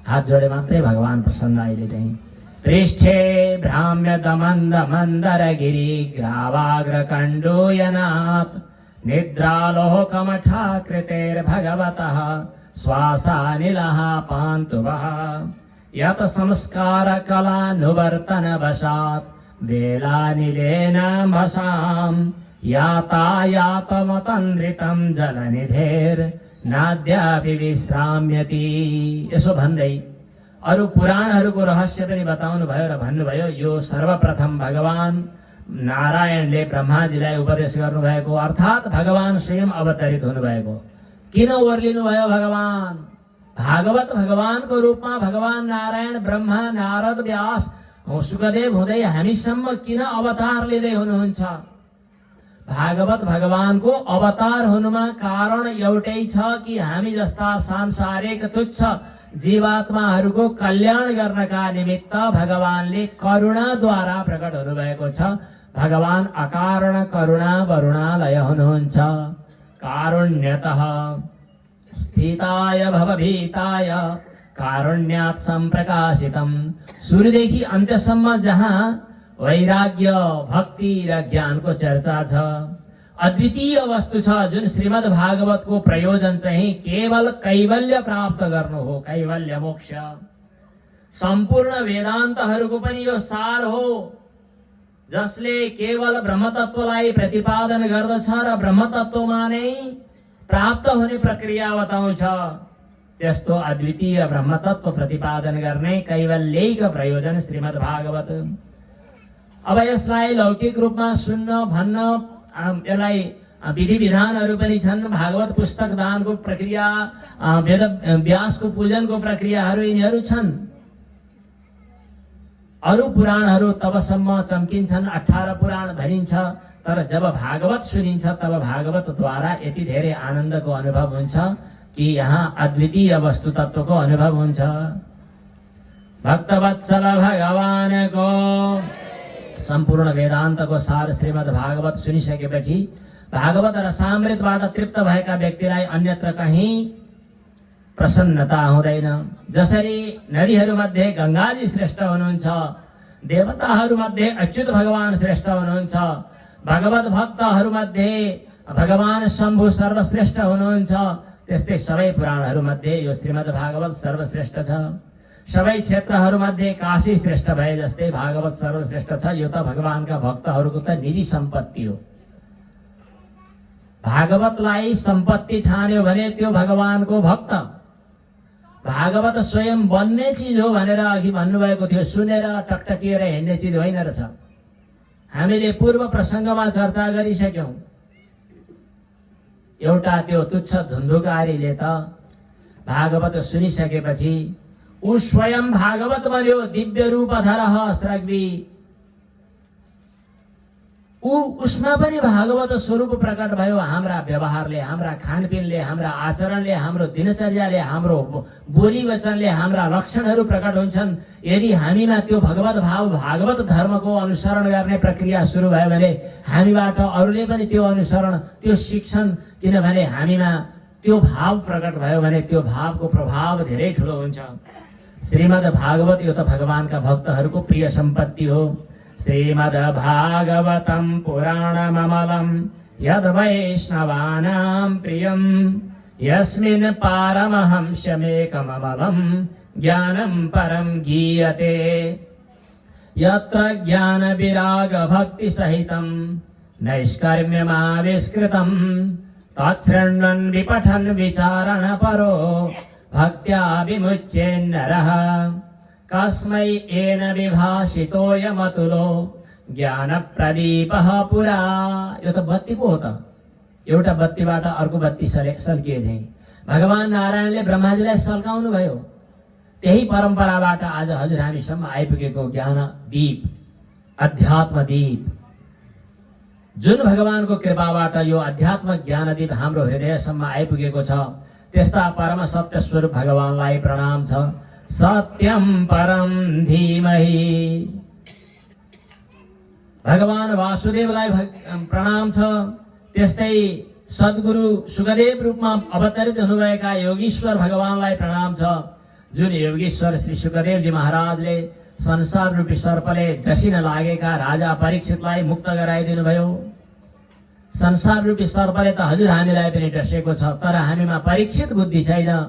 हात जोडे मात्रै भगवान प्रसन्न। अहिले चाहिँ पृष्ठे भ्राम्य दमन्द मन्दरगिरि ग्रावाग्रकण्डूयनात् निद्रालोकमठाकृतेर्भगवतः श्वासानिलः पान्तुवः यत संस्कार कलानुवर्तन वशात् वेलानिलेन भसाम् यातायातमतन्द्रितं जलनिधेर्नाद्यापि विश्राम्यति। यसो भन्दै अरु पुराणहरूको रहस्य पनि बताउनु भयो र भन्नुभयो यो सर्वप्रथम भगवान नारायणले ब्रह्माजीलाई उपदेश गर्नुभएको अर्थात् भगवान स्वयं अवतरित हुनुभएको। किन ओर्लिनु भयो भगवान? भागवत भगवानको रूपमा भगवान नारायण ब्रह्मा नारद व्यास सुखदेव हुँदै हामीसम्म किन अवतार लिँदै हुनुहुन्छ? भागवत भगवानको अवतार हुनुमा कारण एउटै छ कि हामी जस्ता सांसारिक तुच्छ जीवात्माहरूको कल्याण गर्नका निमित्त भगवानले करुणाद्वारा प्रकट हुनुभएको छ। भगवान अकारण करुणा वरुणालय हुनुहुन्छ। कारुण्यतः स्थिताय भवभीताय कारुण्यात् सम्प्रकाशितम्। सूर्यदेखि अन्त्यसम्म जहाँ वैराग्य भक्ति र ज्ञानको चर्चा छ, अद्वितीय वस्तु छ जुन श्रीमद् भागवतको प्रयोजन चाहिँ केवल कैवल्य प्राप्त गर्नु हो, कैवल्य मोक्ष। सम्पूर्ण वेदान्तहरूको पनि यो सार हो जसले केवल ब्रह्मतत्वलाई प्रतिपादन गर्दछ र ब्रह्मतत्वमा नै प्राप्त हुने प्रक्रिया बताउँछ। त्यस्तो अद्वितीय ब्रह्मतत्व प्रतिपादन गर्ने कैवल्यैक प्रयोजन श्रीमद् भागवत। अब यसलाई लौकिक रूपमा सुन्न भन्न यसलाई विधि विधानहरू पनि छन्। भागवत पुस्तक दानको प्रक्रिया, वेद व्यासको पूजनको प्रक्रियाहरू यिनीहरू छन्। अरू पुराणहरू तबसम्म चम्किन्छन्, 18 पुराण भनिन्छ, तर जब भागवत सुनिन्छ तब भागवतद्वारा यति धेरै आनन्दको अनुभव हुन्छ कि यहाँ अद्वितीय वस्तु तत्वको अनुभव हुन्छ। भक्तवत्सल भगवानको सम्पूर्ण वेदान्तको सार श्रीमद् भागवत सुनिसकेपछि भागवत रसामृतबाट तृप्त भएका व्यक्तिलाई अन्यत्र कहीँ प्रसन्नता हुँदैन। जसरी नदीहरूमध्ये गङ्गाजी श्रेष्ठ हुनुहुन्छ, देवताहरूमध्ये अच्युत भगवान श्रेष्ठ हुनुहुन्छ, भगवत भक्तहरूमध्ये भगवान शम्भु सर्वश्रेष्ठ हुनुहुन्छ, त्यस्तै सबै पुराणहरूमध्ये यो श्रीमद् भागवत सर्वश्रेष्ठ छ। सबै क्षेत्रहरूमध्ये काशी श्रेष्ठ भए जस्तै भागवत सर्वश्रेष्ठ छ। यो त भगवानका भक्तहरूको त निजी सम्पत्ति हो। भागवतलाई सम्पत्ति ठान्यो भने त्यो भगवानको भक्त। भागवत स्वयं बन्ने चिज हो भनेर अघि भन्नुभएको थियो, सुनेर टकटकिएर हिँड्ने चिज होइन रहेछ। हामीले पूर्व प्रसङ्गमा चर्चा गरिसक्यौं। एउटा त्यो तुच्छ धुन्धुकारीले त भागवत सुनिसकेपछि ऊ स्वयं भागवत बन्यो। दिव्य रूप धरह स्रग्वी। ऊ उसमा पनि भागवत स्वरूप प्रकट भयो। हाम्रा व्यवहारले, हाम्रा खानपिनले, हाम्रा आचरणले, हाम्रो दिनचर्याले, हाम्रो बोली वचनले हाम्रा लक्षणहरू प्रकट हुन्छन्। यदि हामीमा त्यो भगवत भाव, भागवत धर्मको अनुसरण गर्ने प्रक्रिया सुरु भयो भने हामीबाट अरूले पनि त्यो अनुसरण, त्यो शिक्षण, किनभने हामीमा त्यो भाव प्रकट भयो भने त्यो भावको प्रभाव धेरै ठुलो हुन्छ। श्रीमद् भागवत यो त भगवानका भक्तहरूको प्रिय सम्पत्ति हो। श्रीमद् भागवतं पुराणममलं यद् वैष्णवानां प्रियं यस्मिन् पारमहंस्यमेकममलं ज्ञानं परं गीयते यत्र ज्ञानविरागभक्तिसहितं नैष्कर्म्यमाविष्कृतं तच्छृण्वन् विपठन् विचारणपरो भक्त्या विमुच्येन्नरः कस्मै येन विभासितोऽयमतुलो ज्ञानप्रदीपः पुरा। यो त बत्ती पो हो त, एउटा बत्तीबाट अर्को बत्ती सल्किए झैं भगवान नारायणले ब्रह्माजीलाई सल्काउनु भयो। त्यही परम्पराबाट आज हजुर हामीसम्म आइपुगेको ज्ञान दीप, अध्यात्म दीप, जुन भगवानको कृपाबाट यो अध्यात्म ज्ञान दीप हाम्रो हृदयसम्म आइपुगेको छ, त्यस्ता परम सत्य स्वरूप भगवानलाई प्रणाम छ। सत्यम परम धीमहि। भगवान वासुदेवलाई प्रणाम छ। त्यस्तै सद्गुरु सुखदेव रूपमा अवतरित हुनुभएका योगीश्वर भगवानलाई प्रणाम छ। जुन योगीश्वर श्री सुखदेवजी महाराजले संसार रूपी सर्पले डसिन लागेका राजा परीक्षितलाई मुक्त गराइदिनु भयो। संसार रूपी सर्पले त हजुर हामीलाई पनि डसेको छ, तर हामीमा परीक्षित बुद्धि छैन।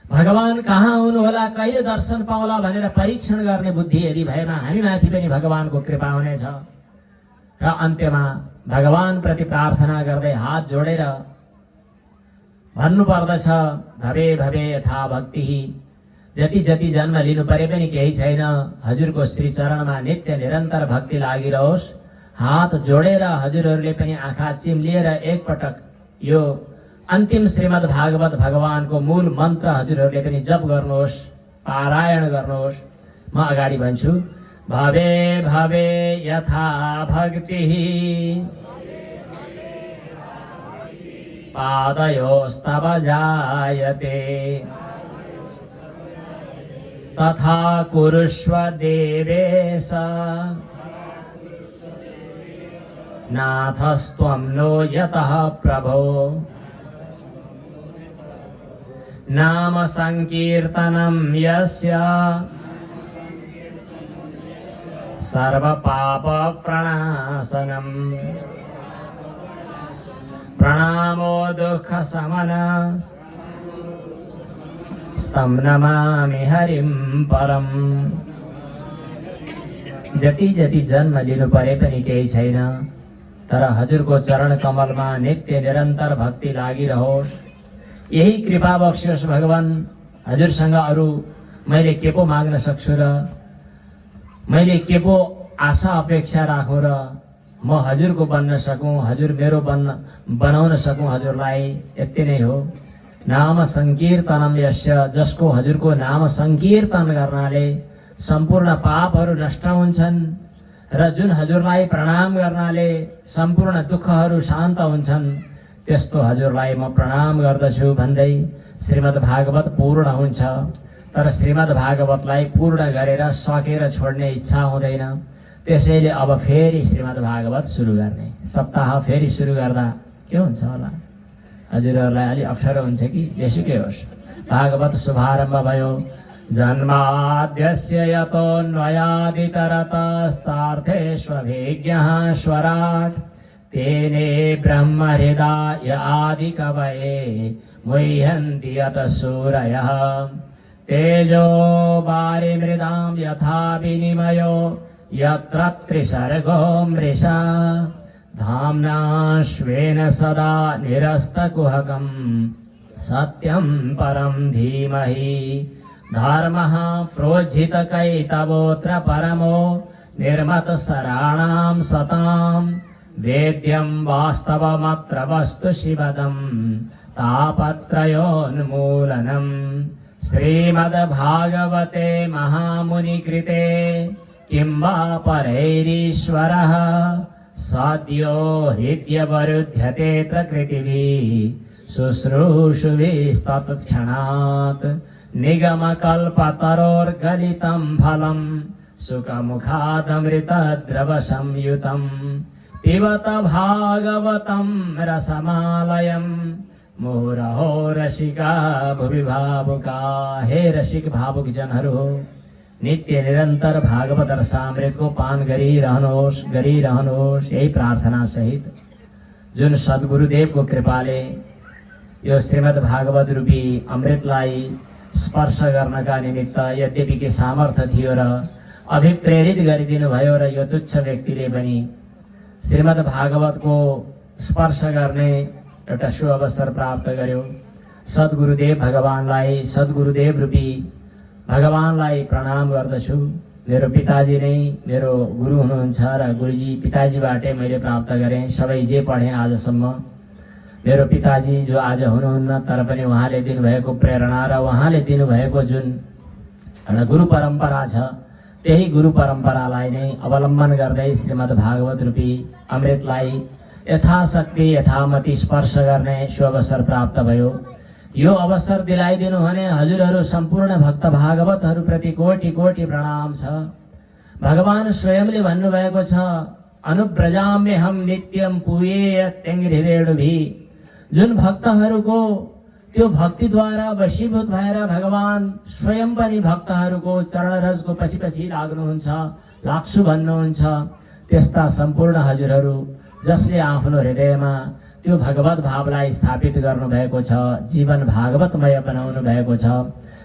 भगवान कहाँ हुनुहोला, कहिले दर्शन पाउला भनेर परीक्षण गर्ने बुद्धि यदि भएमा हामीमाथि पनि भगवानको कृपा हुनेछ। र अन्त्यमा भगवान प्रति प्रार्थना गर्दै हात जोडेर भन्नु पर्दछ, भवे भवे यथा भक्ति। जति जति जन्म लिनु परे पनि केही छैन, हजुरको श्री चरणमा नित्य निरन्तर भक्ति लागिरहोस्। हात जोडेर हजुरहरूले पनि आँखा चिम्लिएर एकपटक यो अन्तिम श्रीमद् भागवत भगवानको मूल मन्त्र हजुरहरूले पनि जप गर्नुहोस्, पारायण गर्नुहोस्। म अगाडि भन्छु। भवे भवे यथा भक्तिः पादयोस्तव जायते तथा कुरुष्व देवेश नाथस्त्वं नो यतः प्रभो। नाम संकीर्तनं यस्य सर्वपाप प्रणाशनं प्रणामो दुःख शमनं तं नमामि हरिं परम। जति जति जन्म लिनु परे पनि केही छैन, तर हजुरको चरण कमलमा नित्य निरन्तर भक्ति लागिरहोस्। यही कृपा बक्सियोस् भगवान। हजुरसँग अरू मैले के पो माग्न सक्छु र मैले के पो आशा अपेक्षा राखौँ र म हजुरको बन्न सकूँ, हजुर मेरो बनाउन सकूँ हजुरलाई, यति नै हो। नाम संकीर्तनम यस्य, जसको हजुरको नाम संकीर्तन गर्नाले सम्पूर्ण पापहरू नष्ट हुन्छन् र जुन हजुरलाई प्रणाम गर्नाले सम्पूर्ण दुःखहरू शान्त हुन्छन्, त्यस्तो हजुरलाई म प्रणाम गर्दछु भन्दै श्रीमद् भागवत पूर्ण हुन्छ। तर श्रीमद् भागवतलाई पूर्ण गरेर सकेर छोड्ने इच्छा हुँदैन। त्यसैले अब फेरि श्रीमद् भागवत सुरु गर्ने, सप्ताह फेरि सुरु गर्दा के हुन्छ होला, हजुरहरूलाई अलि अप्ठ्यारो हुन्छ कि जेसुकै होस्। भागवत शुभारम्भ भयो। जन्माद्यस्य यतोऽन्वयादितरतश्चार्थेष्वभिज्ञः स्वराट् तेने ब्रह्महृदाय आदिकवये मुह्यन्ति यतः सूरयः। तेजो वारिमृदां यथा विनिमयो यत्र त्रिसर्गो मृषा धाम्ना स्वेन सदा निरस्तकुहकं सत्यं परं धीमहि। धर्मः प्रोज्झितकैतवोऽत्र परमो निर्मतसराणां सतां वेद्यं वास्तवमत्र वस्तु शिवदं तापत्रयोन्मूलनम्। श्रीमद्भागवते महामुनिकृते किं वा परैरीश्वरः सद्यो हृद्यवरुध्यते प्रकृतिभिः शुश्रूषुभिस्तत्क्षणात् निगमकल्पतरोर्गलितं फलम् सुखमुखादमृतद्रवसंयुतम् पिबत भागवतं रसमालयम् मुहुरहो रसिका भुवि भावुका। हे रसिक भावुक जनहरू हो, नित्य निरन्तर भागवत रसामृतको पान गरिरहनुहोस्। यही प्रार्थना सहित जुन सद्गुरुदेवको कृपाले यो श्रीमद् भागवत रूपी अमृतलाई स्पर्श गर्नका निमित्त यद्यपि के सामर्थ्य थियो र अभिप्रेरित गरिदिनु भयो र यो तुच्छ व्यक्तिले पनि श्रीमद् भागवतको स्पर्श गर्ने एउटा सुअवसर प्राप्त गर्यो। सद्गुरुदेव भगवानलाई, सद्गुरुदेव रूपी भगवानलाई प्रणाम गर्दछु। मेरो पिताजी नै मेरो गुरु हुनुहुन्छ र गुरुजी पिताजीबाटै मैले प्राप्त गरेँ। सबै जे पढेँ आजसम्म मेरो पिताजी जो आज हुनुहुन्न, तर पनि उहाँले दिनुभएको प्रेरणा र उहाँले दिनुभएको जुन एउटा गुरु परम्परा छ, त्यही गुरु परम्परालाई नै अवलम्बन गर्दै श्रीमद् भागवत रूपी अमृतलाई यथाशक्ति यथामति स्पर्श गर्ने सुअवसर प्राप्त भयो। यो अवसर दिलाइदिनु भने हजुरहरू सम्पूर्ण भक्त भागवतहरूप्रति कोटि कोटि प्रणाम छ। भगवान स्वयंले भन्नुभएको छ, अनुव्रजाम्यहं नित्यं पूयेय त्यङ्घ्रिरेणुभिः। जुन भक्तहरूको त्यो भक्तिद्वारा वशीभूत भएर भगवान स्वयं पनि भक्तहरूको चरणरजको पछि पछि लाग्छु भन्नुहुन्छ, त्यस्ता सम्पूर्ण हजुरहरू जसले आफ्नो हृदयमा त्यो भगवत भावलाई स्थापित गर्नुभएको छ, जीवन भागवतमय बनाउनु भएको छ,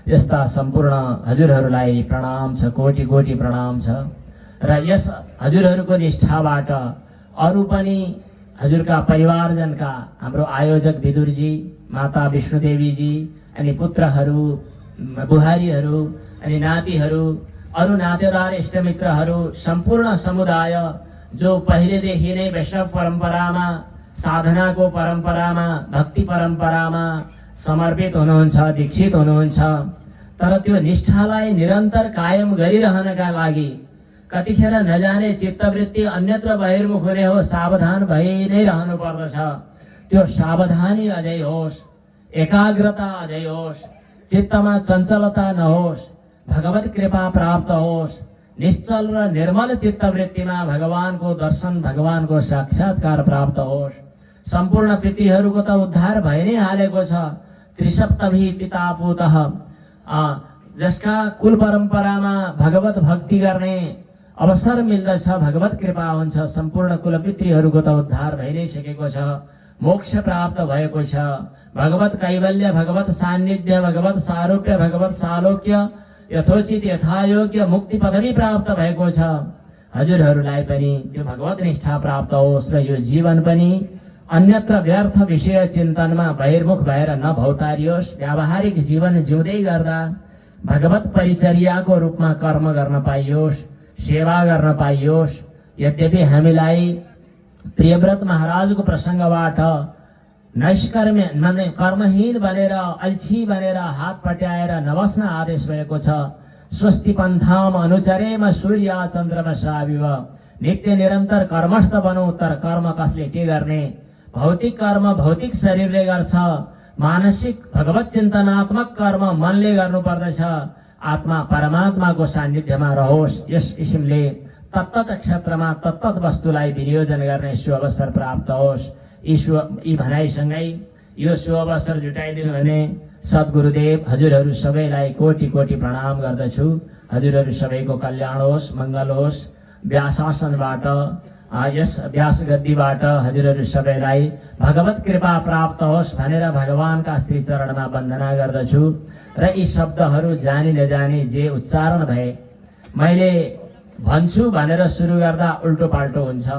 यस्ता सम्पूर्ण हजुरहरूलाई प्रणाम छ, कोटि कोटि प्रणाम छ। र यस हजुरहरूको निष्ठाबाट अरू पनि हजुरका परिवारजनका, हाम्रो आयोजक विदुरजी, माता विष्णुदेवीजी, अनि पुत्रहरू, बुहारीहरू, अनि नातिहरू, अरू नातेदार इष्टमित्रहरू, सम्पूर्ण समुदाय जो पहिलेदेखि नै वैष्णव परम्परामा, साधनाको परम्परामा, भक्ति परम्परामा समर्पित हुनुहुन्छ, दीक्षित हुनुहुन्छ, तर त्यो निष्ठालाई निरन्तर कायम गरिरहनका लागि कतिखेर नजाने चित्तवृत्ति अन्यत्र बहिर्मुख हुने हो, सावधान भई नै रहनु पर्दछ। त्यो सावधानी अझै होस्, एकाग्रता अझै होस्, चित्तमा चञ्चलता नहोस्, भगवत कृपा प्राप्त होस्, निश्चल र निर्मल चित्तवृत्तिमा भगवानको दर्शन, भगवानको साक्षात्कार प्राप्त होस्। सम्पूर्ण पितृहरूको त उद्धार भइ नै हालेको छ। त्रिसप्तभी पिता पुतः, जसका कुल परम्परामा भगवत भक्ति गर्ने अवसर मिल्दछ, भगवत कृपा हुन्छ, सम्पूर्ण कुलपितृहरूको त उद्धार भइ नै सकेको छ, मोक्ष प्राप्त भएको छ। भगवत कैवल्य, भगवत सान्निध्य, भगवत सारूप्य, भगवत सालोक्य, यथोचित यथायोग्य मुक्ति पदवी प्राप्त भएको छ। हजुरहरूलाई पनि त्यो भगवत निष्ठा प्राप्त होस् र यो जीवन पनि अन्यत्र व्यर्थ विषय चिन्तनमा बहिर्मुख भएर नभौतारियोस्। व्यावहारिक जीवन जिउँदै गर्दा भगवत परिचर्याको रूपमा कर्म गर्न पाइयोस्, सेवा गर्न पाइयोस्। यद्यपि हामीलाई प्रियव्रत महाराजको प्रसङ्गबाट नैष्कर्म माने कर्महीन बनेर, अल्छी बनेर, हात पट्याएर नबस्न आदेश भएको छ। स्वस्ति पन्थाम अनुचरेम सूर्य चन्द्रमसाविव। नित्य निरन्तर कर्मस्थ बनौँ, तर कर्म कसले के गर्ने? भौतिक कर्म भौतिक शरीरले गर्छ, मानसिक भगवत चिन्तनात्मक कर्म मनले गर्नुपर्दछ। आत्मा परमात्माको सान्निध्यमा रहोस्। यस किसिमले तत्तत क्षेत्रमा तत्तत वस्तुलाई विनियोजन गर्ने सुअवसर प्राप्त होस्। यी भनाइसँगै यो सुअवसर जुटाइदिनु भने सद्गुरुदेव हजुरहरू सबैलाई कोटि कोटि प्रणाम गर्दछु। हजुरहरू सबैको कल्याण होस्, मङ्गल होस्। व्यासासनबाट, यस व्यास गद्दीबाट हजुरहरू सबैलाई भगवत कृपा प्राप्त होस् भनेर भगवानका श्री चरणमा वन्दना गर्दछु। र यी शब्दहरू जानी नजानी जे उच्चारण भए, मैले भन्छु भनेर सुरु गर्दा उल्टो पाल्टो हुन्छ।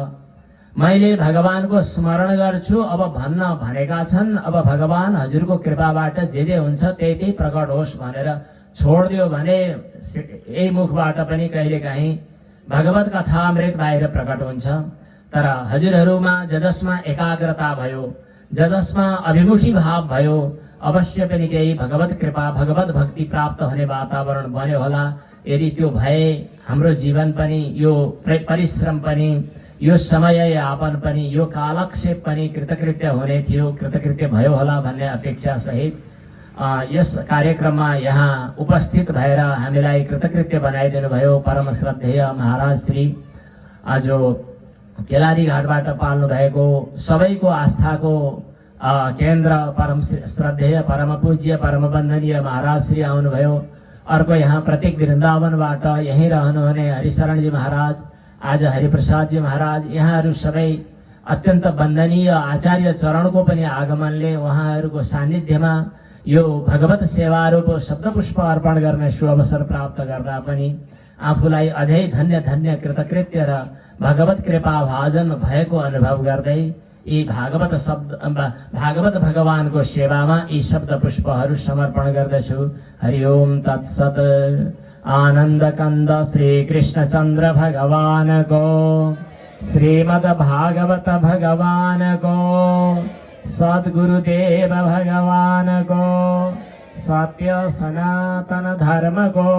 मैले भगवानको स्मरण गर्छु, अब भन्न भनेका छन्, अब भगवान हजुरको कृपाबाट जे हुन्छ त्यही प्रकट होस् भनेर छोडिदियो भने यही मुखबाट पनि कहिलेकाहीँ भगवत कथामृत बाहिर प्रकट हुन्छ। तर हजुरहरूमा जसमा एकाग्रता भयो, जसमा अभिमुखी भाव भयो, अवश्य पनि केही भगवत कृपा, भगवत भक्ति प्राप्त हुने वातावरण बन्यो होला। यदि त्यो भए हाम्रो जीवन पनि, यो परिश्रम पनि, यो समय यापन पनि यो कालक्षेप पनि कृतकृत्य हुने थियो, कृतकृत्य भयो होला भन्ने अपेक्षा सहित यस कार्यक्रममा यहाँ उपस्थित भएर हामीलाई कृतकृत्य बनाइदिनु भयो परम श्रद्धेय महाराज श्री जो केलादी घाटबाट पाल्नु भएको सबैको आस्थाको केन्द्र परम श्रद्धेय परम पूज्य परम वन्दनीय महाराज श्री आउनुभयो। अर्को यहाँ प्रत्येक वृन्दावनबाट यहीँ रहनुहुने हरिशरणजी महाराज, आज हरिप्रसादजी महाराज, यहाँहरू सबै अत्यन्त वन्दनीय आचार्य चरणको पनि आगमनले उहाँहरूको सान्निध्यमा यो भगवत सेवारूप शब्दपुष्प अर्पण गर्ने सुअवसर प्राप्त गर्दा पनि आफूलाई अझै धन्य धन्य कृतकृत्य र भगवत कृपा भाजन भएको अनुभव गर्दै यी भागवत भगवानको सेवामा यी शब्द पुष्पहरू समर्पण गर्दछु। हरि ओम तत्सत। आनन्द कंद श्री कृष्ण चन्द्र भगवानको, श्रीमद् भागवत भगवानको, सद्गुरुदेव भगवानको, सत्य सनातन धर्मको।